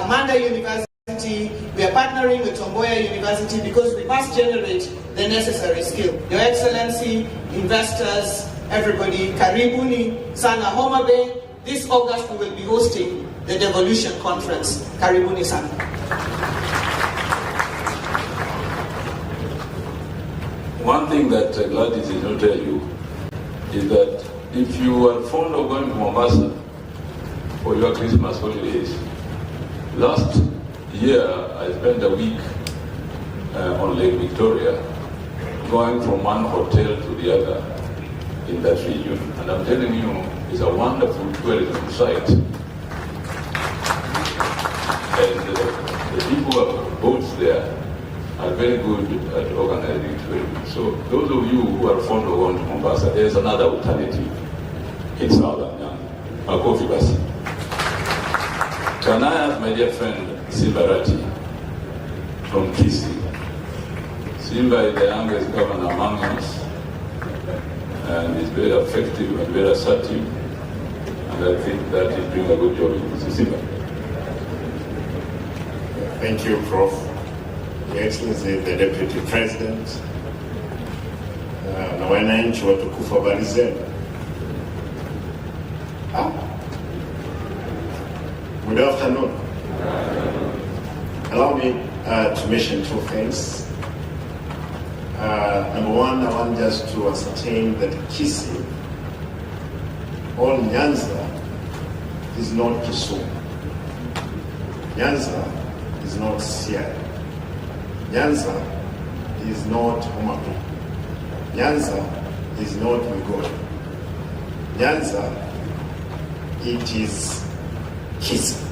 Manda University. We are partnering with Tomboya University because we must generate the necessary skill. Your Excellency, investors, everybody, karibuni sana Homa Bay. This August we will be hosting the Devolution Conference. Karibuni sana. One thing that Gladys did not tell you is that if you are fond of going to Mombasa for your Christmas holidays, last year I spent a week on Lake Victoria, going from one hotel to the other in that region, and I'm telling you, it's a wonderful tourism site. And the people who have boats there are very good at organizing tourism. So those of you who are fond of going to Mombasa, there's another alternative in southern Nyanza. Makofi basi. Can I ask my dear friend Silverati from Kisii? Silva is the youngest governor among us, and is very effective and very assertive, and I think that he's doing a good job in Kisii. Thank you, Prof. Your Excellency, the Deputy President, na wananchi watukufu, habari zenu. Good afternoon. Allow me to mention 2 things. Number one, I want just to ascertain that Kisii, or Nyanza, is not Kisumu. Nyanza is not Siaya. Nyanza is not Homa Bay. Nyanza is not Migori. Nyanza, it is Kisii.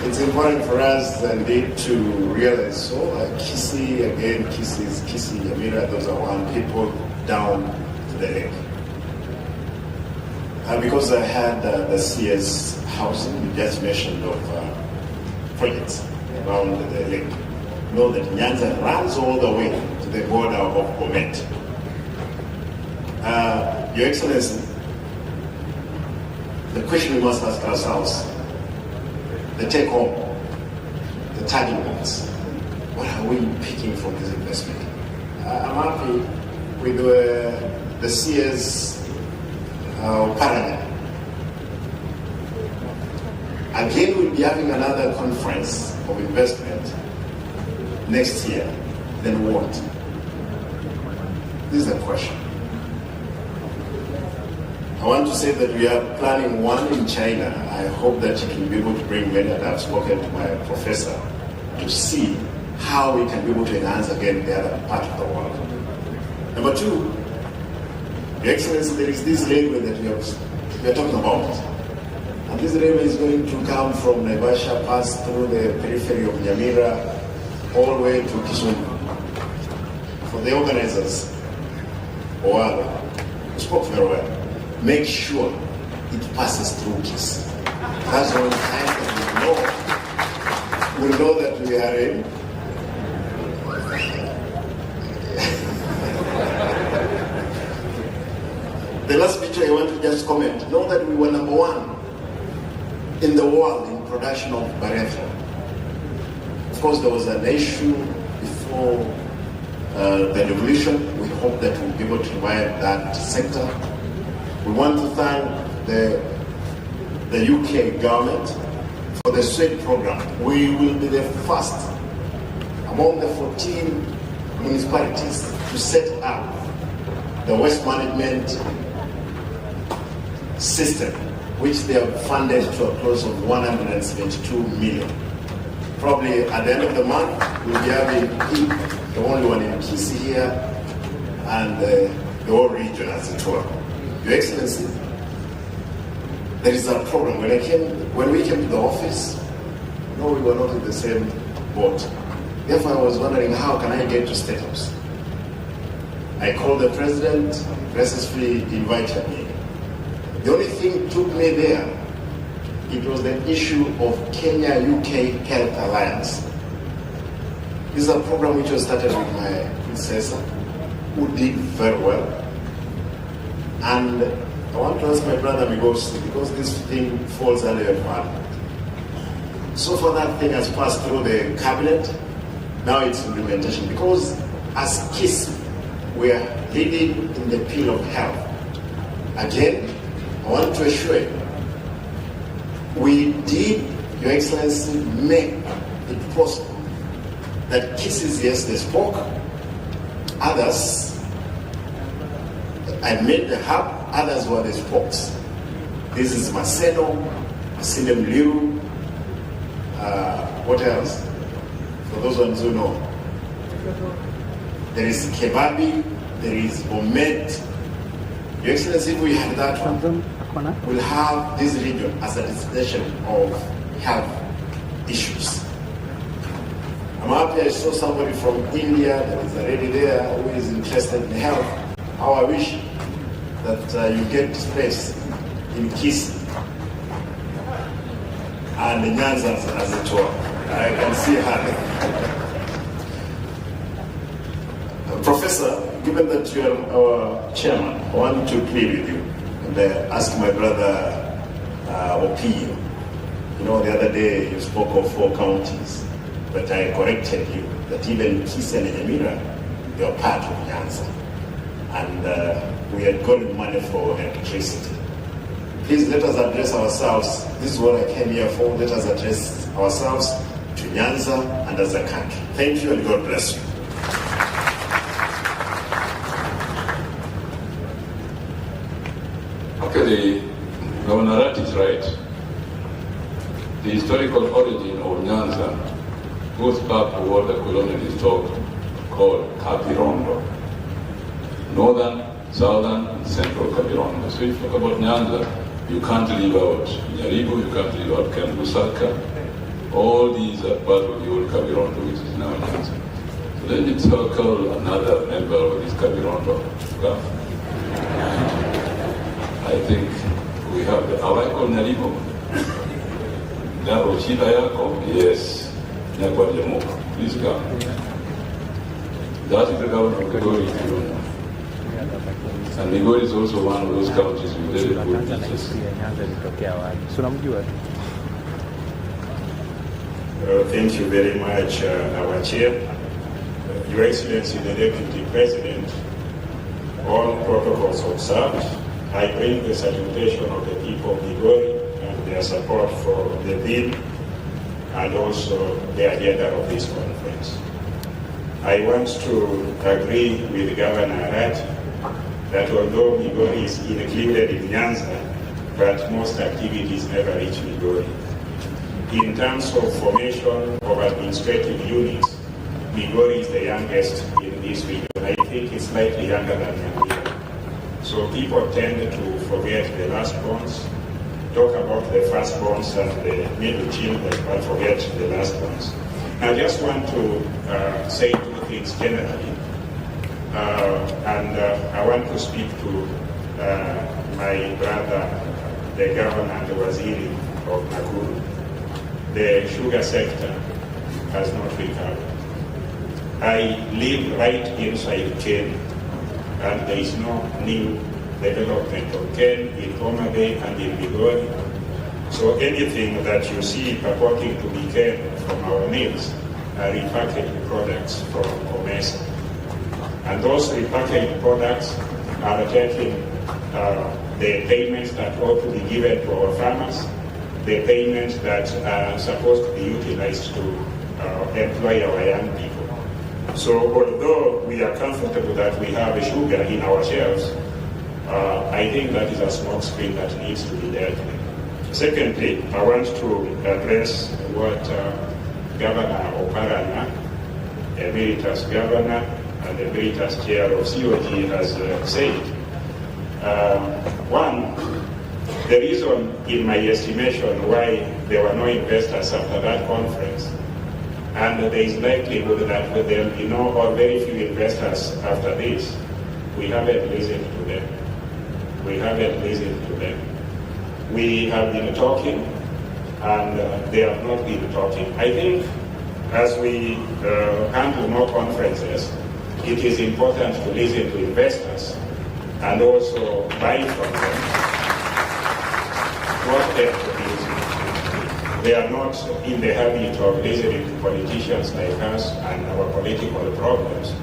It's important for us indeed to realize, so Kisii, again, Kisii is Kisii, Yamira, those are one people down to the lake. Because I had the CS housing, you just mentioned of projects around the lake. Know that Nyanza runs all the way to the border of Bomet. Your Excellency, the question we must ask ourselves, the take home, the target points, what are we picking from this investment? I'm happy with the CS parallel. Again, we'll be having another conference of investment next year. Then what? This is the question. I want to say that we are planning one in China. I hope that you can be able to bring many, and I've spoken to my professor to see how we can be able to enhance again the other part of the world. Number two, Your Excellency, there is this railway that we are talking about. And this railway is going to come from Naivasha, pass through the periphery of Nyamira, all the way to Kisumu. For the organizers, or spoke very well, make sure it passes through Kis. That's the only time that we know that we are in. The last picture I want to just comment, know that we were number one in the world in production of Barretha. Of course, there was an issue before the revolution. We hope that we'll be able to revive that sector. We want to thank the UK government for the SWEET program. We will be the first among the 14 municipalities to set up the waste management system, which they have funded to a close of 172 million. Probably at the end of the month, we'll be having the only one in Kisi here, and the whole region as it were. Your Excellency, there is a problem. When we came to the office, no, we were not in the same boat. Therefore, I was wondering, how can I get to State House? I called the President, graciously invited me. The only thing took me there, it was the issue of Kenya-UK Health Alliance. This is a program which was started with my predecessor, who did very well. And I want to ask my brother because this thing falls under your parliament. So far that thing has passed through the cabinet, now it's implementation. Because as KISS, we are leading in the field of health. Again, I want to assure you, we did, Your Excellency, make it possible that KISS, yes, they spoke, others, I made the hub, others were the spokes. This is Maseno, Masinem Liu, what else? For those ones who know. There is Kebabi, there is Bomet. Your Excellency, if we have that one, we'll have this region as a destination of health issues. I'm happy I saw somebody from India that is already there who is interested in health. How I wish that you get space in Kisi and the Nyanza as it were. I can see her. Professor, given that you are our chairman, I want to plead with you and ask my brother Opio. You know, the other day you spoke of 4 counties, but I corrected you that even Kisi and Nyamira, they are part of Nyanza. And we had gotten money for electricity. Please let us address ourselves. This is what I came here for. Let us address ourselves to Nyanza and as a country. Thank you and God bless you. Okay, Governor Rat is right. The historical origin of Nyanza goes back to what the colonialists called Kabirondo. Northern, southern, and central Kabirondo. So if you talk about Nyanza, you can't leave out Nyaribo, you can't leave out Kambusaka. All these are part of the old Kabirondo, which is now Nyanza. So let me circle another member of this Kabirondo. I think we have the Awako Nyaribo. That Rochida Yako, yes, Nyakwa Jamo. Please come. That is the governor of Kagori. And Migori is also one of those counties with very good beaches. Thank you very much, our Chair. Your Excellency, the Deputy President, all protocols observed. I bring the salutation of the people of Migori and their support for the bill and also the agenda of this conference. I want to agree with Governor Arad that although Migori is included in Nyanza, but most activities never reach Migori. In terms of formation of administrative units, Migori is the youngest in this region. I think it's slightly younger than Nyanza. So people tend to forget the last bonds, talk about the first bonds and the middle children, but forget the last bonds. I just want to say two things generally. I want to speak to my brother, the governor and the waziri of Nakuru. The sugar sector has not recovered. I live right inside Ken, and there is no new development of Ken in Homa Bay and in Migori. So anything that you see purporting to be Ken from our mills are repackaged products from Comesa. And those repackaged products are taking the payments that ought to be given to our farmers, the payments that are supposed to be utilized to employ our young people. So although we are comfortable that we have a sugar in our shelves, I think that is a smoke screen that needs to be dealt with. Secondly, I want to address what Governor Oparanya, Emeritus Governor and Emeritus Chair of COG has said. One, the reason in my estimation why there were no investors after that conference, and there is likelihood that there will be no or very few investors after this, we haven't listened to them. We haven't listened to them. We have been talking, and they have not been talking. I think as we handle more conferences, it is important to listen to investors and also buy from them what they're producing. They are not in the habit of listening to politicians like us and our political problems,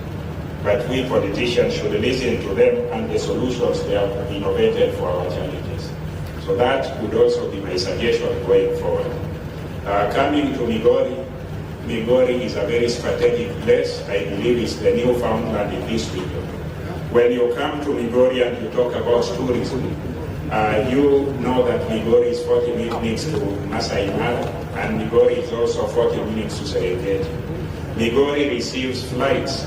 but we politicians should listen to them and the solutions they have innovated for our challenges. So that would also be my suggestion going forward. Coming to Migori, Migori is a very strategic place. I believe it's the Newfoundland in this region. When you come to Migori and you talk about tourism, you know that Migori is 40 minutes to Masai Mara, and Migori is also 40 minutes to Serengeti. Migori receives flights,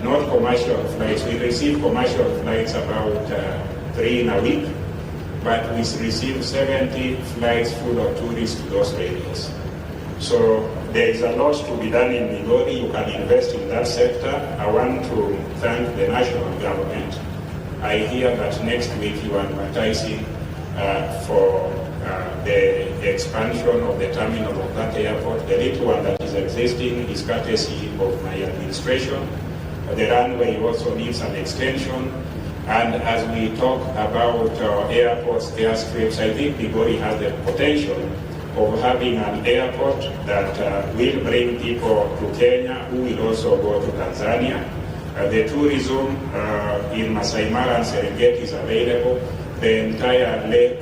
not commercial flights. We receive commercial flights about 3 in a week, but we receive 70 flights full of tourists to those areas. So there is a lot to be done in Migori. You can invest in that sector. I want to thank the national government. I hear that next week you are advertising for the expansion of the terminal of that airport. The little one that is existing is courtesy of my administration. The runway also needs an extension. And as we talk about airports, airstrips, I think Migori has the potential of having an airport that will bring people to Kenya, who will also go to Tanzania. The tourism in Masai Mara and Serengeti is available. The entire lake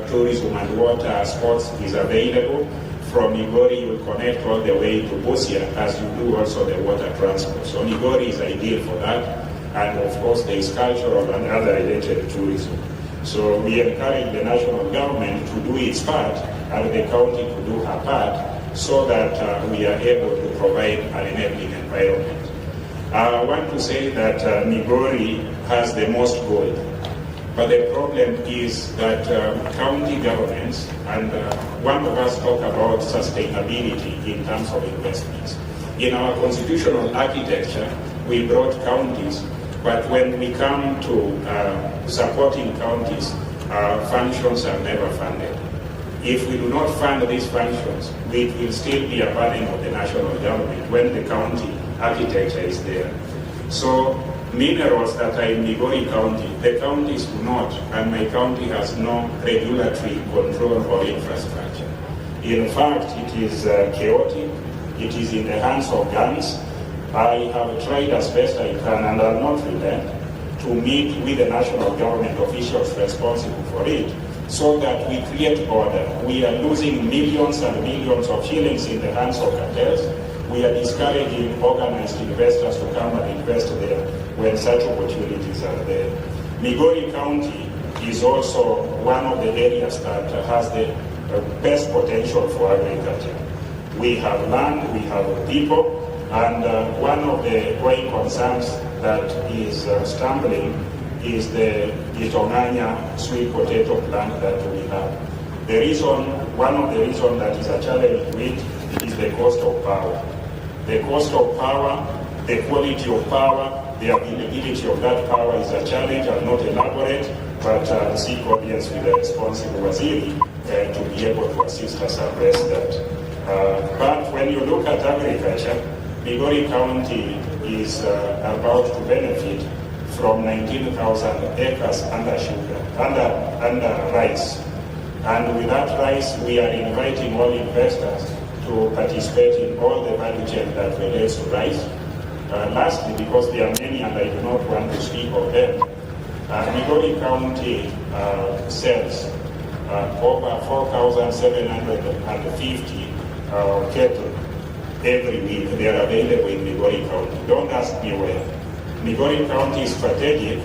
tourism and water sports is available. From Migori, you will connect all the way to Busia, as you do also the water transport. So Migori is ideal for that. And of course, there is cultural and other related tourism. So we encourage the national government to do its part and the county to do her part so that we are able to provide an enabling environment. I want to say that Migori has the most gold, but the problem is that county governments, and one of us talk about sustainability in terms of investments. In our constitutional architecture, we brought counties, but when we come to supporting counties, functions are never funded. If we do not fund these functions, it will still be a burden of the national government when the county architecture is there. So minerals that are in Migori County. The counties do not, and my county has no regulatory control or infrastructure. In fact, it is chaotic. It is in the hands of gangs. I have tried as best I can, and I'll not relent, to meet with the national government officials responsible for it, so that we create order. We are losing millions and millions of shillings in the hands of cartels. We are discouraging organized investors to come and invest there when such opportunities are there. Migori County is also one of the areas that has the best potential for agriculture. We have land, we have people, and one of the growing concerns that is stumbling is the Itonganya sweet potato plant that we have. One of the reasons that is a challenge to it is the cost of power. The cost of power, the quality of power, the availability of that power is a challenge. I'll not elaborate, but seek audience with the responsible waziri to be able to assist us address that. But when you look at agriculture, Migori County is about to benefit from 19,000 acres under rice. And with that rice, we are inviting all investors to participate in all the value chain that relates to rice. Lastly, because there are many and I do not want to speak of them, Migori County sells over 4,750 cattle every week. They are available in Migori County. Don't ask me where. Migori County is strategic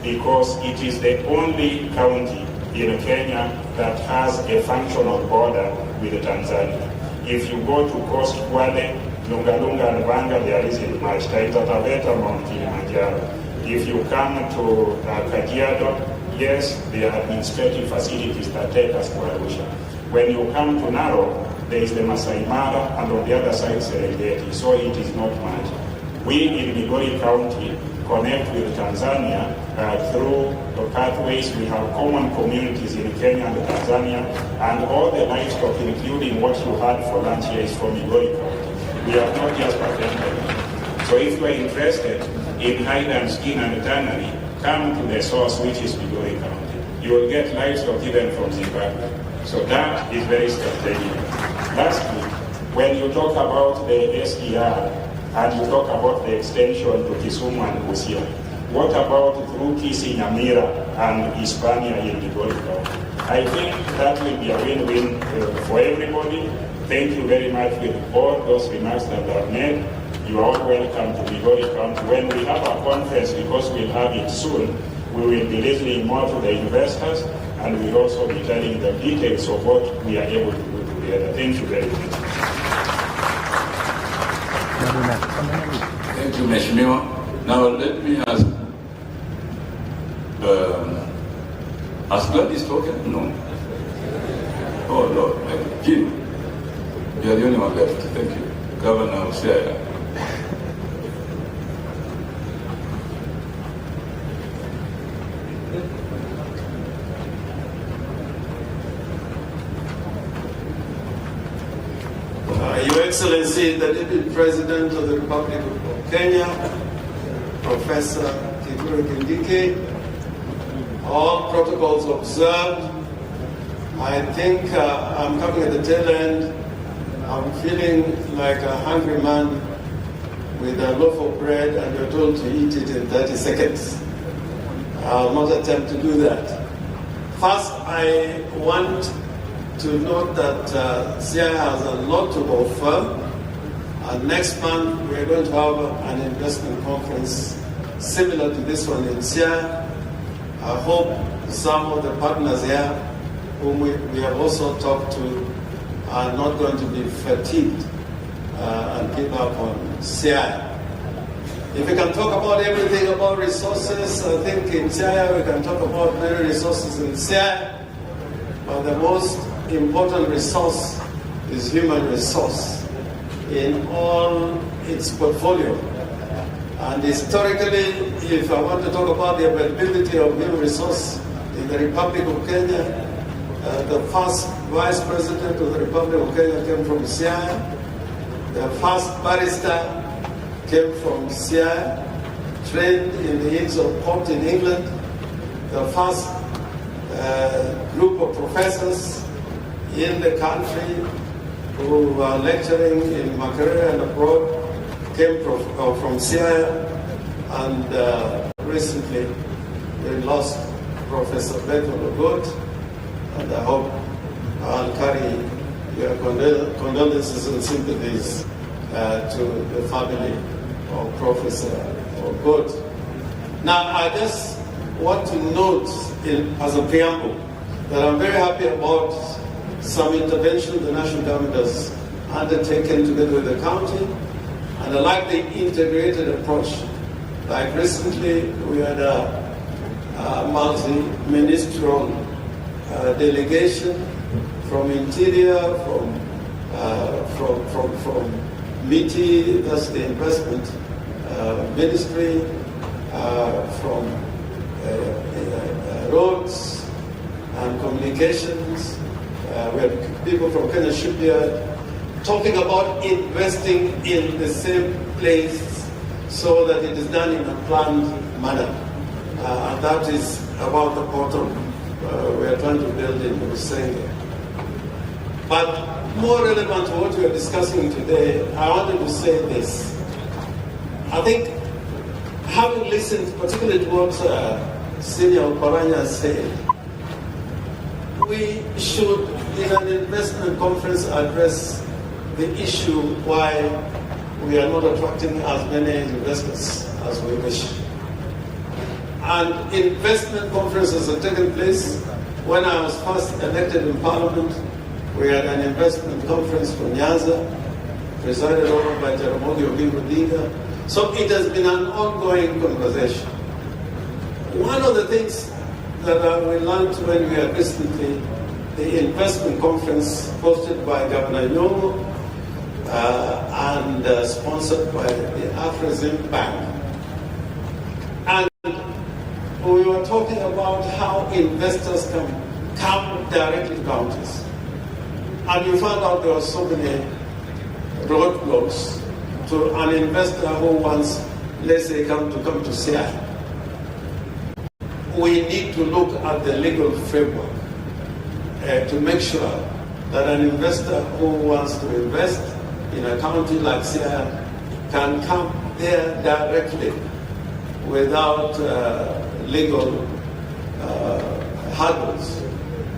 because it is the only county in Kenya that has a functional border with Tanzania. If you go to Coast Kwale, Lungalunga and Vanga, there isn't much. Taita Taveta, Mount Kilimanjaro. If you come to Kajiado, yes, there are administrative facilities that take us to Arusha. When you come to Narok, there is the Masai Mara, and on the other side, Serengeti, so it is not much. We in Migori County connect with Tanzania through the pathways. We have common communities in Kenya and Tanzania, and all the livestock, including what you had for lunch here, is from Migori County. We have not just patented. So if you are interested in hide and skin and tannery, come to the source, which is Migori County. You will get livestock even from Zimbabwe. So that is very strategic. Lastly, when you talk about the SDR and you talk about the extension to Kisumu and Busia, what about through Kisi, Nyamira and Hispania in Migori County? I think that will be a win-win for everybody. Thank you very much with all those remarks that are made. You are all welcome to Migori County. When we have a conference, because we'll have it soon, we will be listening more to the investors, and we'll also be telling them details of what we are able to do together. Thank you very much. Thank you, Mheshimiwa. Now let me ask, has Gladys spoken? No. Oh Lord, Kim, you are the only one left. Thank you. Governor Osiaya. Your Excellency, the Deputy President of the Republic of Kenya, Professor Kithure Kindiki, all protocols observed. I think I'm coming at the tail end. I'm feeling like a hungry man with a loaf of bread and you're told to eat it in 30 seconds. I'll not attempt to do that. First, I want to note that SIA has a lot to offer. And next month, we're going to have an investment conference similar to this one in SIA. I hope some of the partners here, whom we have also talked to, are not going to be fatigued and give up on SIA. If we can talk about everything about resources, I think in SIA we can talk about many resources in SIA, but the most important resource is human resource in all its portfolio. And historically, if I want to talk about the availability of human resource in the Republic of Kenya, the first Vice President of the Republic of Kenya came from Siaya. The first barrister came from Siaya. trained in the Inns of Court in England. The first group of professors in the country who were lecturing in Makerere and abroad came from Siaya, and recently we lost Professor Beto Logot, and I hope I'll carry your condolences and sympathies to the family of Professor Logot. Now, I just want to note as a preamble that I'm very happy about some intervention the national government has undertaken together with the county, and I like the integrated approach. Like recently, we had a multi-ministerial delegation from Interior, from MITI, that's the investment ministry, from roads and communications. We have people from Kenya Shipyard talking about investing in the same place so that it is done in a planned manner. And that is about the bottom we are trying to build in Usenge. But more relevant to what we are discussing today, I wanted to say this. I think, having listened particularly to what Senior Oparanya said, we should, in an investment conference, address the issue why we are not attracting as many investors as we wish. And investment conferences have taken place. When I was first elected in Parliament, we had an investment conference for Nyanza, presided over by Jaramogi Oginga Odinga. So it has been an ongoing conversation. One of the things that we learned when we had recently the investment conference hosted by Governor Nyong'o and sponsored by the Afrexim Bank. And we were talking about how investors can come directly to counties. And you found out there were so many roadblocks to an investor who wants, let's say, come to Siaya. We need to look at the legal framework to make sure that an investor who wants to invest in a county like Siaya can come there directly without legal hurdles.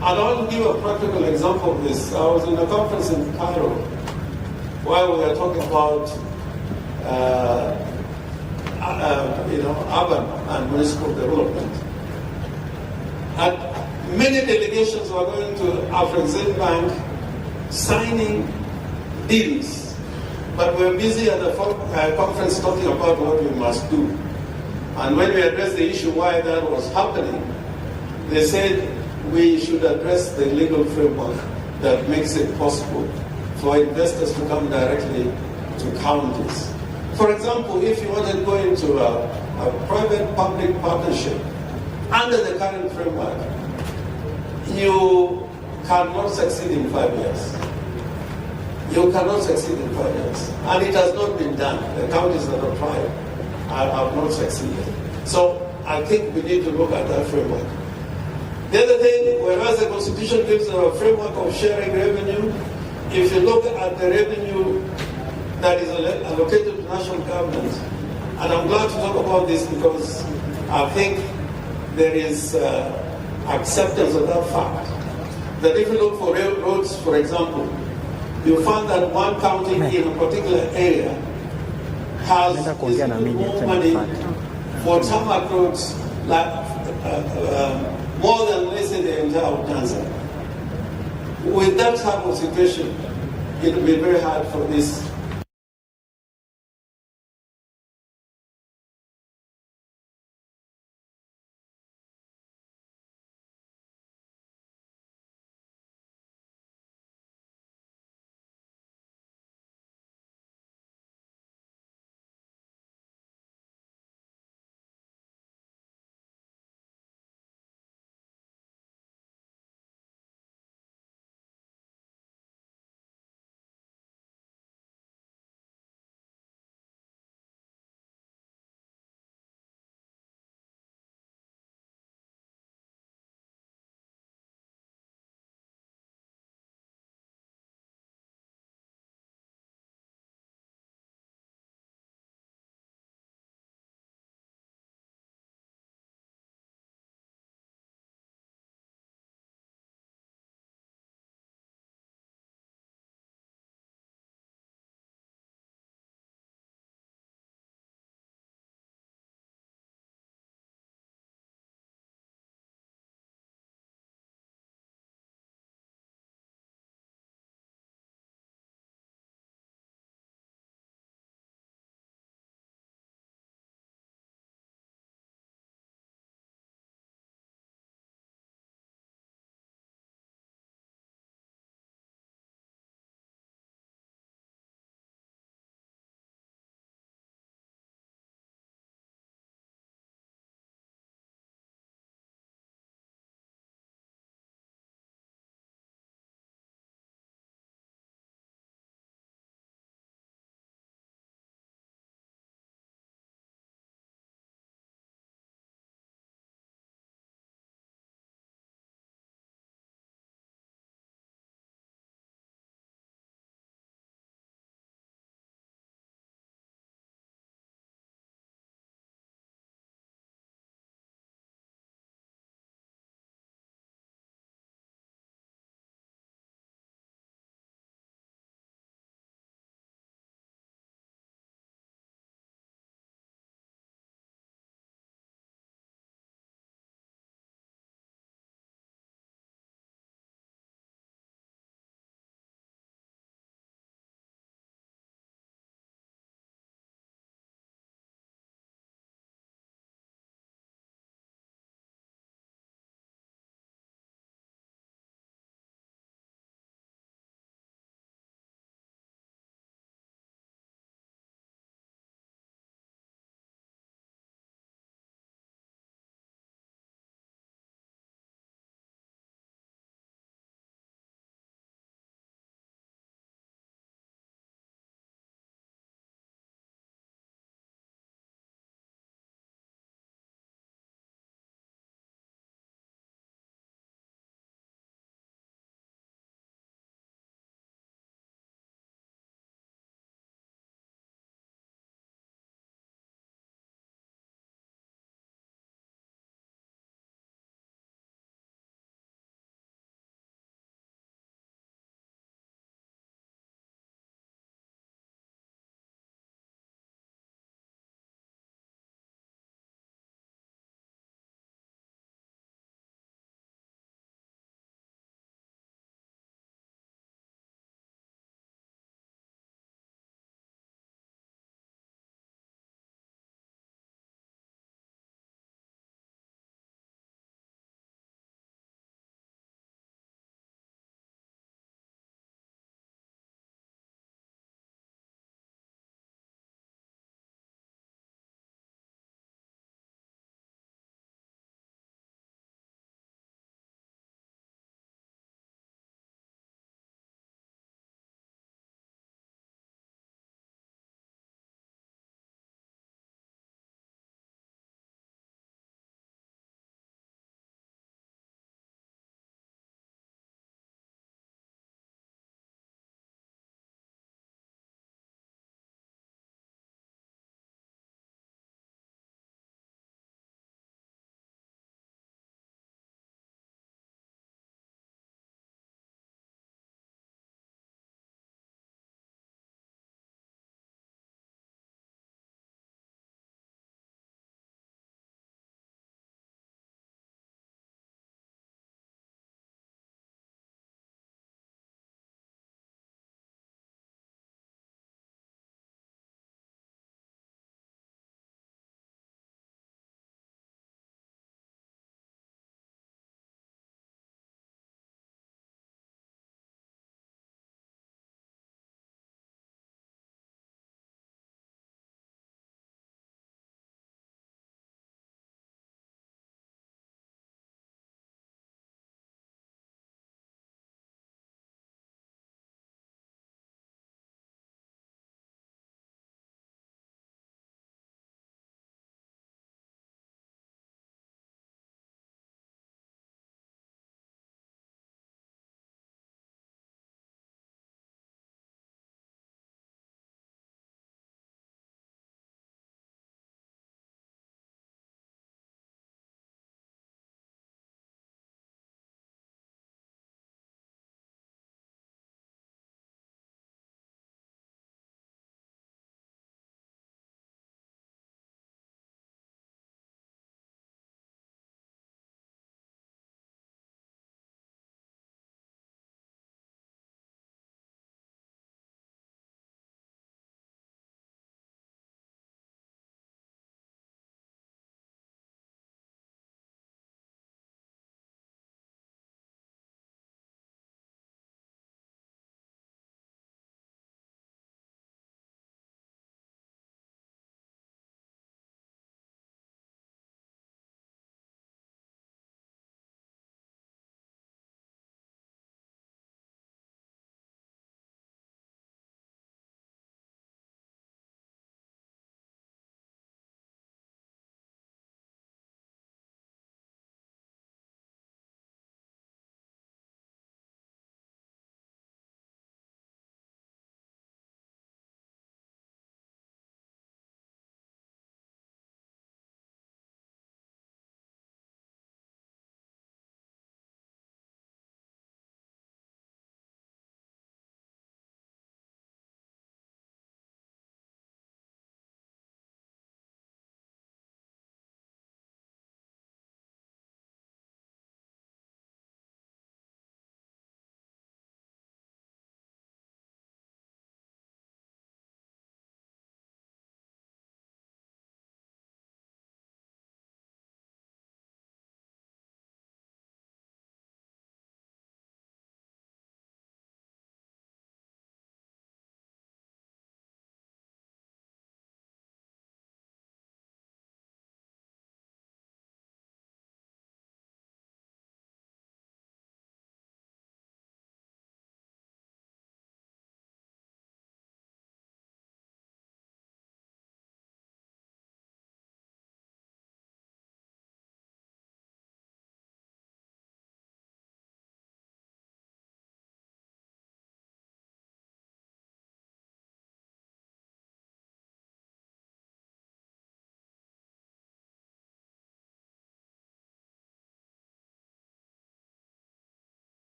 I want to give a practical example of this. I was in a conference in Cairo where we were talking about urban and municipal development. And many delegations were going to Afrexim Bank signing deals, but we were busy at the conference talking about what we must do. And when we addressed the issue why that was happening, they said we should address the legal framework that makes it possible for investors to come directly to counties. For example, if you want to go into a private-public partnership under the current framework, you cannot succeed in 5 years. You cannot succeed in 5 years. And it has not been done. The counties that have tried have not succeeded. So I think we need to look at that framework. The other thing, whereas the Constitution gives a framework of sharing revenue, if you look at the revenue that is allocated to national government, and I'm glad to talk about this because I think there is acceptance of that fact, that if you look for roads, for example, you find that one county in a particular area has more money for tarmac roads like more than, let's say, the entire Nyanza. With that type of situation, it will be very hard for this